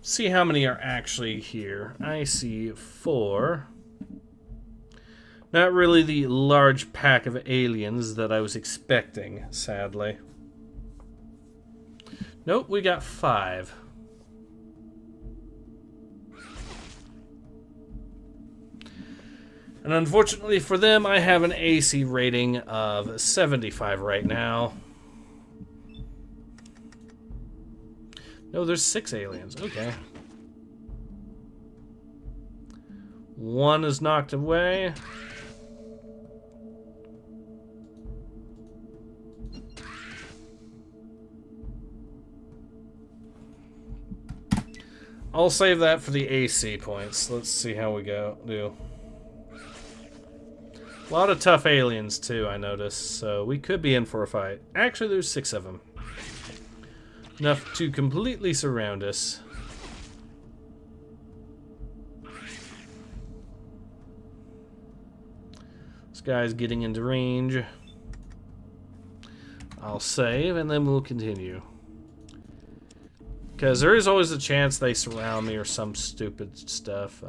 See how many are actually here. I see 4. Not really the large pack of aliens that I was expecting, sadly. Nope, we got 5. And unfortunately for them, I have an AC rating of 75 right now. No, there's 6 aliens. Okay. 1 is knocked away. I'll save that for the AC points. Let's see how we do. A lot of tough aliens, too, I noticed. So we could be in for a fight. Actually, there's 6 of them. Enough to completely surround us. This guy's getting into range. I'll save, and then we'll continue. Because there is always a chance they surround me or some stupid stuff.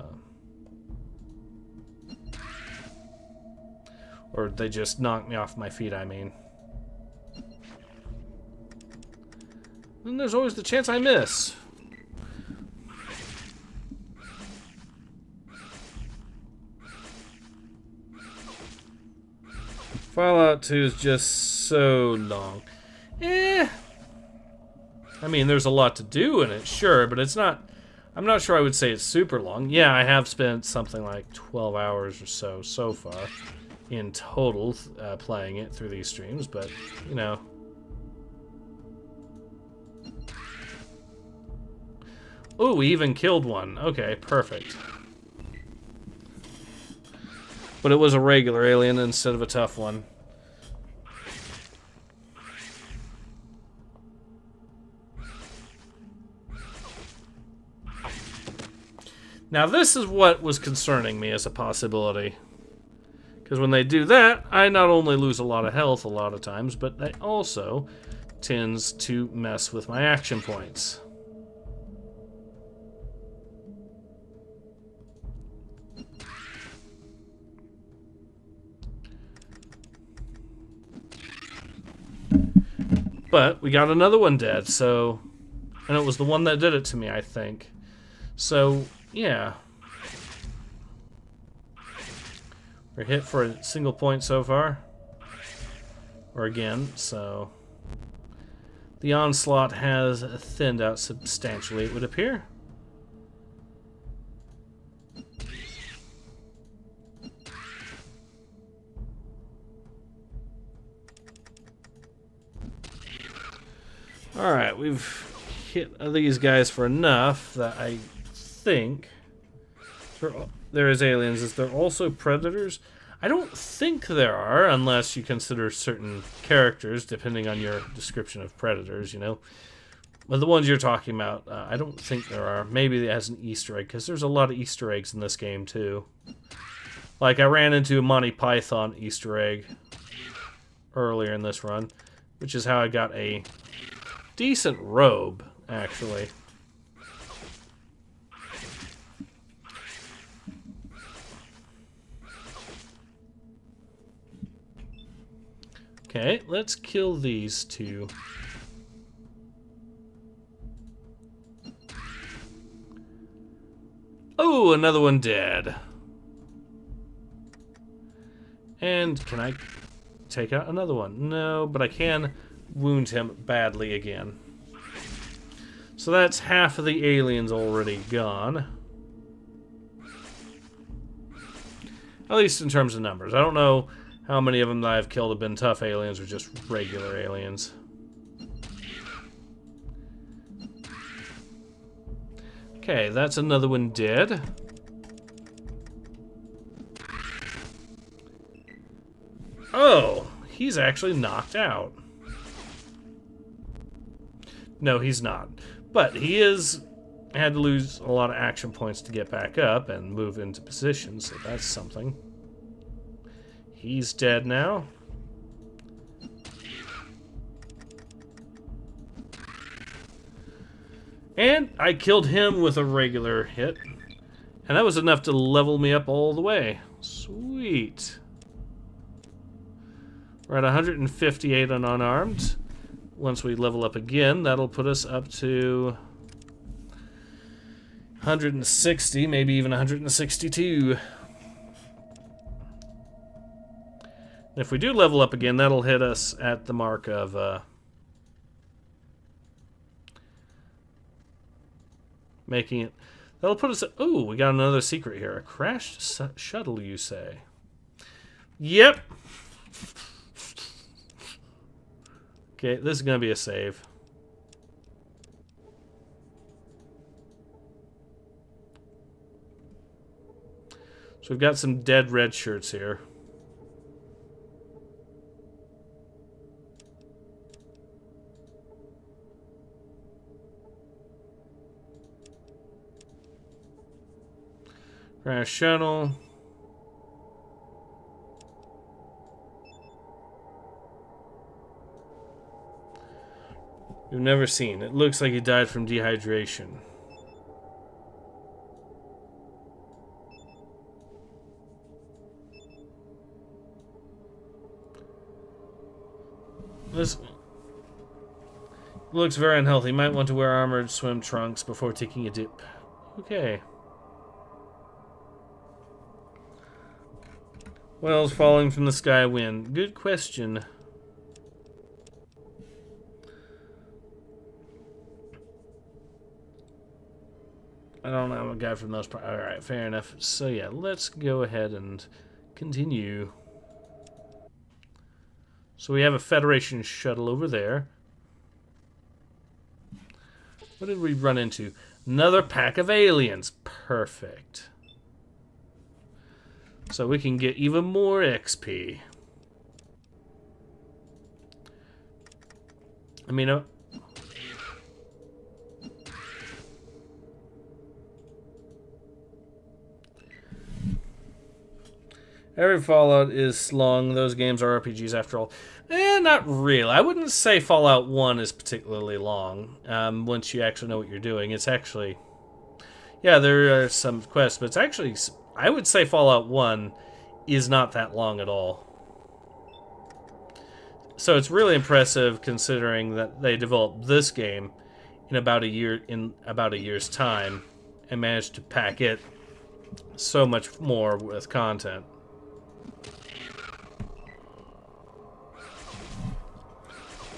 Or they just knock me off my feet, I mean. Then there's always the chance I miss. Fallout 2 is just so long. I mean, there's a lot to do in it, sure, but it's not... I'm not sure I would say it's super long. Yeah, I have spent something like 12 hours or so far in total playing it through these streams, but, you know. Oh, we even killed one. Okay, perfect. But it was a regular alien instead of a tough one. Now this is what was concerning me as a possibility. Because when they do that, I not only lose a lot of health a lot of times, but that also tends to mess with my action points. But we got another one dead, so... And it was the one that did it to me, I think. So... Yeah. We're hit for a single point so far. Or again, so... The onslaught has thinned out substantially, it would appear. Alright, we've hit these guys for enough that I think there is aliens. Is there also predators? I don't think there are, unless you consider certain characters, depending on your description of predators, you know. But the ones you're talking about, I don't think there are. Maybe it has an Easter egg, because there's a lot of Easter eggs in this game, too. Like, I ran into a Monty Python Easter egg earlier in this run, which is how I got a decent robe, actually. Okay, let's kill these two. Oh, another one dead. And can I take out another one? No, but I can wound him badly again. So that's half of the aliens already gone. At least in terms of numbers. I don't know how many of them that I've killed have been tough aliens or just regular aliens. Okay, that's another one dead. Oh, he's actually knocked out. No, he's not. But he had to lose a lot of action points to get back up and move into position, so that's something. He's dead now. And I killed him with a regular hit. And that was enough to level me up all the way. Sweet. We're at 158 on unarmed. Once we level up again, that'll put us up to 160, maybe even 162. If we do level up again, that'll hit us at the mark of making it. That'll put us at, oh, we got another secret here. A crashed shuttle, you say? Yep. Okay, this is going to be a save. So we've got some dead red shirts here. Crash shuttle. You've never seen. It looks like he died from dehydration. This looks very unhealthy. Might want to wear armored swim trunks before taking a dip. Okay. What else falling from the sky win? Good question. I don't know a guy from those parts. Alright, fair enough. So yeah, let's go ahead and continue. So we have a Federation shuttle over there. What did we run into? Another pack of aliens. Perfect. So we can get even more XP. I mean, every Fallout is long. Those games are RPGs after all. Not really. I wouldn't say Fallout 1 is particularly long. Once you actually know what you're doing. It's actually... Yeah, there are some quests, but it's actually... I would say Fallout 1 is not that long at all. So it's really impressive considering that they developed this game in about a year's time and managed to pack it so much more with content.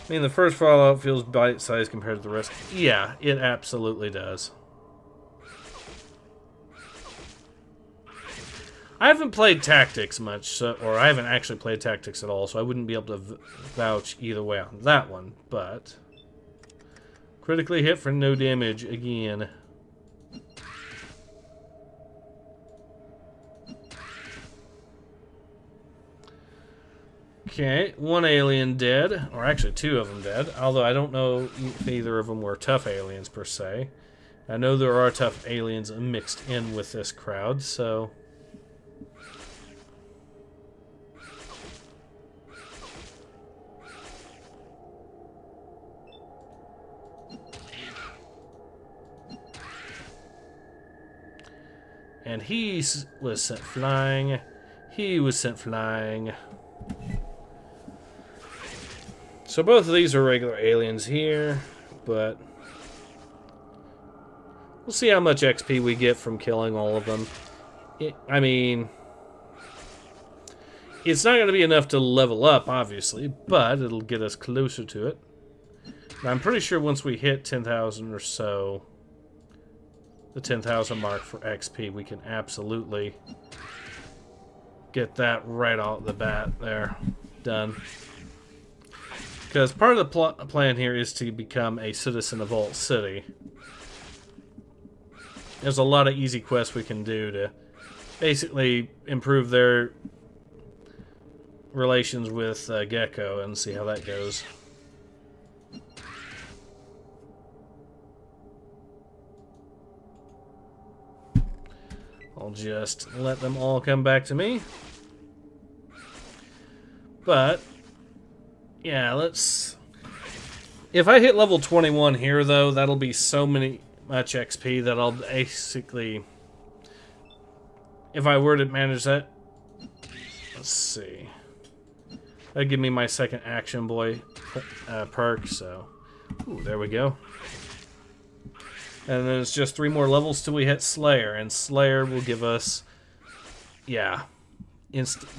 I mean, the first Fallout feels bite-sized compared to the rest. Yeah, it absolutely does. I haven't played Tactics much, or I haven't actually played Tactics at all, so I wouldn't be able to vouch either way on that one, but... Critically hit for no damage again. Okay, one alien dead, or actually two of them dead, although I don't know if either of them were tough aliens per se. I know there are tough aliens mixed in with this crowd, so... And he was sent flying. He was sent flying. So both of these are regular aliens here, but we'll see how much XP we get from killing all of them. I mean, it's not going to be enough to level up, obviously, but it'll get us closer to it. And I'm pretty sure once we hit 10,000 or so, the 10,000 mark for XP, we can absolutely get that right off the bat there. Done. Because part of the plan here is to become a citizen of Vault City. There's a lot of easy quests we can do to basically improve their relations with Gecko and see how that goes. I'll just let them all come back to me. But, yeah, let's... If I hit level 21 here, though, that'll be so much XP that I'll basically... If I were to manage that... Let's see. That'd give me my second Action Boy perk, so... Ooh, there we go. And then it's just 3 more levels till we hit Slayer, and Slayer will give us, yeah,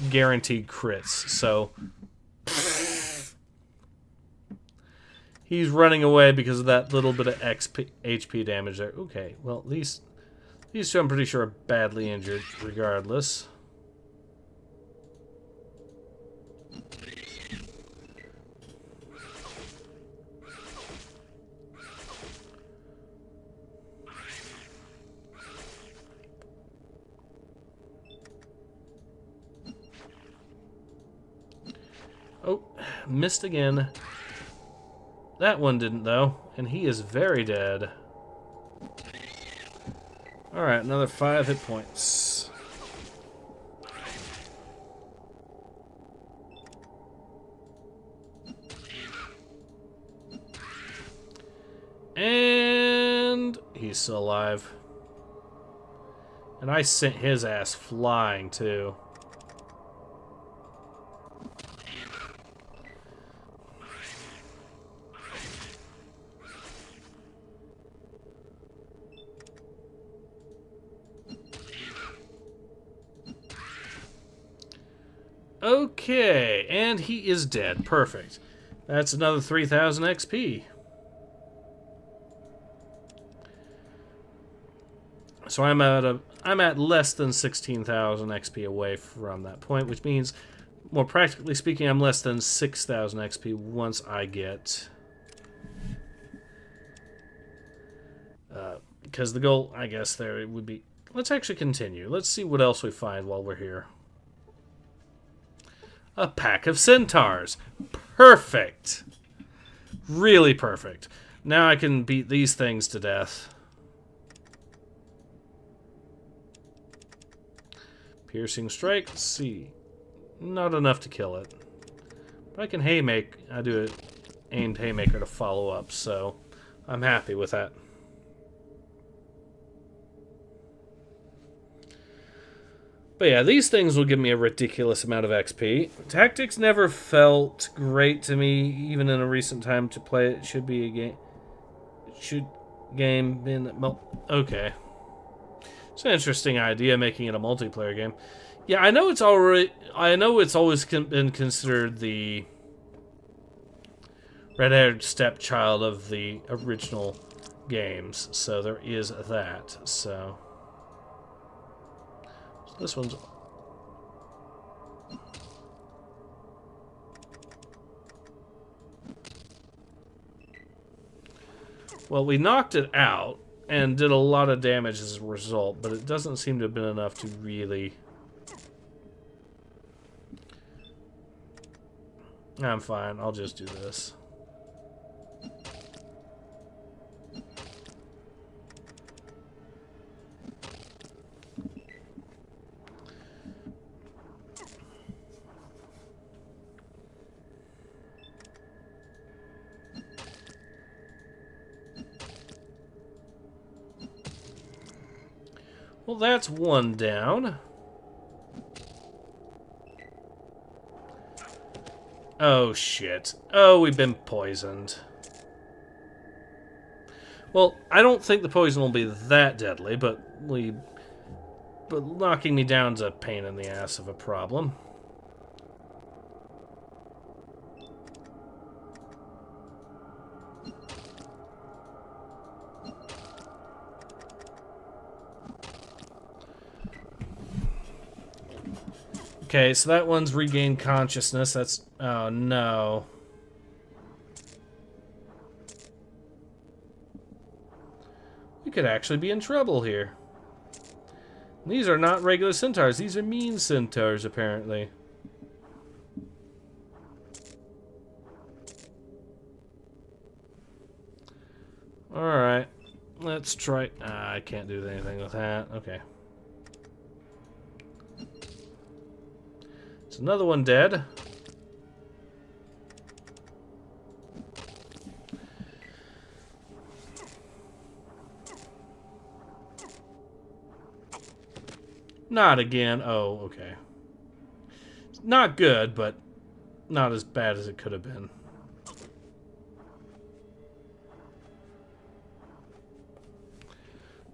guaranteed crits. So he's running away because of that little bit of HP damage there. Okay, well these two I'm pretty sure are badly injured, regardless. Oh, missed again. That one didn't, though. And he is very dead. Alright, another 5 hit points. And he's still alive. And I sent his ass flying, too. Okay, and he is dead. Perfect. That's another 3,000 XP. So I'm at less than 16,000 XP away from that point, which means, more practically speaking, I'm less than 6,000 XP once I get... because the goal, I guess, there would be... Let's actually continue. Let's see what else we find while we're here. A pack of centaurs. Perfect. Really perfect. Now I can beat these things to death. Piercing strike. Let's see. Not enough to kill it. But I can haymaker. I do an aimed haymaker to follow up, so I'm happy with that. But yeah, these things will give me a ridiculous amount of XP. Tactics never felt great to me, even in a recent time to play it. Should be a game. Should game been okay? It's an interesting idea, making it a multiplayer game. Yeah, I know it's already. I know it's always been considered the red-haired stepchild of the original games, so there is that. So. This one's... Well, we knocked it out and did a lot of damage as a result, but it doesn't seem to have been enough to really I'm fine. I'll just do this. Well, that's one down. Oh, shit. Oh, we've been poisoned. Well, I don't think the poison will be that deadly, but knocking me down's a pain in the ass of a problem. Okay, so that one's regained consciousness. That's... oh, no. We could actually be in trouble here. These are not regular centaurs. These are mean centaurs, apparently. Alright. Let's try... I can't do anything with that. Okay. It's another one dead. Not again. Oh, okay. Not good, but not as bad as it could have been.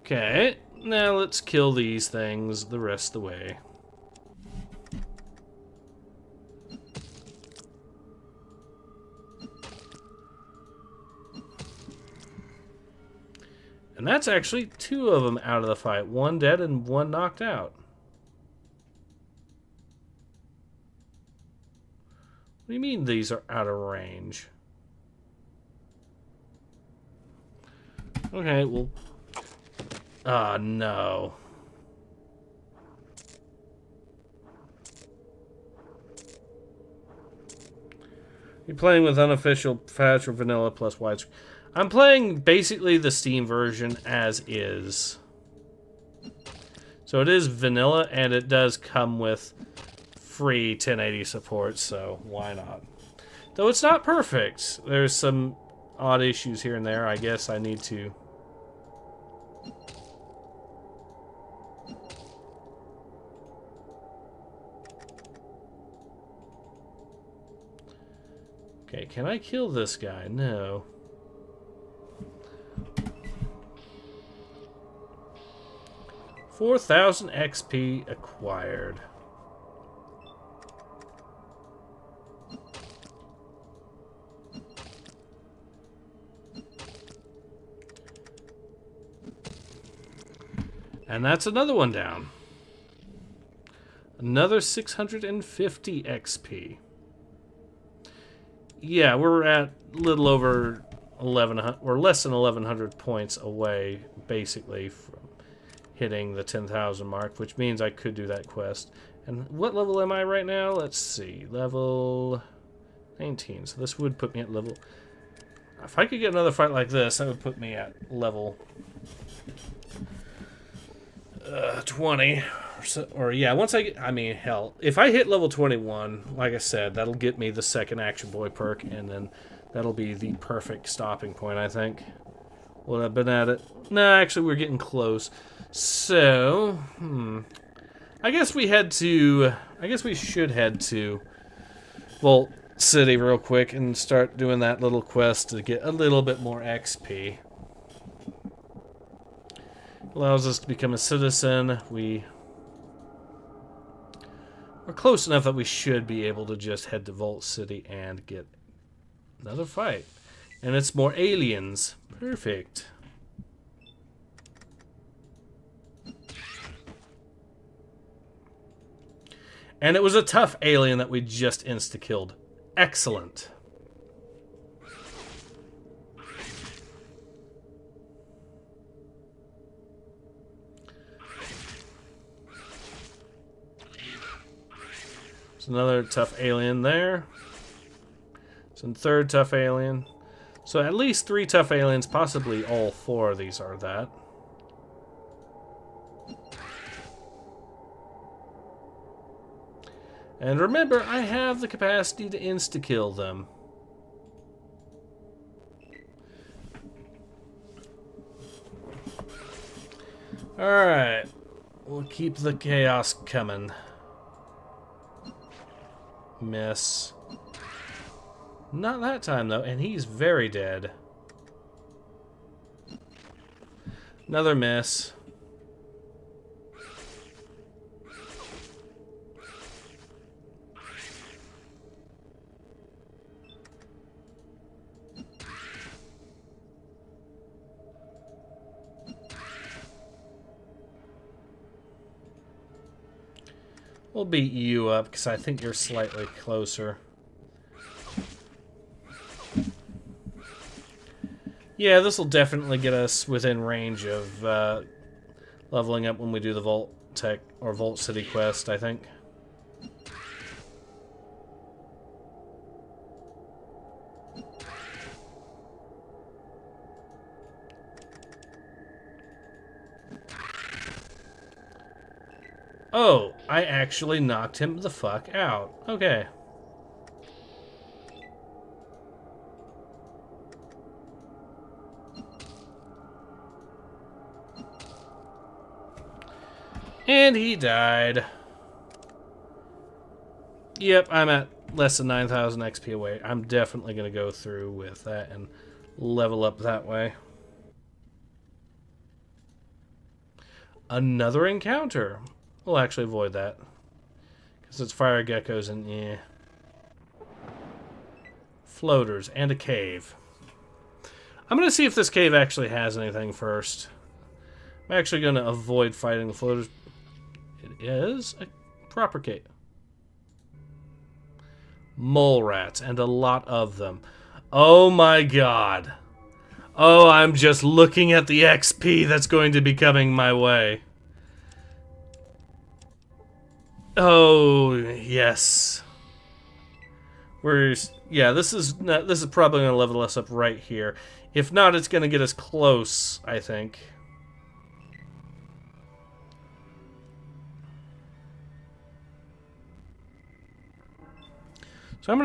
Okay, now let's kill these things the rest of the way. And that's actually two of them out of the fight. One dead and one knocked out. What do you mean these are out of range? Okay, well... ah, no. You're playing with unofficial patch or vanilla plus widescreen. I'm playing basically the Steam version as is. So it is vanilla, and it does come with free 1080 support, so why not? Though it's not perfect. There's some odd issues here and there. I guess I need to... okay, can I kill this guy? No. $4,000 XP acquired. And that's another one down. Another 650 XP. Yeah, we're at a little over 1,100, or less than 1,100 points away, basically, from hitting the 10,000 mark, which means I could do that quest. And what level am I right now? Let's see. Level 19. So this would put me at level... if I could get another fight like this, that would put me at level 20. Or, so, or yeah, once I get... I mean, hell, if I hit level 21, like I said, that'll get me the second Action Boy perk, and then that'll be the perfect stopping point, I think. Would I've been at it? No, actually, we're getting close. So, I guess we head to... I guess we should head to Vault City real quick and start doing that little quest to get a little bit more XP. Allows us to become a citizen. We're close enough that we should be able to just head to Vault City and get another fight. And it's more aliens. Perfect. And it was a tough alien that we just insta-killed. Excellent. There's another tough alien there. Some third tough alien. So at least 3 tough aliens, possibly all 4 of these are that. And remember, I have the capacity to insta-kill them. Alright. We'll keep the chaos coming. Miss. Not that time, though, and he's very dead. Another miss. We'll beat you up, because I think you're slightly closer. Yeah, this will definitely get us within range of leveling up when we do the Vault Tech or Vault City quest, I think. Oh, I actually knocked him the fuck out. Okay. And he died. Yep, I'm at less than 9,000 XP away. I'm definitely going to go through with that and level up that way. Another encounter. We'll actually avoid that. Because it's fire geckos and yeah. Floaters and a cave. I'm going to see if this cave actually has anything first. I'm actually going to avoid fighting the floaters. It is a proper cave. Mole rats, and a lot of them. Oh my god. Oh, I'm just looking at the XP that's going to be coming my way. Oh, yes. Yeah, this is probably going to level us up right here. If not, it's going to get us close, I think. So I'm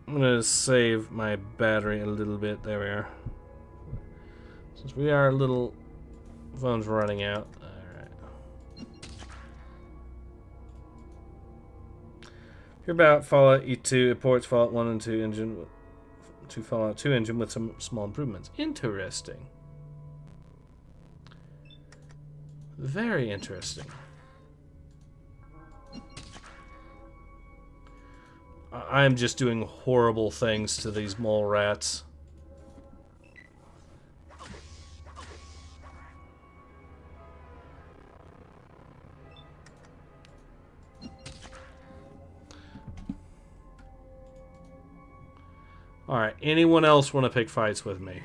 gonna save my battery a little bit. There we are. Since we are a little, phone's running out. All right. Hear about Fallout E2. It ports Fallout 1 and 2 engine to Fallout 2 engine with some small improvements. Interesting. Very interesting. I'm just doing horrible things to these mole rats. Alright, anyone else want to pick fights with me?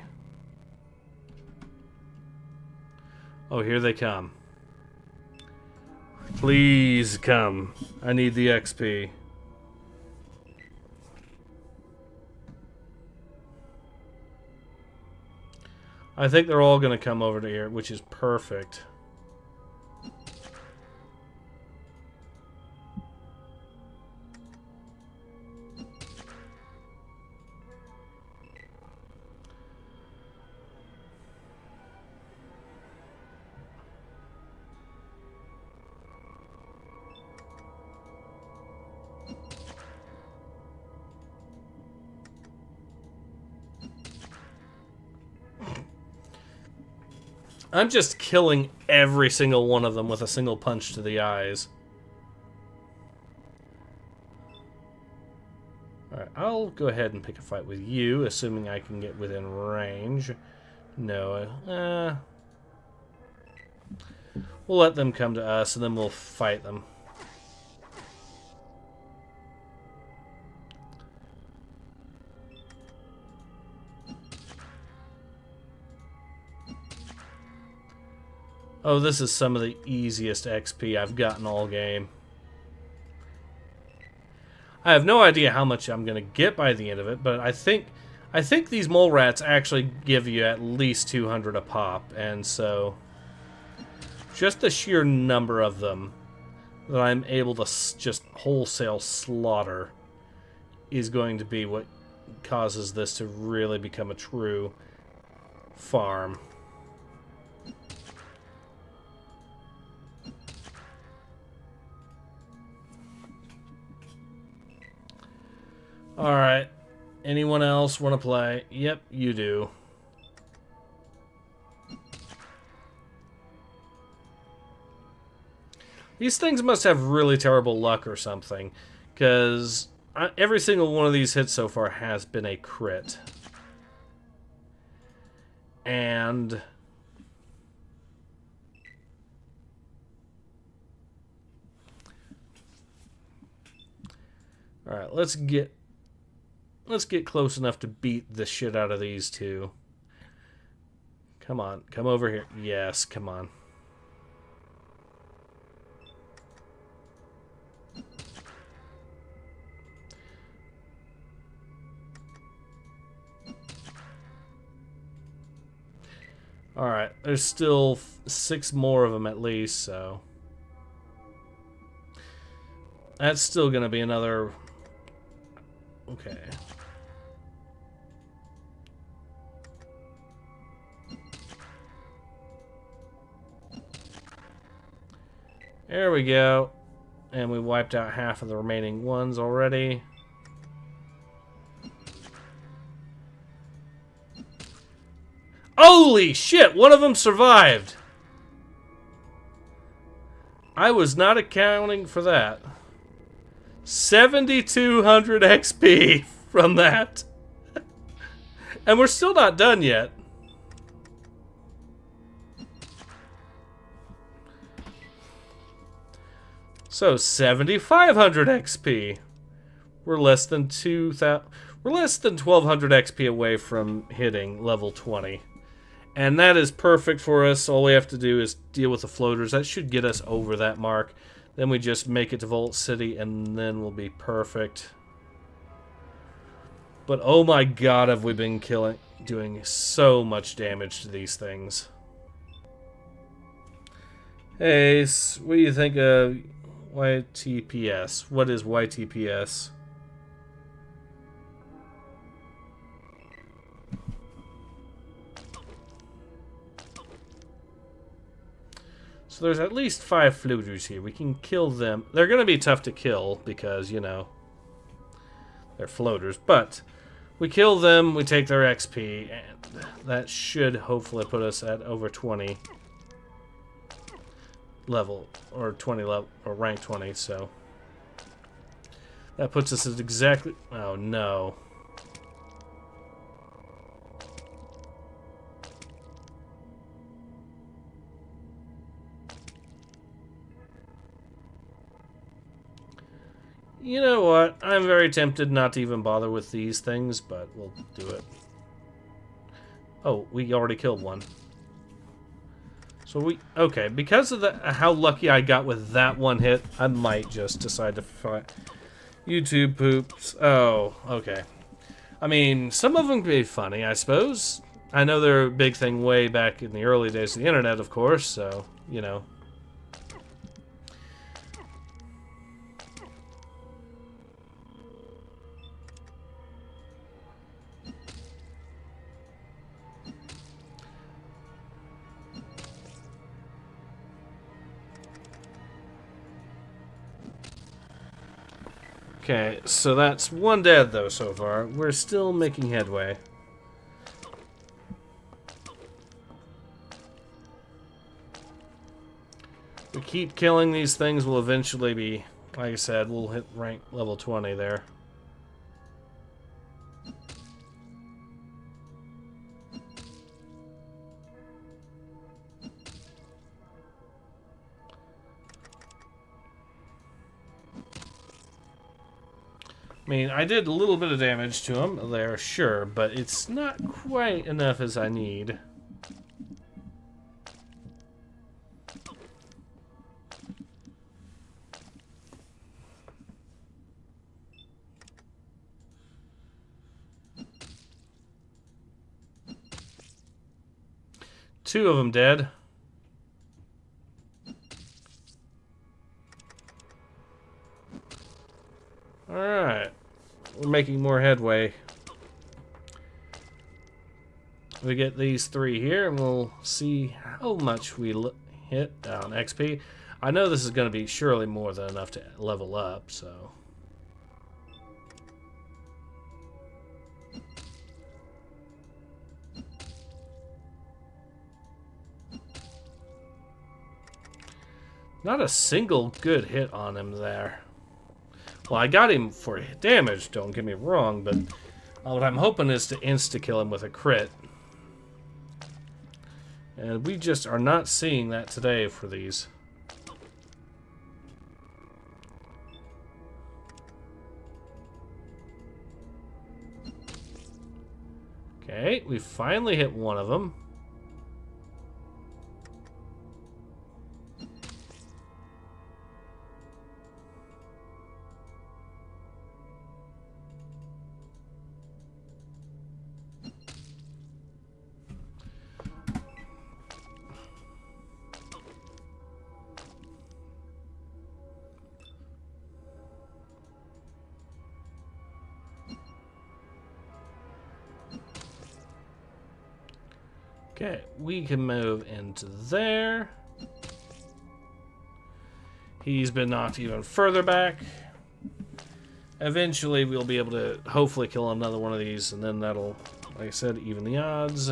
Oh, here they come. Please come. I need the XP. I think they're all going to come over to here, which is perfect. I'm just killing every single one of them with a single punch to the eyes. Alright, I'll go ahead and pick a fight with you, assuming I can get within range. No, we'll let them come to us, and then we'll fight them. Oh, this is some of the easiest XP I've gotten all game. I have no idea how much I'm going to get by the end of it, but I think these mole rats actually give you at least 200 a pop, and so just the sheer number of them that I'm able to just wholesale slaughter is going to be what causes this to really become a true farm. Alright. Anyone else want to play? Yep, you do. These things must have really terrible luck or something, because every single one of these hits so far has been a crit. And alright, let's get close enough to beat the shit out of these two. Come on, come over here. Yes, come on. Alright, there's still 6 more of them at least, so that's still gonna be another... Okay. There we go. And we wiped out half of the remaining ones already. Holy shit! One of them survived! I was not accounting for that. 7,200 XP from that. And we're still not done yet. So 7,500 XP. We're less than 2,000. We're less than 1,200 XP away from hitting level 20. And that is perfect for us. All we have to do is deal with the floaters. That should get us over that mark. Then we just make it to Vault City, and then we'll be perfect. But oh my god, have we been doing so much damage to these things. Hey, what do you think of YTPS? What is YTPS? So there's at least 5 floaters here. We can kill them. They're going to be tough to kill because, you know, they're floaters. But we kill them, we take their XP, and that should hopefully put us at over 20 level, or 20 level, or rank 20, so that puts us at exactly... Oh, no. You know what? I'm very tempted not to even bother with these things, but we'll do it. Oh, we already killed one. So we... Okay, because of how lucky I got with that one hit, I might just decide to fight. YouTube poops. Oh, okay. I mean, some of them can be funny, I suppose. I know they're a big thing way back in the early days of the internet, of course, so, you know. Okay, so that's one dead, though, so far. We're still making headway. We keep killing these things, we'll eventually be, like I said, we'll hit rank level 20 there. I mean, I did a little bit of damage to him there, sure, but it's not quite enough as I need. 2 of them dead. Alright. We're making more headway. We get these 3 here, and we'll see how much we hit on XP. I know this is going to be surely more than enough to level up, so... Not a single good hit on him there. Well, I got him for damage, don't get me wrong, but what I'm hoping is to insta-kill him with a crit. And we just are not seeing that today for these. Okay, we finally hit one of them. Okay, we can move into there. He's been knocked even further back. Eventually, we'll be able to hopefully kill another one of these, and then that'll, like I said, even the odds.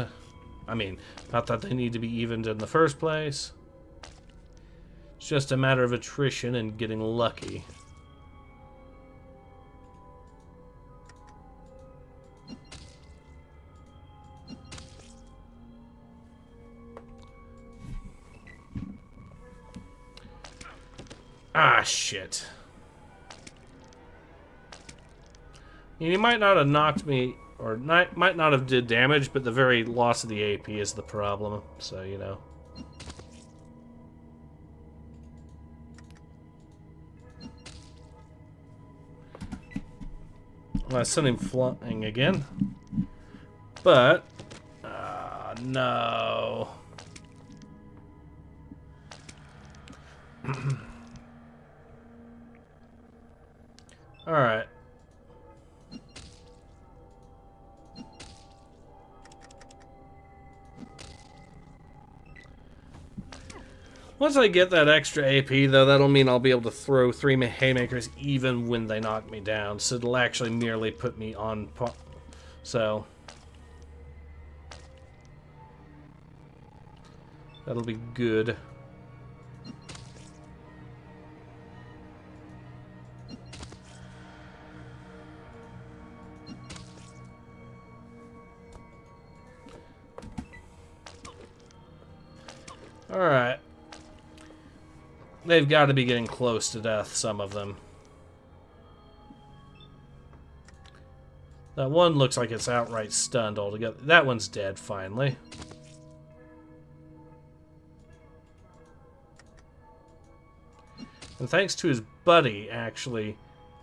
I mean, not that they need to be evened in the first place. It's just a matter of attrition and getting lucky. Ah, shit. He might not have knocked me, or might not have did damage, but the very loss of the AP is the problem, so, you know. Well, I sent him flying again. But, no. Alright. Once I get that extra AP, though, that'll mean I'll be able to throw 3 haymakers even when they knock me down. So it'll actually merely put me on... So... that'll be good. Alright. They've got to be getting close to death, some of them. That one looks like it's outright stunned altogether. That one's dead, finally. And thanks to his buddy actually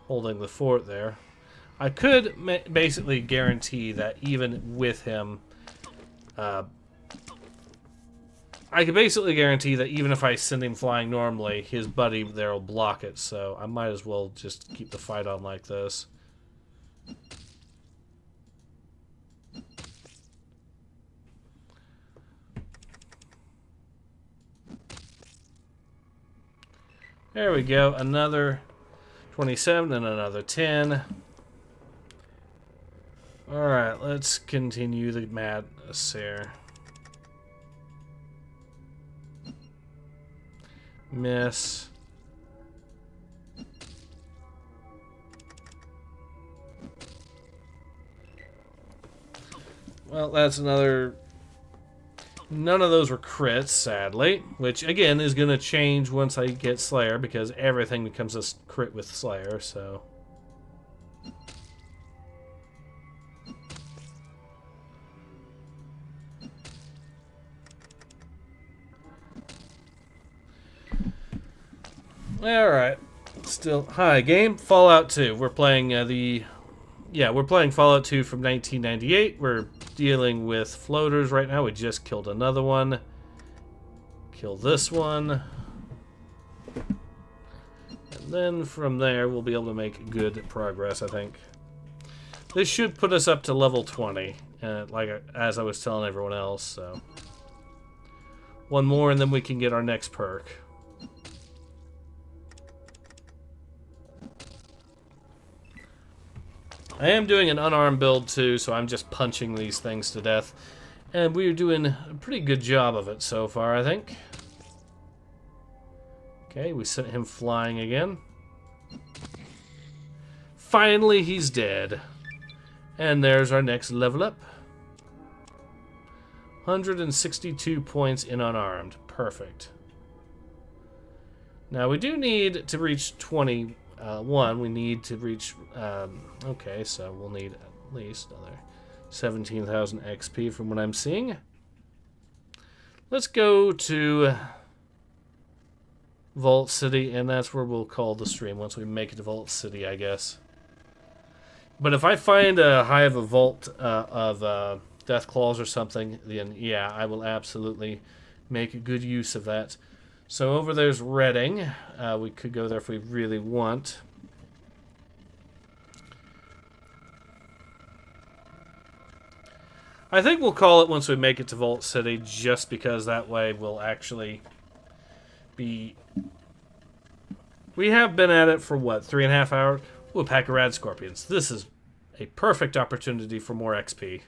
holding the fort there, I could basically guarantee that even with him... I could basically guarantee that even if I send him flying normally, his buddy there will block it, so I might as well just keep the fight on like this. There we go, another 27 and another 10. Alright, let's continue the madness here. Miss. Well, that's another... None of those were crits, sadly. Which, again, is going to change once I get Slayer, because everything becomes a crit with Slayer, so... Alright. Still, hi game, Fallout 2. We're playing we're playing Fallout 2 from 1998. We're dealing with floaters right now. We just killed another one. Kill this one. And then from there, we'll be able to make good progress, I think. This should put us up to level 20, as I was telling everyone else, so. One more, and then we can get our next perk. I am doing an unarmed build, too, so I'm just punching these things to death. And we're doing a pretty good job of it so far, I think. Okay, we sent him flying again. Finally, he's dead. And there's our next level up. 162 points in unarmed. Perfect. Now, we do need to reach 21. We need to reach... okay, so we'll need at least another 17,000 XP from what I'm seeing. Let's go to Vault City, and that's where we'll call the stream once we make it to Vault City, I guess. But if I find a hive of vault of death claws or something, then yeah, I will absolutely make good use of that. So over there's Reading. We could go there if we really want. I think we'll call it once we make it to Vault City, just because that way we'll actually be... We have been at it for, what, 3.5 hours? Ooh, a pack of rad scorpions. This is a perfect opportunity for more XP.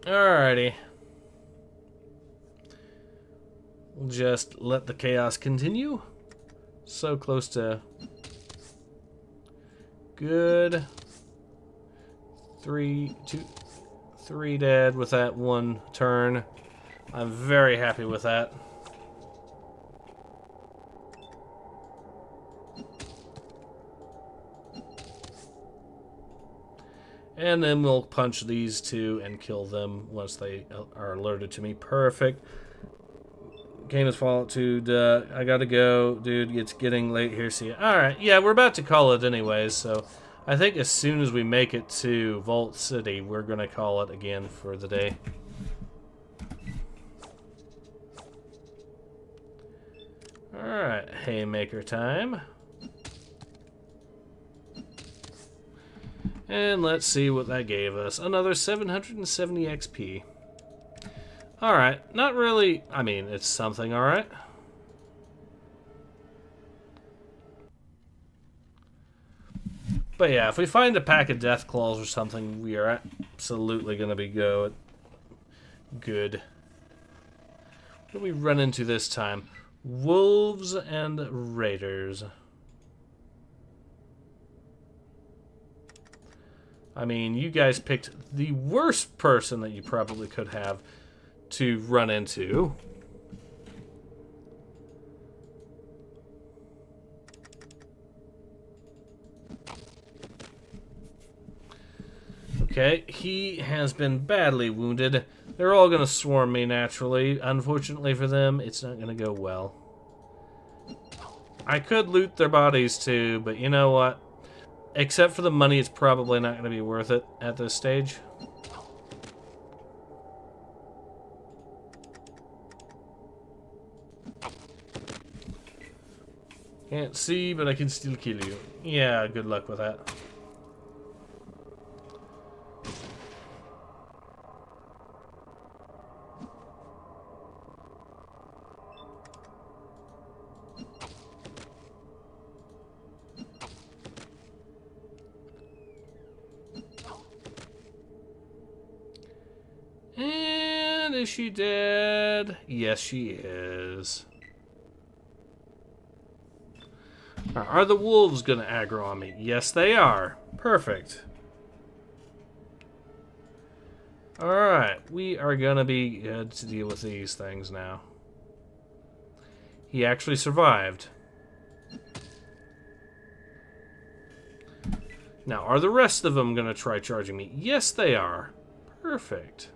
Alrighty. We'll just let the chaos continue. So close to... Good. 3 dead with that one turn. I'm very happy with that. And then we'll punch these two and kill them once they are alerted to me. Perfect. Game is Fallout 2. Duh. I gotta go. Dude, it's getting late here. See ya. Alright, yeah, we're about to call it anyways, so I think as soon as we make it to Vault City, we're gonna call it again for the day. Alright, haymaker time. And let's see what that gave us. Another 770 XP. Alright, not really... I mean, it's something, alright. But yeah, if we find a pack of death claws or something, we are absolutely going to be good. What do we run into this time? Wolves and raiders. I mean, you guys picked the worst person that you probably could have to run into. Okay, he has been badly wounded. They're all going to swarm me naturally. Unfortunately for them, it's not going to go well. I could loot their bodies too, but you know what? Except for the money, it's probably not going to be worth it at this stage. Can't see, but I can still kill you. Yeah, good luck with that. And is she dead? Yes, she is. Are the wolves going to aggro on me? Yes, they are. Perfect. Alright, we are going to be good to deal with these things now. He actually survived. Now, are the rest of them going to try charging me? Yes, they are. Perfect.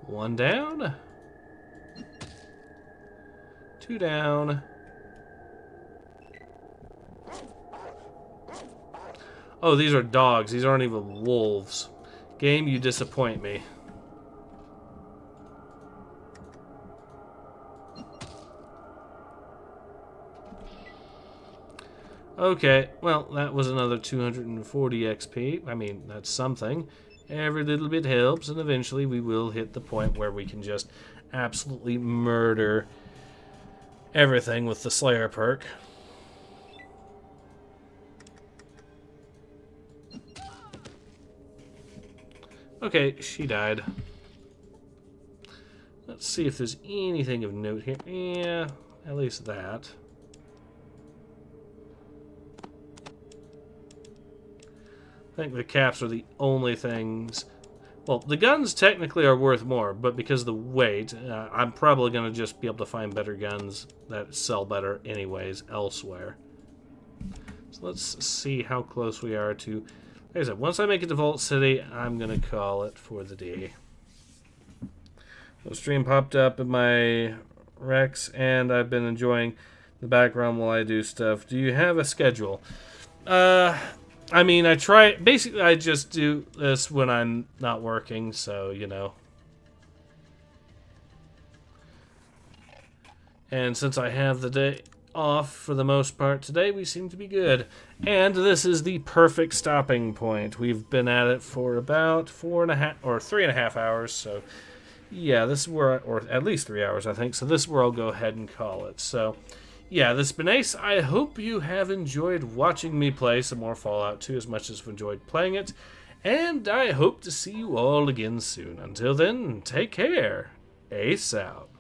One down. Two down. Oh, these are dogs. These aren't even wolves. Game, you disappoint me. Okay, well, that was another 240 XP. I mean, that's something. Every little bit helps, and eventually we will hit the point where we can just absolutely murder everything with the Slayer perk. Okay, she died. Let's see if there's anything of note here. Yeah, at least that. I think the caps are the only things. Well, the guns technically are worth more, but because of the weight, I'm probably going to just be able to find better guns that sell better anyways elsewhere. So let's see how close we are to... Like I said, once I make it to Vault City, I'm going to call it for the day. The stream popped up in my Rex, and I've been enjoying the background while I do stuff. Do you have a schedule? I mean, I try... Basically, I just do this when I'm not working, so, you know. And since I have the day off for the most part today, we seem to be good. And this is the perfect stopping point. We've been at it for about 4.5 or 3.5 hours, so... Yeah, this is where... Or at least 3 hours, I think. So this is where I'll go ahead and call it, so... Yeah, this has been Ace. I hope you have enjoyed watching me play some more Fallout 2 as much as I've enjoyed playing it. And I hope to see you all again soon. Until then, take care. Ace out.